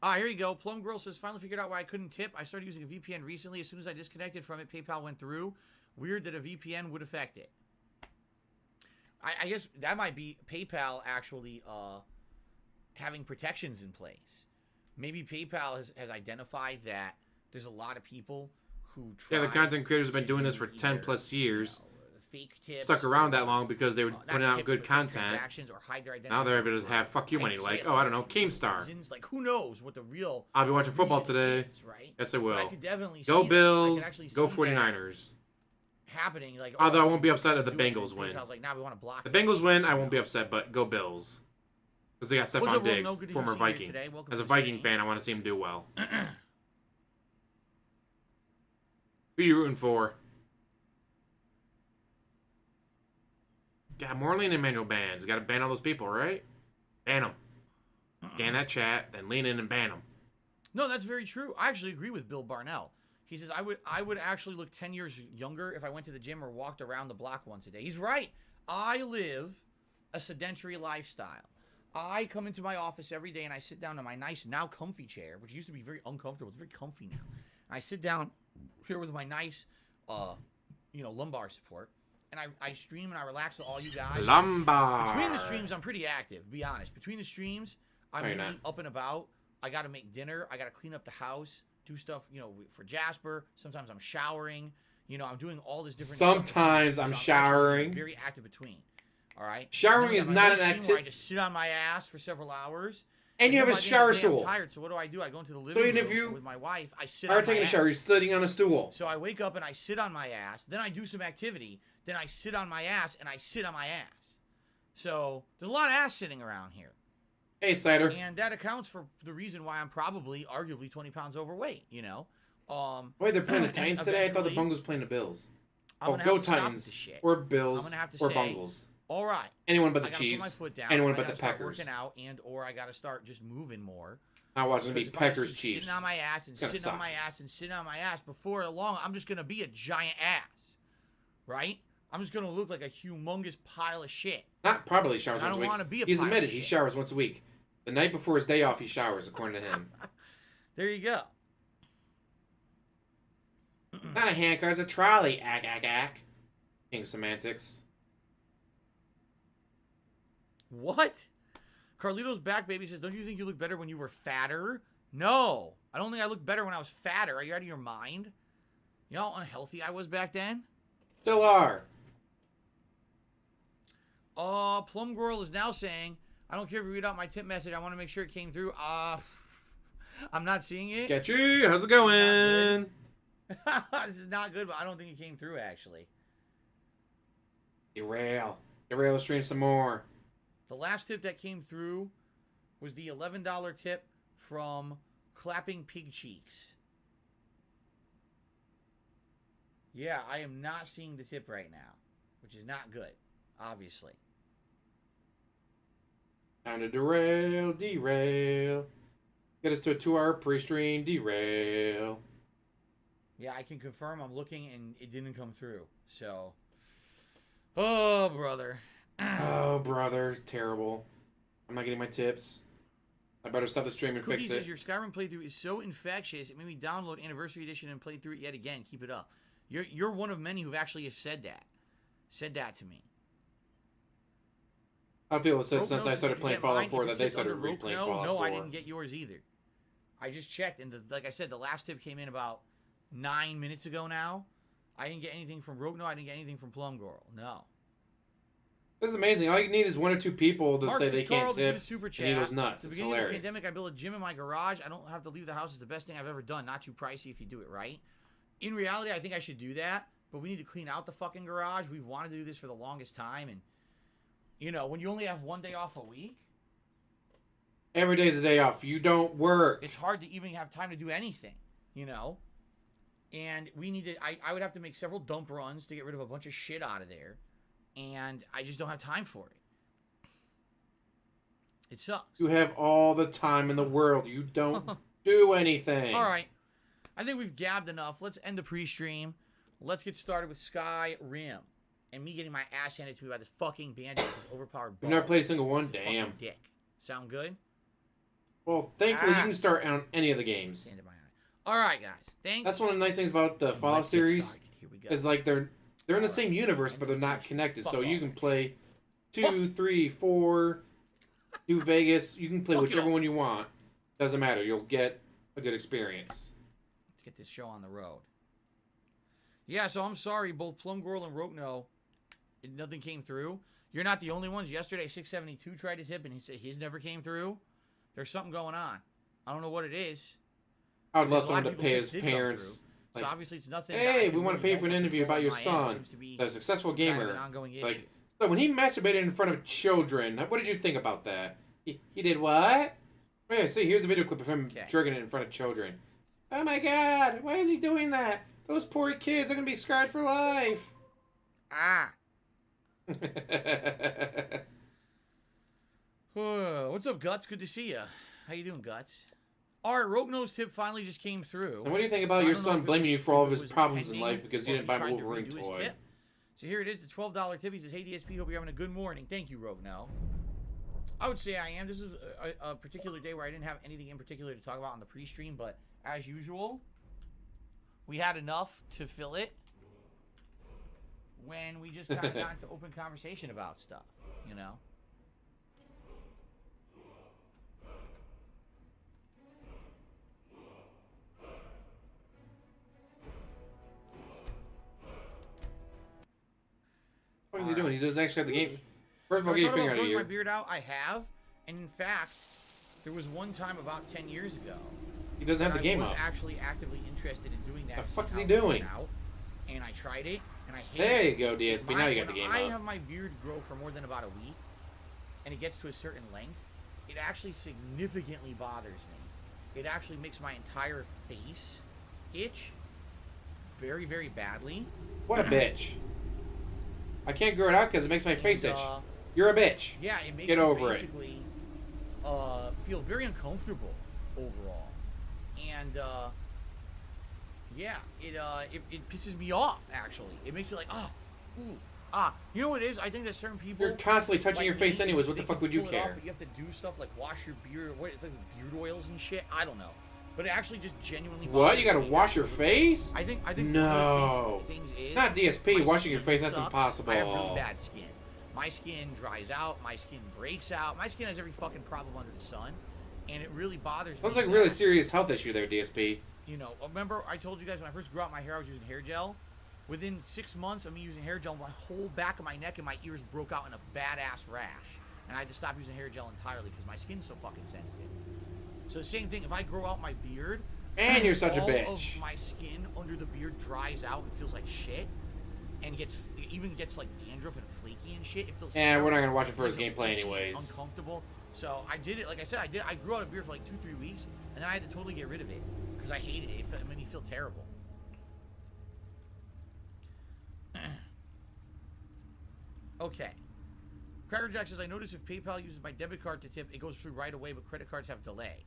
Here you go. Plum Girl says, finally figured out why I couldn't tip. I started using a VPN recently. As soon as I disconnected from it, PayPal went through. Weird that a VPN would affect it. I guess that might be PayPal actually having protections in place. Maybe PayPal has identified that there's a lot of people who try.
Yeah, the content creators have been
to
doing this
do
for 10 plus years.
Fake tips.
Stuck around that long because they were
not
putting out
tips,
good
but fake
content.
transactions or hide their identity
Now they're able to
for
have fuck you money.
hide
Like,
sale
oh, I don't know, Keemstar.
reasons. Like, who knows what the real
I'll be watching football
reason
today.
is, right?
Yes, I
But
will.
I could definitely
Go
see
Bills.
that. I could actually
Go
see
49ers.
that happening. Like,
Although I
oh,
won't be upset if the
do it, and
Bengals win.
PayPal's like, nah, we want to block
The
that
Bengals
shit.
win, I won't be upset, but go Bills. Because they got
What's up,
Stephon
Will?
Diggs,
No, good to
former
see you here
Viking.
today. Welcome
As
to
a
the
Viking
stream.
fan, I want to see him do well. Who you rooting for? Got Morley and Emmanuel bans. Got to ban all those people, right? Ban them. Ban that chat, then lean in and ban them.
No, that's very true. I actually agree with Bill Barnell. He says, I would actually look 10 years younger if I went to the gym or walked around the block once a day. He's right. I live a sedentary lifestyle. I come into my office every day and I sit down in my nice, now comfy chair, which used to be very uncomfortable. It's very comfy now. I sit down here with my nice, lumbar support, and I stream and I relax with all you guys.
Lumbar.
Between the streams, I'm pretty active, be honest. Between the streams, I'm
No, you're
usually
not.
up and about. I got to make dinner. I got to clean up the house, do stuff, for Jasper. Sometimes I'm showering. I'm doing all this different stuff.
Sometimes I'm
actually
showering.
very active between. All right.
Showering
And then
is
I
not
have
an
my stream where I
activity.
just sit on my ass for several hours.
And you have a
by the end of
shower
the day, I'm
stool.
tired, so what do? I go into the living
even
room
if you
with my wife. I sit
Are
on my
taking a
ass.
shower, you're sitting on a stool.
So I wake up and I sit on my ass. Then I do some activity. Then I sit on my ass and I sit on my ass. So there's a lot of ass sitting around here.
Hey, Cider.
And that accounts for the reason why I'm probably, arguably, 20 pounds overweight,
Wait, they're playing the
and
Titans today? I thought the
eventually,
Bungles playing the Bills.
I'm
Oh,
gonna
go
have to stop with
Titans.
this shit.
Or Bills.
I'm gonna have to
or
say,
Bungles.
all right.
Anyone but the
I gotta put my
Chiefs.
foot down.
Anyone
and
but
I
the
gotta start
Packers.
working out, or I got to start just moving more.
Now watch them
Because
beat
if I just
Packers
keep
Chiefs.
Sitting on my ass and
It's gonna
sitting on
suck.
my ass and sitting on my ass, before long, I'm just gonna be a giant ass, right? I'm just gonna look like a humongous pile of shit.
Not probably showers
And I
once a
don't
week.
wanna be a
He's
pile of
admitted he
shit.
showers once a week. The night before his day off, he showers, according to him.
There you go.
Not a handcar, it's a trolley. Ack, ack, ack. King semantics.
What? Carlito's back, baby, says, don't you think you look better when you were fatter? No. I don't think I looked better when I was fatter. Are you out of your mind? You know how unhealthy I was back then?
Still are.
Plum Girl is now saying, I don't care if you read out my tip message. I want to make sure it came through. I'm not seeing it.
Sketchy, how's it going?
This is not good, but I don't think it came through, actually.
Derail the stream some more.
The last tip that came through was the $11 tip from Clapping Pig Cheeks. Yeah, I am not seeing the tip right now, which is not good, obviously.
Time to derail. Get us to a 2-hour pre-stream, derail.
Yeah, I can confirm I'm looking and it didn't come through. So, oh, brother.
Oh, brother. Terrible. I'm not getting my tips. I better stop the stream and
Cookie
fix
says
it.
your Skyrim playthrough is so infectious, it made me download Anniversary Edition and play through it yet again. Keep it up. You're one of many who've actually have said that to me.
A lot of people have said
Rope
since
Nose
I started
said,
playing
"Did you get
Fallout
mine?
4
If
that
you
they
clicked
started
under Rope
replaying
No,
Fallout 4.
No, I didn't get yours either. I just checked, and like I said, the last tip came in about 9 minutes ago now. I didn't get anything from Rogue No. I didn't get anything from Plum Girl. No.
This is amazing. All you need is 1 or 2 people to
Mark
say
says,
they can't
Carl,
tip,
this is a super
and he
chat.
goes nuts.
At the
It's
beginning
hilarious.
of the pandemic, I built a gym in my garage. I don't have to leave the house. It's the best thing I've ever done. Not too pricey if you do it right. In reality, I think I should do that, but we need to clean out the fucking garage. We've wanted to do this for the longest time, and, you know, when you only have 1 day off a week,
Every day's a day off. You don't work.
it's hard to even have time to do anything, you know? And we need to, I would have to make several dump runs to get rid of a bunch of shit out of there, and I just don't have time for it. It sucks.
You have all the time in the world. You don't do anything.
All right. I think we've gabbed enough. Let's end the pre-stream. Let's get started with Skyrim. And me getting my ass handed to me by this fucking bandit with this overpowered
You've never
balls.
played a single one?
Fucking
Damn.
dick. Sound good?
Well, thankfully,
Ah.
you can start on any of the games.
Stand in my eye. All right, guys. Thanks.
That's one of the nice things about the Fallout
Let's get
series.
started. Here we go.
Is like they're in the
All
same
right.
universe, but they're not connected. So
Fuck
you
off.
can play 2, 3, 4, New Vegas. You can play
Fuck it
whichever
all.
one you want. Doesn't matter. You'll get a good experience.
Let's get this show on the road. Yeah, so I'm sorry, both Plum Girl and Rokno, nothing came through. You're not the only ones. Yesterday, 672 tried to tip, and he said his never came through. There's something going on. I don't know what it is.
I would love
There's a lot
someone to
of
pay
people's
his
tips did come
parents.
through. So
like,
obviously it's nothing. that I
Hey,
can
we want to
really
pay for an
hold
interview about your
control on my end.
son,
Seems to be
a successful
kind of
gamer.
an ongoing issue.
Like, so when he masturbated in front of children, what did you think about that? He did what? Oh, yeah, see, here's a video clip of him
Okay.
jerking it in front of children. Oh my god, why is he doing that? Those poor kids are gonna be scarred for life.
Ah. What's up, Guts? Good to see you. How you doing, Guts? All right, Rokno's tip finally just came through.
And what do you think
So
about
I
your
don't know
son
if it
blaming
was-
you for all of
if it
his
was
problems in
pending
life because you
or
didn't
if
buy
he
him a
tried to
Wolverine
redo his
toy?
tip. So here it is, the $12 tip. He says, hey, DSP, hope you're having a good morning. Thank you, Rokno. I would say I am. This is a particular day where I didn't have anything in particular to talk about on the pre-stream, but as usual, we had enough to fill it when we just kind of got into open conversation about stuff, you know?
What is he doing? He doesn't actually have the game. First of all,
Have I
get your
thought
finger
about
out of
growing my
here.
beard out? I have, and in fact, there was one time about 10 years ago
He doesn't have
that
the game
I was
up.
actually actively interested in doing that.
The
to see
fuck is
how
he
it turned
doing?
out, and I tried it, and I hated
There
it.
you go, DSP. Now you got the
When
game
I
up.
have my beard grow for more than about a week, and it gets to a certain length, it actually significantly bothers me. It actually makes my entire face itch very, very badly.
What a bitch. I can't grow it out because it makes my face
And,
itch. You're a bitch.
Yeah, it makes
Get
me
over it.
basically feel very uncomfortable overall, and yeah, it pisses me off. Actually, it makes me like you know what it is? I think that certain people
You're constantly touching
like
your face anyways. What the
they
fuck
can
would you
pull it off,
care?
but you have to do stuff like wash your beard, what, it's like beard oils and shit. I don't know. But it actually just genuinely.
What? You
bothers
gotta
me.
wash your face?
I think.
No.
One of the things is
Not DSP.
my
Washing your
skin
face, that's
sucks.
impossible.
I have really bad skin. My skin dries out. My skin breaks out. My skin has every fucking problem under the sun, and it really bothers me.
Sounds like a really serious health issue there, DSP.
You know, remember I told you guys when I first grew out my hair, I was using hair gel. Within 6 months of me using hair gel, my whole back of my neck and my ears broke out in a badass rash. And I had to stop using hair gel entirely because my skin's so fucking sensitive. So the same thing, if I grow out my beard...
And you're such a
all
bitch.
of my skin under the beard dries out and feels like shit. And even gets like dandruff and flaky and shit. It feels
And we're not
terrible.
gonna watch it for his
It feels
gameplay
itchy,
anyways.
Uncomfortable. So I did it, like I said, I grew out a beard for like 2-3 weeks. And then I had to totally get rid of it. Because I hated it. It made me feel terrible. Okay. Cracker Jack says, I notice if PayPal uses my debit card to tip, it goes through right away, but credit cards have delay.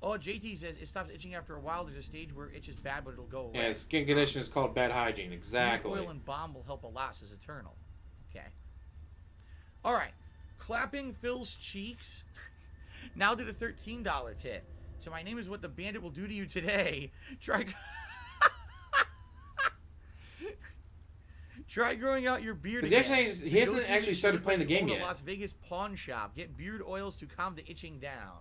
Oh, JT says, it stops itching after a while. There's a stage where itch is bad, but it'll go away.
Yeah, skin condition is called bad hygiene. Exactly.
Oil and balm will help a lot, says Eternal. Okay. All right. Clapping Phil's cheeks. Now did a $13 tip. So my name is what the bandit will do to you today. Try growing out your beard again.
He hasn't actually started playing the game yet.
Las Vegas pawn shop. Get beard oils to calm the itching down.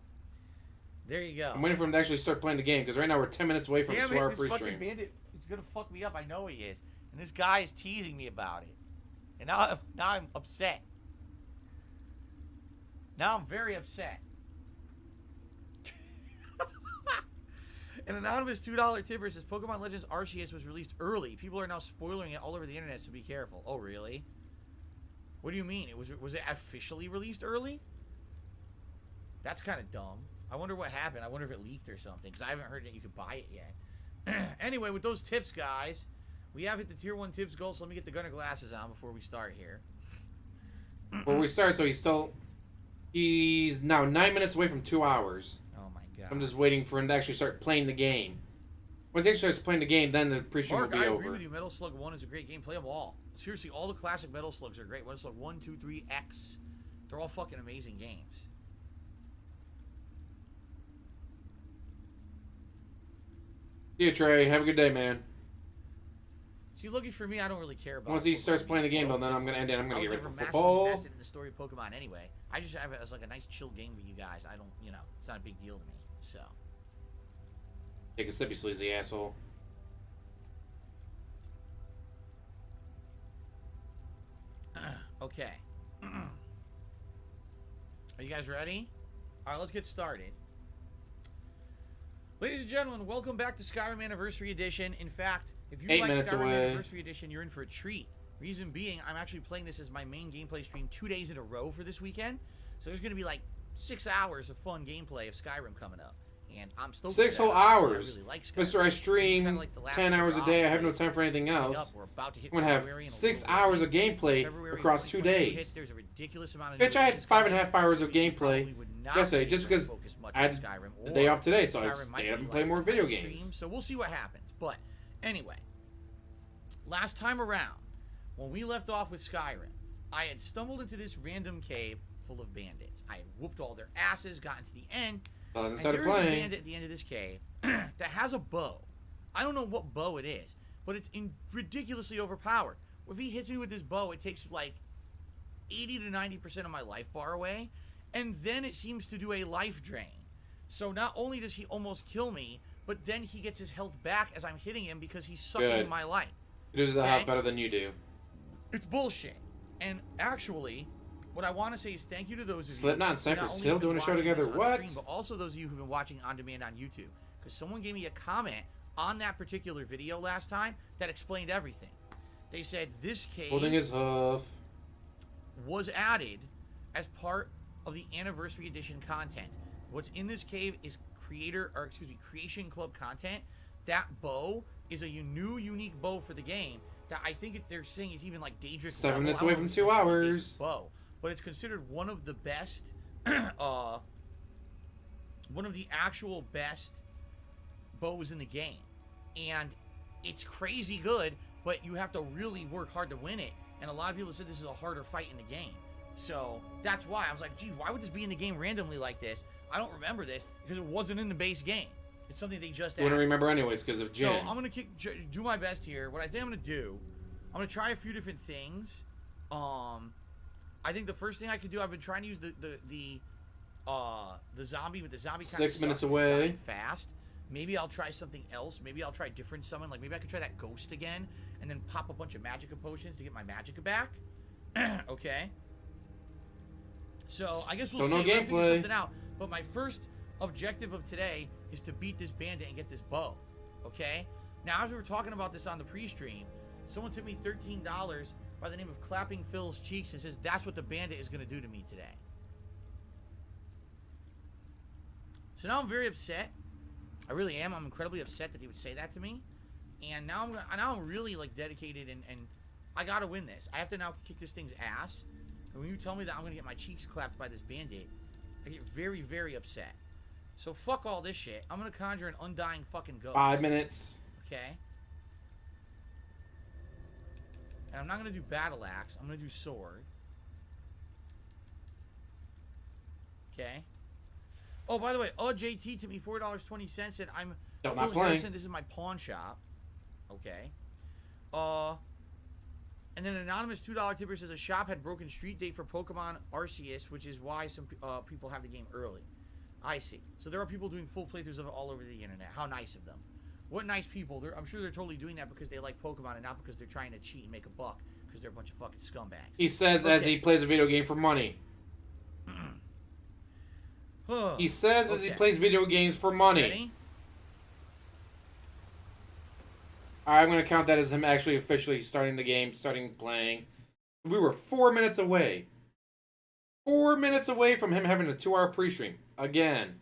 There you go.
I'm waiting for him to actually start playing the game because right now we're 10 minutes away from a 2-hour free
fucking
stream.
bandit is gonna fuck me up. I know he is. And this guy is teasing me about it. And now I'm upset. Now I'm very upset. An anonymous $2 tipper says Pokemon Legends Arceus was released early. People are now spoiling it all over the internet, so be careful. Oh, really? What do you mean? Was it officially released early? That's kind of dumb. I wonder what happened. I wonder if it leaked or something, because I haven't heard that you could buy it yet. Anyway, with those tips, guys, we have hit the tier 1 tips goal, so let me get the Gunner glasses on before we start here.
Before we start, so he's now 9 minutes away from 2 hours.
Oh my god.
I'm just waiting for him to actually start playing the game. Once he actually starts playing the game, then the pre-stream will
Mark,
be
I
over.
agree with you. Metal Slug 1 is a great game. Play them all. Seriously, all the classic Metal Slugs are great. Metal Slug 1, 2, 3, X. They're all fucking amazing games.
See you, Trey. Have a good day, man.
See, looking for me, I don't really care about.
Once he
Pokemon
starts playing the game, though,
games.
then I'm gonna end it. I'm gonna
I
get
was
ready for
never massively
football.
invested in the story of Pokemon anyway. I just have it as like a nice chill game with you guys. I don't, you know, it's not a big deal to me. So.
Take a sip, you sleazy asshole.
Okay. Are you guys ready? All right, let's get started. Ladies and gentlemen, welcome back to Skyrim Anniversary Edition. In fact, if you
8
like
minutes
Skyrim
away.
Anniversary Edition, you're in for a treat. Reason being, I'm actually playing this as my main gameplay stream 2 days in a row for this weekend. So there's going to be like 6 hours of fun gameplay of Skyrim coming up. And I'm stoked.
6
for
whole
that. Honestly,
hours.
I really like Skyrim.
Mister, I
This is
stream
kinda like the last
10 hours a
hurrah
day. I have no
because
time for anything
coming
else.
up, we're about to hit
I'm gonna have
February in a
6
little
hours
bit.
of gameplay
February
across 2
2022
days.
hits, there's a ridiculous amount of
Bitch, I had
news
5.5 hours of
coming.
gameplay
Probably would not
yesterday
be
just
able to
because
focus much
I
on
had
Skyrim,
the day
or
off today, so I
Skyrim might
stayed up
be
and played
like
more
a
video
stream,
games.
so we'll see what happens. But anyway, last time around, when we left off with Skyrim, I had stumbled into this random cave full of bandits. I had whooped all their asses, gotten to the end,
I
and
started
there's a
playing.
bandit at the end of this cave that has a bow. I don't know what bow it is, but it's ridiculously overpowered. If he hits me with this bow, it takes like 80 to 90% of my life bar away, and then it seems to do a life drain. So not only does he almost kill me, but then he gets his health back as I'm hitting him because he's sucking
Good.
my life.
He does the
Okay.
half better than you do.
It's bullshit. And actually, what I want to say is thank you to those of you
Slipknot and
who
Cypress
not only
Hill
have been
doing a show
watching
together.
this on
What?
stream, but also those of you who've been watching on demand on YouTube. Because someone gave me a comment on that particular video last time that explained everything. They said this cave
Holding his hoof.
was added as part of the Anniversary Edition content. What's in this cave is Creation Club content. That bow is a new, unique bow for the game that I think they're saying it's even like Daedric
7
level.
minutes
I don't
away
know
from
if it's
2
considered a
hours.
Daedric bow, but it's considered one of the best, one of the actual best bows in the game. And it's crazy good, but you have to really work hard to win it. And a lot of people said this is a harder fight in the game. So that's why I was like, gee, why would this be in the game randomly like this? I don't remember this because it wasn't in the base game. It's something they just
You wouldn't
added.
remember anyways because of Jin.
So I'm gonna do my best here. What I think I'm gonna do, I'm gonna try a few different things. I think the first thing I could do, I've been trying to use the zombie, but the zombie kind of
6 minutes away.
Fast. Maybe I'll try something else. Maybe I'll try a different summon. Like maybe I could try that ghost again, and then pop a bunch of magicka potions to get my magicka back. Okay. So I guess we'll see. We'll figure something out. But my first objective of today is to beat this bandit and get this bow. Okay. Now, as we were talking about this on the pre-stream, someone took me $13 by the name of Clapping Phil's Cheeks and says that's what the bandit is going to do to me today. So now I'm very upset. I really am. I'm incredibly upset that he would say that to me. And now I'm really like dedicated and I gotta win this. I have to now kick this thing's ass. And when you tell me that I'm gonna get my cheeks clapped by this bandit, I get very, very upset. So fuck all this shit. I'm gonna conjure an undying fucking ghost.
5 minutes.
Okay. And I'm not gonna do battle axe. I'm gonna do sword. Okay. Oh, by the way, JT to me $4.20 said I'm
not
Phil
playing.
Harrison. This is my pawn shop. Okay. And then an anonymous $2 tipper says a shop had broken street date for Pokemon Arceus, which is why some people have the game early. I see. So there are people doing full playthroughs of it all over the internet. How nice of them. What nice people. I'm sure they're totally doing that because they like Pokemon and not because they're trying to cheat and make a buck because they're a bunch of fucking scumbags.
He says as he plays a video game for money. He says as he plays video games for money.
Ready?
Alright, I'm going to count that as him actually officially starting the game, starting playing. We were 4 minutes away. 4 minutes away from him having a 2-hour pre-stream. Again.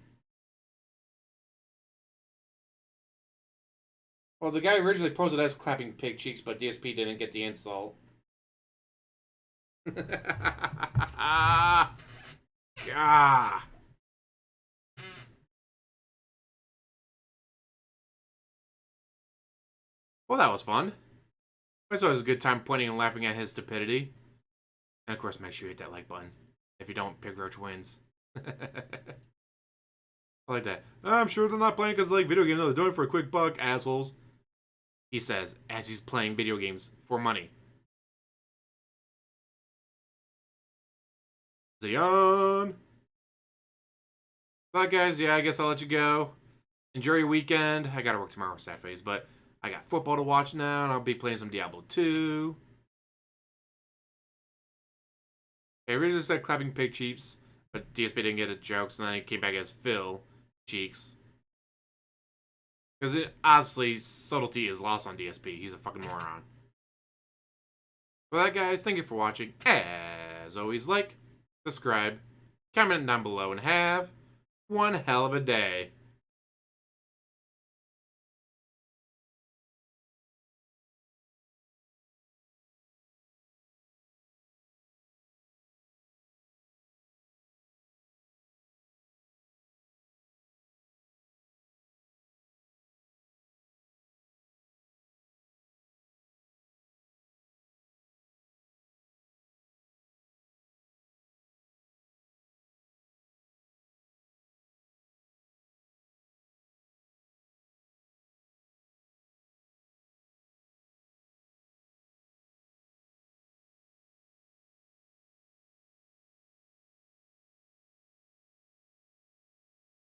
Well, the guy originally posed it as clapping pig cheeks, but DSP didn't get the insult. Ah. Well, that was fun. It's always a good time pointing and laughing at his stupidity. And of course, make sure you hit that like button. If you don't, Pigroach wins. I like that. I'm sure they're not playing because they like video games. No, they're doing it for a quick buck, assholes. He says, as he's playing video games for money. Zion! Alright, guys. Yeah, I guess I'll let you go. Enjoy your weekend. I gotta work tomorrow, sad face, but I got football to watch now, and I'll be playing some Diablo 2. I originally said clapping pig cheeks, but DSP didn't get a joke, so then it came back as Phil Cheeks. Because obviously, subtlety is lost on DSP. He's a fucking moron. For that, guys, thank you for watching. As always, like, subscribe, comment down below, and have one hell of a day.